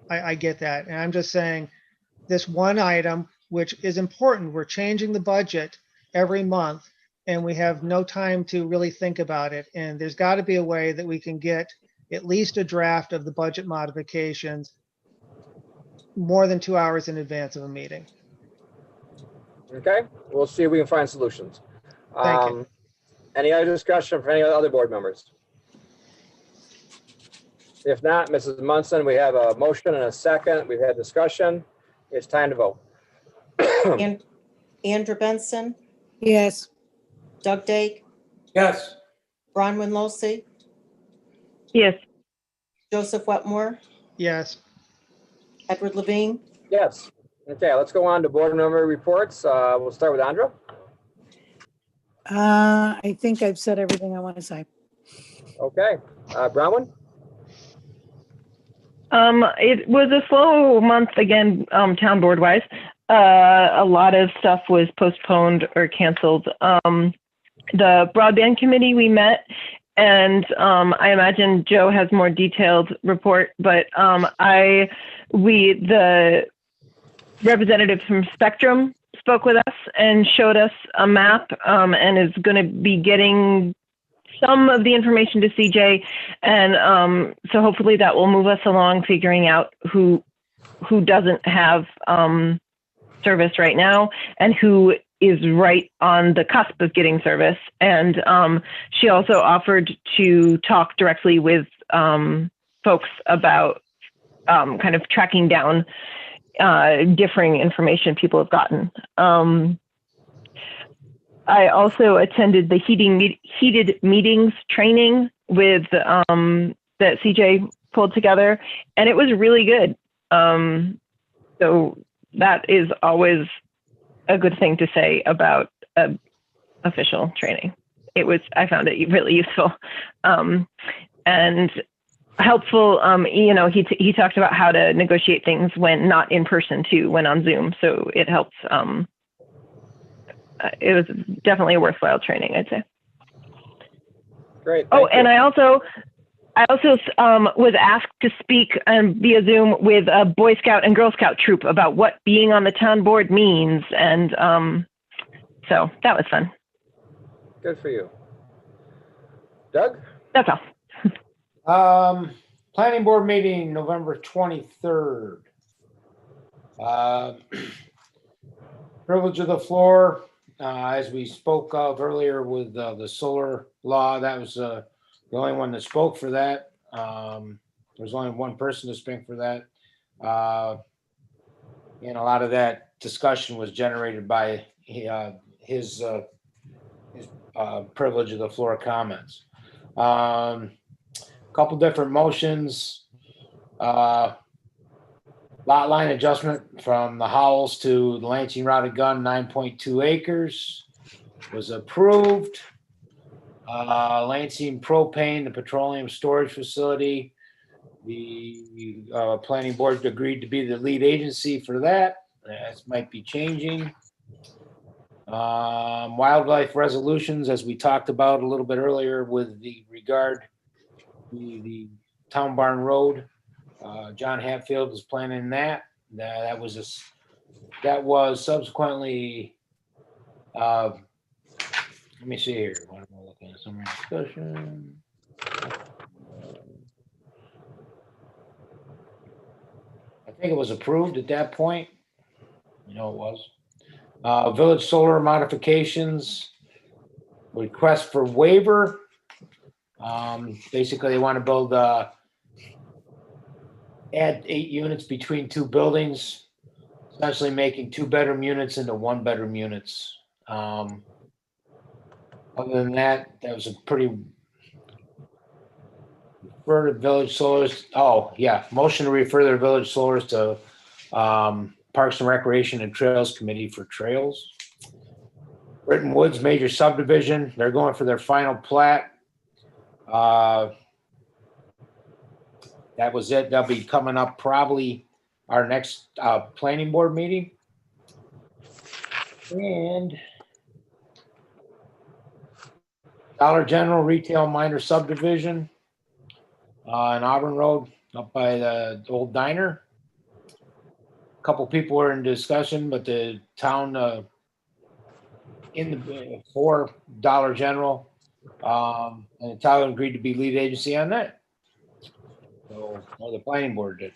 I get that. And I'm just saying this one item, which is important, we're changing the budget every month and we have no time to really think about it. And there's got to be a way that we can get at least a draft of the budget modifications more than 2 hours in advance of a meeting. Okay, we'll see if we can find solutions. Thank you. Any other discussion for any other board members? If not, Mrs. Munson, we have a motion and a second. We've had discussion. It's time to vote. And Andrew Benson, Yes. Doug Dake, Yes. Bronwyn Losey, Yes. Joseph Wetmore, Yes. Edward Levine. Yes. Okay, let's go on to board member reports. We'll start with Andra. I think I've said everything I want to say. Okay, Bronwyn. It was a slow month again, town board wise. A lot of stuff was postponed or canceled. The broadband committee, we met, and I imagine Joe has more detailed report, but the representative from Spectrum spoke with us and showed us a map, and is going to be getting some of the information to CJ, and so hopefully that will move us along figuring out who doesn't have service right now and who is right on the cusp of getting service. And she also offered to talk directly with folks about kind of tracking down differing information people have gotten. I also attended the heated meetings training with that CJ pulled together, and it was really good. So that is always a good thing to say about official training. I found it really useful and helpful. He talked about how to negotiate things when not in person too, when on Zoom. So it helps. It was definitely a worthwhile training, I'd say. Great. Oh, thank you. and I also was asked to speak via Zoom with a Boy Scout and Girl Scout troop about what being on the town board means. And so that was fun. Good for you. Doug? That's all. Planning board meeting, November 23rd. Privilege of the floor. As we spoke of earlier with the solar law, that was the only one that spoke for that. There was only one person to speak for that. And a lot of that discussion was generated by his privilege of the floor comments. Couple different motions. Lot line adjustment from the Howells to the Lansing Routed Gun, 9.2 acres was approved. Lansing Propane, the petroleum storage facility, the planning board agreed to be the lead agency for that. That might be changing. Wildlife resolutions, as we talked about a little bit earlier with the regard to the Town Barn Road. John Hatfield was planning that. That was subsequently. Let me see here. What am I looking at? Summary discussion. I think it was approved at that point. It was. Village solar modifications. Request for waiver. Basically, they want to build. Add 8 units between 2 buildings, essentially making 2-bedroom units into 1-bedroom units. Other than that, that was a pretty refer to village solars. Oh yeah, motion to refer the village solars to Parks and Recreation and Trails Committee for trails. Britton Woods major subdivision. They're going for their final plat. That was it. They'll be coming up probably our next planning board meeting. And Dollar General retail minor subdivision on Auburn Road up by the old diner. A couple people were in discussion, but the town for Dollar General and the town agreed to be lead agency on that. So, well, the planning board did.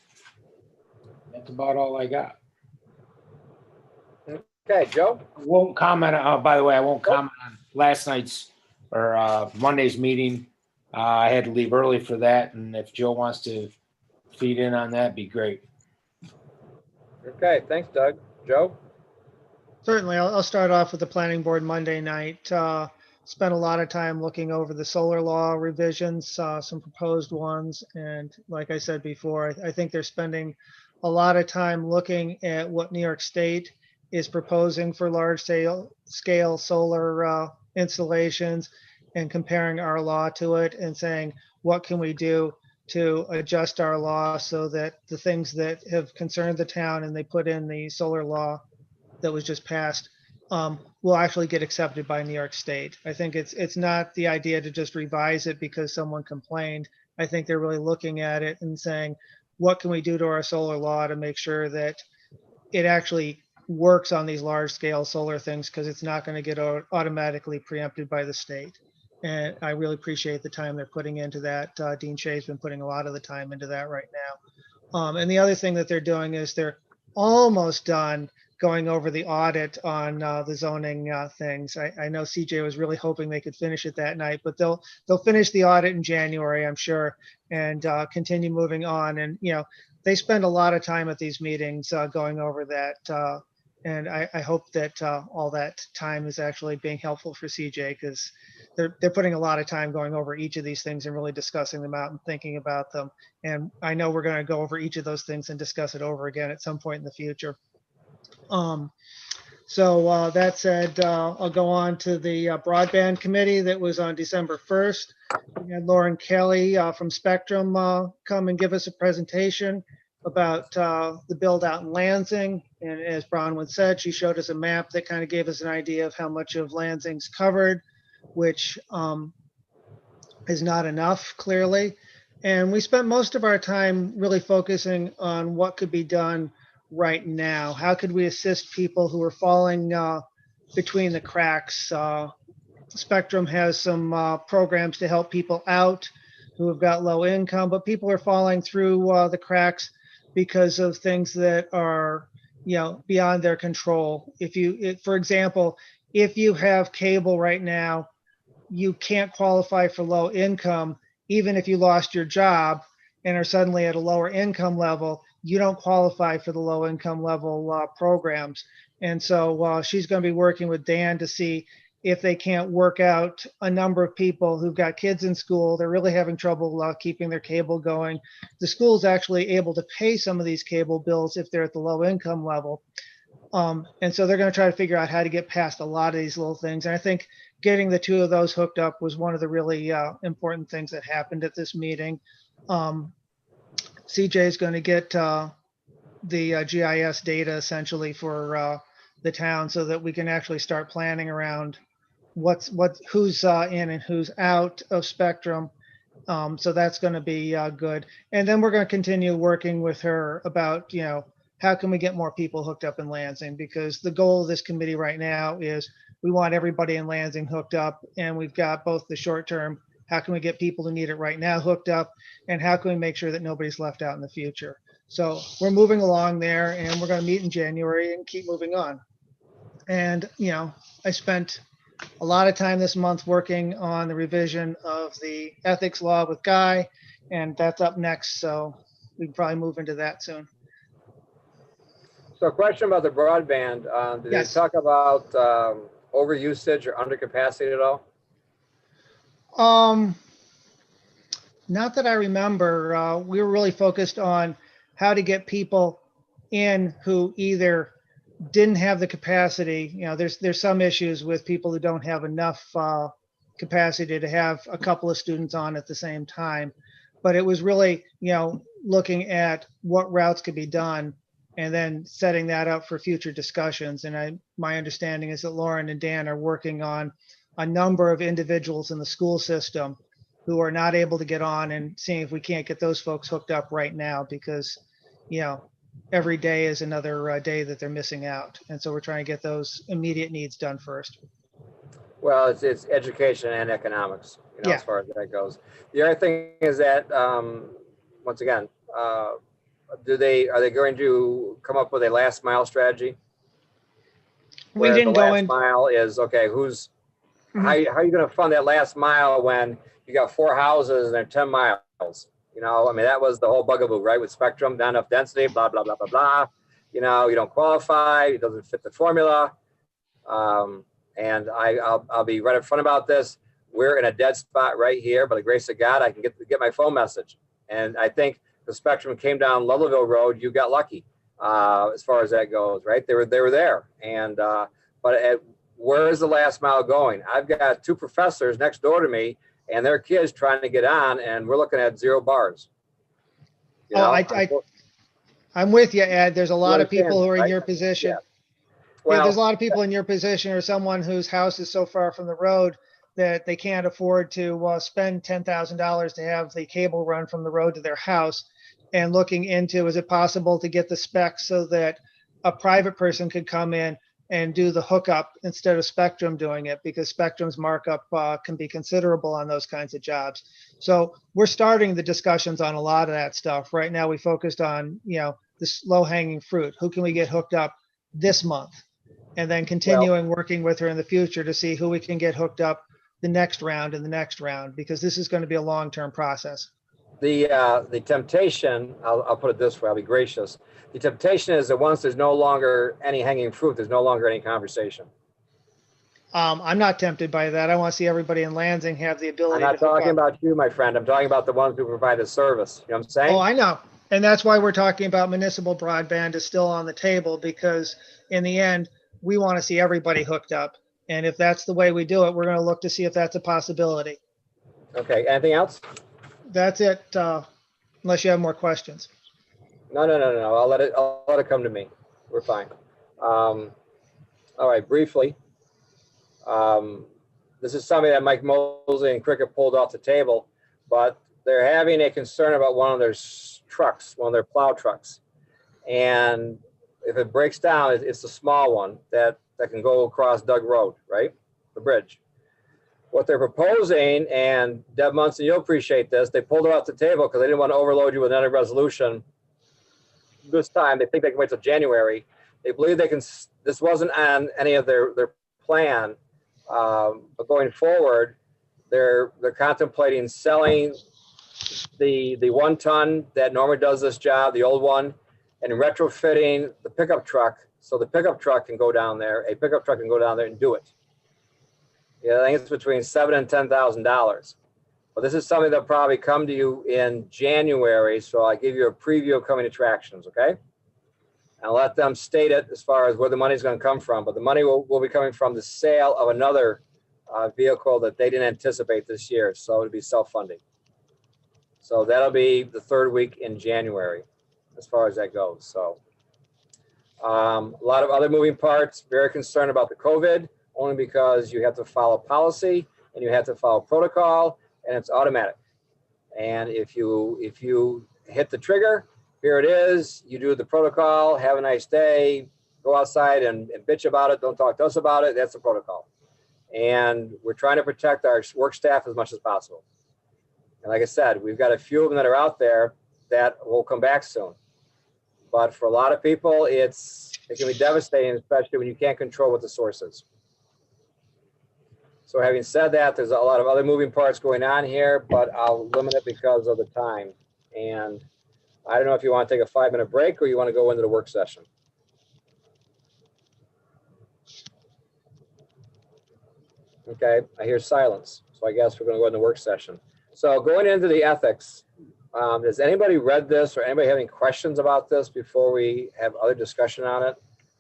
That's about all I got. Okay, Joe? Won't comment. By the way, I won't comment on last night's or Monday's meeting. I had to leave early for that, and if Joe wants to feed in on that, be great. Okay, thanks, Doug. Joe? Certainly, I'll start off with the planning board Monday night. spent a lot of time looking over the solar law revisions, some proposed ones. And like I said before, I think they're spending a lot of time looking at what New York State is proposing for large scale solar installations and comparing our law to it and saying, what can we do to adjust our law so that the things that have concerned the town and they put in the solar law that was just passed will actually get accepted by New York State. I think it's not the idea to just revise it because someone complained. I think they're really looking at it and saying, what can we do to our solar law to make sure that it actually works on these large scale solar things, because it's not going to get automatically preempted by the state. And I really appreciate the time they're putting into that. Dean Shea's been putting a lot of the time into that right now. And the other thing that they're doing is they're almost done going over the audit on the zoning things. I know CJ was really hoping they could finish it that night, but they'll finish the audit in January, I'm sure, and continue moving on. And they spend a lot of time at these meetings going over that. And I hope that all that time is actually being helpful for CJ, because they're putting a lot of time going over each of these things and really discussing them out and thinking about them. And I know we're going to go over each of those things and discuss it over again at some point in the future. So that said, I'll go on to the broadband committee that was on December 1st. We had Lauren Kelly from Spectrum come and give us a presentation about the build out in Lansing. And as Bronwyn said, she showed us a map that kind of gave us an idea of how much of Lansing's covered, which is not enough, clearly. And we spent most of our time really focusing on what could be done right now. How could we assist people who are falling between the cracks? Spectrum has some programs to help people out who have got low income, but people are falling through the cracks because of things that are, beyond their control. For example, if you have cable right now, you can't qualify for low income, even if you lost your job and are suddenly at a lower income level. You don't qualify for the low income level programs. And so she's going to be working with Dan to see if they can't work out a number of people who've got kids in school. They're really having trouble keeping their cable going. The school's actually able to pay some of these cable bills if they're at the low income level. And so they're going to try to figure out how to get past a lot of these little things. And I think getting the two of those hooked up was one of the really important things that happened at this meeting. CJ is going to get the GIS data essentially for the town so that we can actually start planning around who's in and who's out of Spectrum. So that's going to be good. And then we're going to continue working with her about, how can we get more people hooked up in Lansing? Because the goal of this committee right now is we want everybody in Lansing hooked up, and we've got both the short term, how can we get people who need it right now hooked up, and how can we make sure that nobody's left out in the future? So we're moving along there, and we're going to meet in January and keep moving on. And, I spent a lot of time this month working on the revision of the ethics law with Guy, and that's up next. So we can probably move into that soon. So a question about the broadband. Did Yes. they talk about overusage or undercapacity at all? Not that I remember. We were really focused on how to get people in who either didn't have the capacity. There's some issues with people who don't have enough capacity to have a couple of students on at the same time. But it was really, looking at what routes could be done and then setting that up for future discussions. And my understanding is that Lauren and Dan are working on a number of individuals in the school system who are not able to get on, and seeing if we can't get those folks hooked up right now, because, every day is another day that they're missing out. And so we're trying to get those immediate needs done first. Well, it's education and economics, Yeah. as far as that goes. The other thing is that, once again, are they going to come up with a last mile strategy? We Where didn't the go last in. mile is, okay, how are you going to fund that last mile when you got 4 houses and they're 10 miles? That was the whole bugaboo, right? With Spectrum, not enough density, blah, blah, blah, blah, blah. You don't qualify. It doesn't fit the formula. And I'll be right up front about this. We're in a dead spot right here. By the grace of God, I can get my phone message. And I think the spectrum came down Ludlow Road. You got lucky as far as that goes, right? They were there. And where is the last mile going? I've got 2 professors next door to me and their kids trying to get on, and we're looking at 0 bars. You know, I'm with you, Ed. There's a lot of people who are in right? your position. Yeah. Yeah, Well, there's a lot of people in your position, or someone whose house is so far from the road that they can't afford to spend $10,000 to have the cable run from the road to their house. And looking into, is it possible to get the specs so that a private person could come in and do the hookup instead of Spectrum doing it, because Spectrum's markup can be considerable on those kinds of jobs. So we're starting the discussions on a lot of that stuff. Right now, we focused on, this low hanging fruit. Who can we get hooked up this month? And then continuing working with her in the future to see who we can get hooked up the next round and the next round, because this is going to be a long-term process. The temptation, I'll put it this way, I'll be gracious. The temptation is that once there's no longer any hanging fruit, there's no longer any conversation. I'm not tempted by that. I want to see everybody in Lansing have the I'm ability not to hook talking up. about you, my friend. I'm talking about the ones who provide the service. You know what I'm saying? Oh, I know. And that's why we're talking about municipal broadband is still on the table, because in the end, we want to see everybody hooked up. And if that's the way we do it, we're going to look to see if that's a possibility. Okay. Anything else? That's it, unless you have more questions. No. I'll let it come to me. We're fine. All right. Briefly, this is something that Mike Mosley and Cricket pulled off the table, but they're having a concern about one of their trucks, one of their plow trucks. And if it breaks down, it's the small one that can go across Doug Road, right? The bridge. What they're proposing, and Deb Munson, you'll appreciate this, they pulled it off the table because they didn't want to overload you with another resolution this time. They think they can wait till January. They believe they can, this wasn't on any of their plan, but going forward, they're contemplating selling the 1 ton that normally does this job, the old one, and retrofitting the pickup truck so the pickup truck can go down there. A pickup truck can go down there and do it. Yeah, I think it's between $7,000 and $10,000. But this is something that'll probably come to you in January, so I give you a preview of coming attractions, okay? And let them state it as far as where the money's going to come from. But the money will be coming from the sale of another vehicle that they didn't anticipate this year, so it'll be self-funding. So that'll be the 3rd week in January, as far as that goes. So a lot of other moving parts, very concerned about the COVID, only because you have to follow policy and you have to follow protocol, and it's automatic. And if you hit the trigger, here it is, you do the protocol, have a nice day, go outside and bitch about it, don't talk to us about it, that's the protocol. And we're trying to protect our work staff as much as possible. And like I said, we've got a few of them that are out there that will come back soon. But for a lot of people, it can be devastating, especially when you can't control what the source is. So having said that, there's a lot of other moving parts going on here, but I'll limit it because of the time. And I don't know if you want to take a 5-minute break or you want to go into the work session. Okay, I hear silence. So I guess we're going to go into the work session. So going into the ethics, has anybody read this or anybody have any questions about this before we have other discussion on it?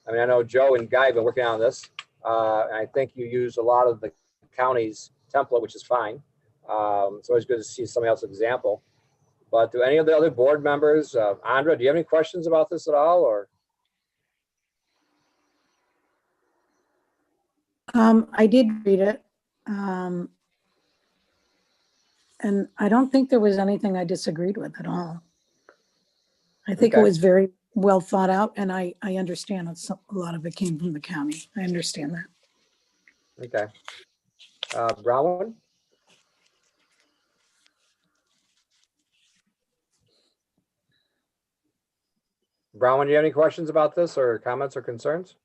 I mean, I know Joe and Guy have been working on this. And I think you use a lot of the county's template, which is fine. It's always good to see somebody else's example. But do any of the other board members, Andra, do you have any questions about this at all? Or I did read it. And I don't think there was anything I disagreed with at all. I think it Okay. was very well thought out, and I understand that a lot of it came from the county. I understand that. okay. Brown? Brown, do you have any questions about this or comments or concerns?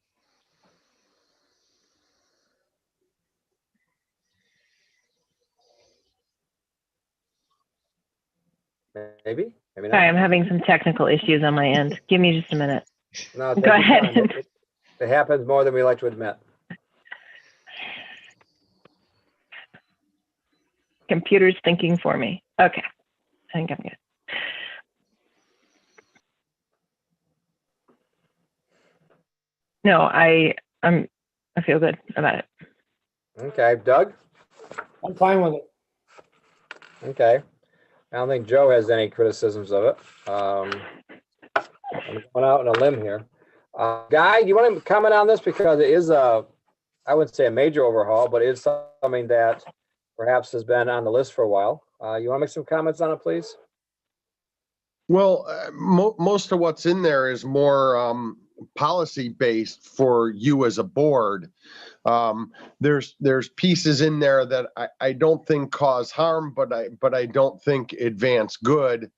Maybe, maybe not. Sorry, I'm having some technical issues on my end. Give me just a minute. No, Go take your ahead. time. It happens more than we like to admit. Computer's thinking for me. Okay, I think I'm good. No, I feel good about it. Okay, Doug? I'm fine with it. Okay. I don't think Joe has any criticisms of it. I'm going out on a limb here. Guy, do you want to comment on this? Because it is I wouldn't say a major overhaul, but it is something that perhaps has been on the list for a while. You want to make some comments on it, please? Well, most of what's in there is more policy based for you as a board. There's pieces in there that I don't think cause harm, but I don't think advance good,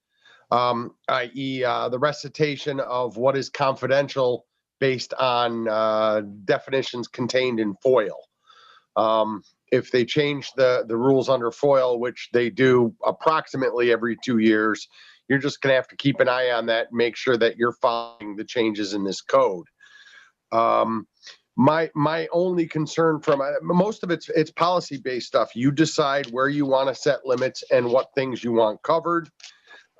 i.e. The recitation of what is confidential based on definitions contained in FOIL. If they change the rules under FOIL, which they do approximately every 2 years, you're just going to have to keep an eye on that and make sure that you're following the changes in this code. My only concern from most of it's policy based stuff. You decide where you want to set limits and what things you want covered.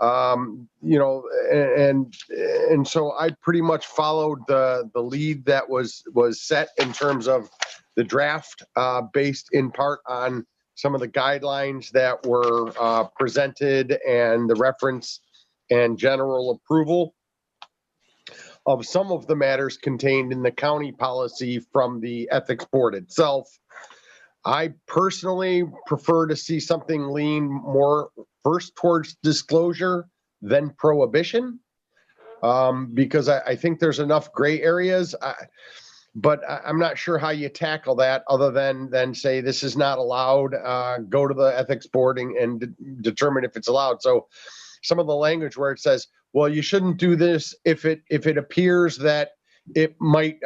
You know, and so I pretty much followed the lead that was set in terms of the draft, based in part on some of the guidelines that were presented and the reference and general approval of some of the matters contained in the county policy from the ethics board itself. I personally prefer to see something lean more first towards disclosure than prohibition, because I think there's enough gray areas. But I'm not sure how you tackle that other than say this is not allowed, go to the ethics board and determine if it's allowed. So some of the language where it says, well, you shouldn't do this if it appears that it might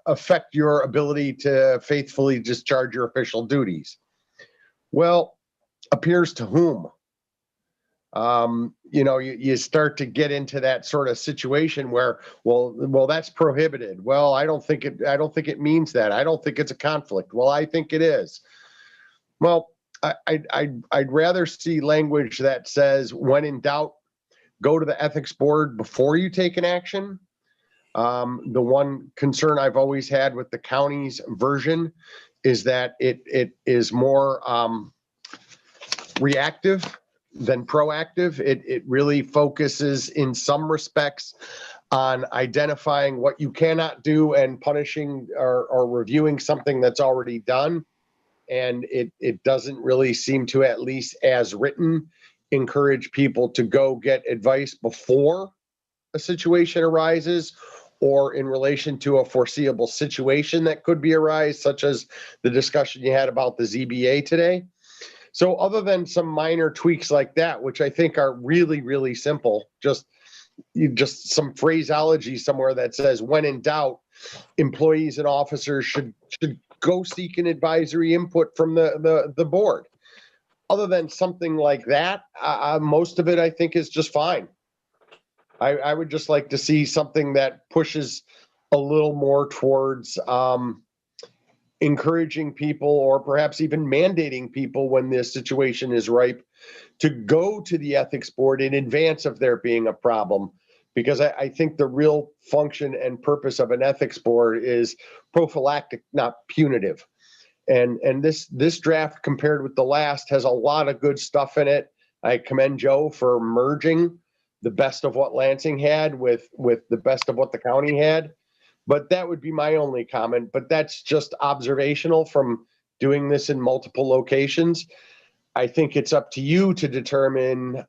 affect your ability to faithfully discharge your official duties. Well, appears to whom? You know, you start to get into that sort of situation where, well, that's prohibited. Well, I don't think it means that. I don't think it's a conflict. Well, I think it is. Well, I'd rather see language that says, when in doubt, go to the ethics board before you take an action. The one concern I've always had with the county's version is that it is more reactive than proactive. It really focuses in some respects on identifying what you cannot do and punishing or reviewing something that's already done. And it doesn't really seem to, at least as written, encourage people to go get advice before a situation arises or in relation to a foreseeable situation that could arise, such as the discussion you had about the ZBA today. So other than some minor tweaks like that, which I think are really, really simple, just some phraseology somewhere that says, when in doubt, employees and officers should go seek an advisory input from the board. Other than something like that, most of it I think is just fine. I would just like to see something that pushes a little more towards encouraging people, or perhaps even mandating people when this situation is ripe, to go to the ethics board in advance of there being a problem. Because I think the real function and purpose of an ethics board is prophylactic, not punitive. And this draft, compared with the last, has a lot of good stuff in it. I commend Joe for merging the best of what Lansing had with the best of what the county had. But that would be my only comment. But that's just observational from doing this in multiple locations. I think it's up to you to determine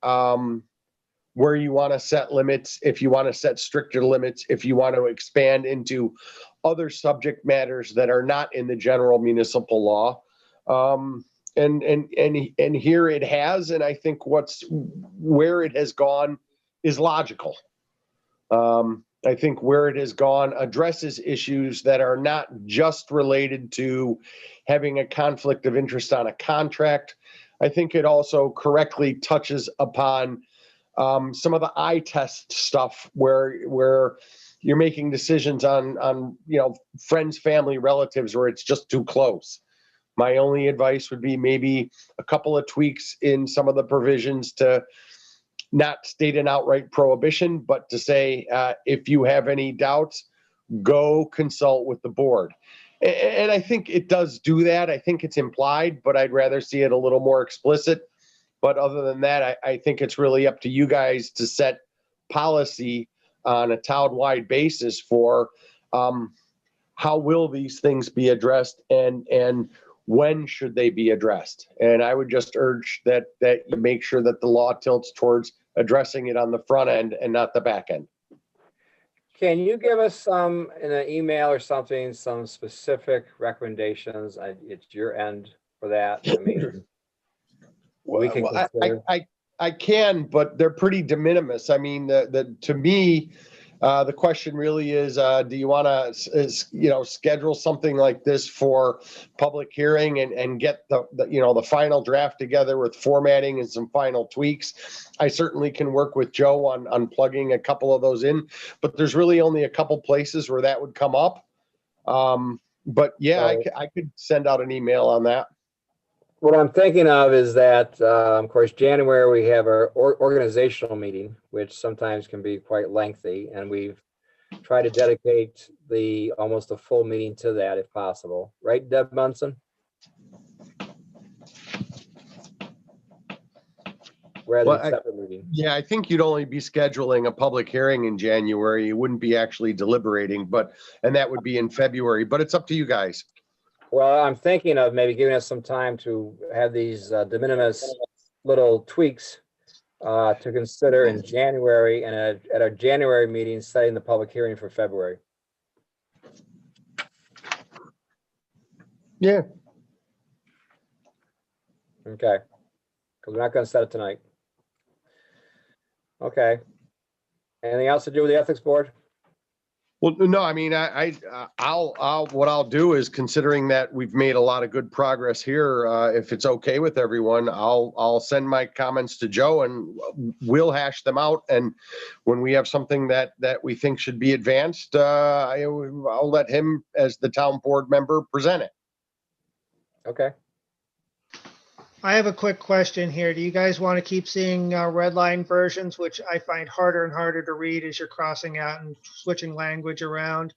where you want to set limits, if you want to set stricter limits, if you want to expand into other subject matters that are not in the general municipal law. And here it has, and I think where it has gone is logical. I think where it has gone addresses issues that are not just related to having a conflict of interest on a contract. I think it also correctly touches upon some of the eye test stuff where you're making decisions on friends, family, relatives, where it's just too close. My only advice would be maybe a couple of tweaks in some of the provisions to not state an outright prohibition, but to say, if you have any doubts, go consult with the board. And I think it does do that. I think it's implied, but I'd rather see it a little more explicit. But other than that, I think it's really up to you guys to set policy on a town-wide basis for how will these things be addressed and when should they be addressed. And I would just urge that you make sure that the law tilts towards addressing it on the front end and not the back end. Can you give us some, in an email or something, some specific recommendations? It's your end for that. I mean, we can consider. I can, but they're pretty de minimis. I mean, to me, the question really is, do you want to, schedule something like this for public hearing and get the final draft together with formatting and some final tweaks? I certainly can work with Joe on plugging a couple of those in, but there's really only a couple places where that would come up. But yeah, I could send out an email on that. What I'm thinking of is that, of course, January, we have our organizational meeting, which sometimes can be quite lengthy, and we've tried to dedicate almost a full meeting to that if possible. Right, Deb Munson? Rather than separate meeting. Yeah, I think you'd only be scheduling a public hearing in January. You wouldn't be actually deliberating, and that would be in February, but it's up to you guys. Well, I'm thinking of maybe giving us some time to have these de minimis little tweaks to consider in January, and at our January meeting, setting the public hearing for February. Yeah. Okay. Because we're not going to set it tonight. Okay. Anything else to do with the ethics board? Well, no, I mean, what I'll do is, considering that we've made a lot of good progress here, if it's okay with everyone, I'll send my comments to Joe and we'll hash them out. And when we have something that we think should be advanced, I'll let him, as the town board member, present it. Okay. I have a quick question here. Do you guys want to keep seeing red line versions, which I find harder and harder to read as you're crossing out and switching language around?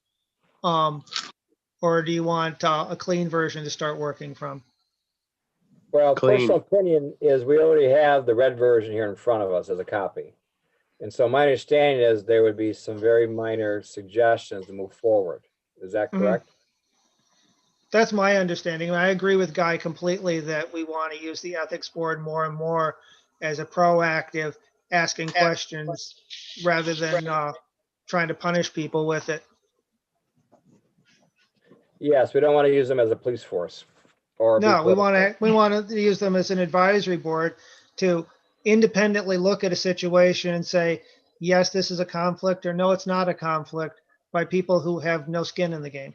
Or do you want a clean version to start working from? Well, Clean. personal opinion is we already have the red version here in front of us as a copy. And so my understanding is there would be some very minor suggestions to move forward. Is that correct? That's my understanding. I agree with Guy completely that we want to use the ethics board more and more as a proactive asking questions rather than trying to punish people with it. Yes, we don't want to use them as a police force. No, we want to use them as an advisory board to independently look at a situation and say, yes, this is a conflict, or no, it's not a conflict, by people who have no skin in the game.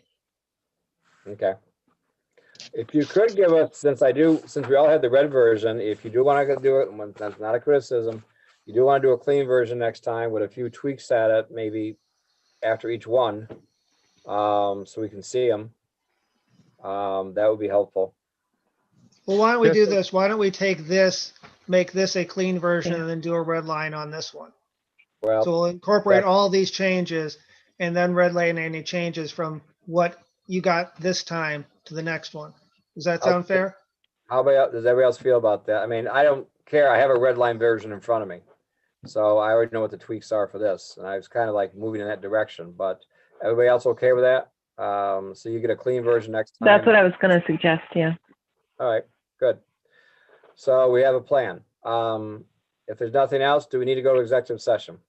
Okay. If you could give us, since we all had the red version, if you do want to do it, that's not a criticism, you do want to do a clean version next time with a few tweaks at it, maybe after each one, so we can see them. That would be helpful. Well, why don't we do this? Why don't we take this, make this a clean version, and then do a red line on this one? Well, So we'll incorporate all these changes and then red line any changes from what you got this time to the next one. Does that sound fair? How about, does everybody else feel about that? I mean, I don't care. I have a red line version in front of me. So I already know what the tweaks are for this. And I was kind of like moving in that direction, but everybody else okay with that? So you get a clean version next time. That's what I was going to suggest. Yeah. All right, good. So we have a plan. If there's nothing else, do we need to go to executive session?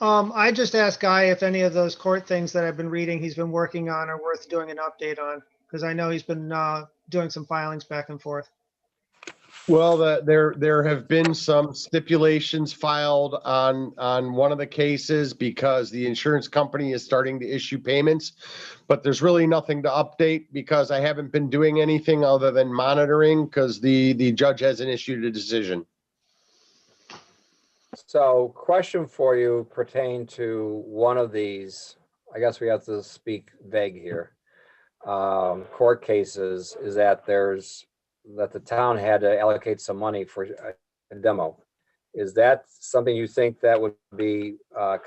I just asked Guy if any of those court things that I've been reading he's been working on are worth doing an update on, because I know he's been doing some filings back and forth. Well, there have been some stipulations filed on one of the cases because the insurance company is starting to issue payments, but there's really nothing to update because I haven't been doing anything other than monitoring because the judge hasn't issued a decision. So question for you pertain to one of these. I guess we have to speak vague here. court cases is that that the town had to allocate some money for a demo. Is that something you think that would be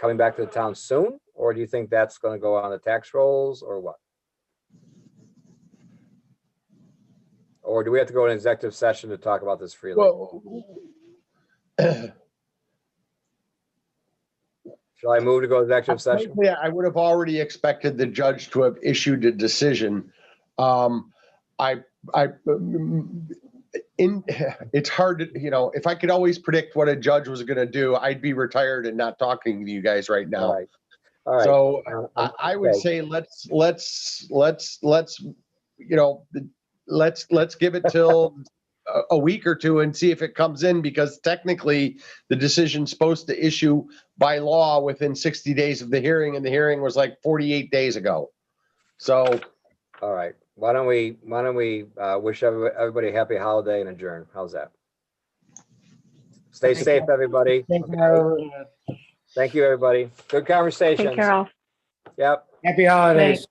coming back to the town soon? Or do you think that's going to go on the tax rolls or what? Or do we have to go in executive session to talk about this freely? Well, Shall I move to go executive session? yeah, I would have already expected the judge to have issued a decision. It's hard to, if I could always predict what a judge was going to do, I'd be retired and not talking to you guys right now. All right. All right. So I would okay. say let's give it till a week or two and see if it comes in, because technically the decision's supposed to issue by law within 60 days of the hearing, and the hearing was like 48 days ago. So, All right. Why don't we wish everybody a happy holiday and adjourn? How's that? Stay safe, everybody. Okay. Thank you, everybody. Good conversation. Take care all. Yep. Happy holidays. Thanks.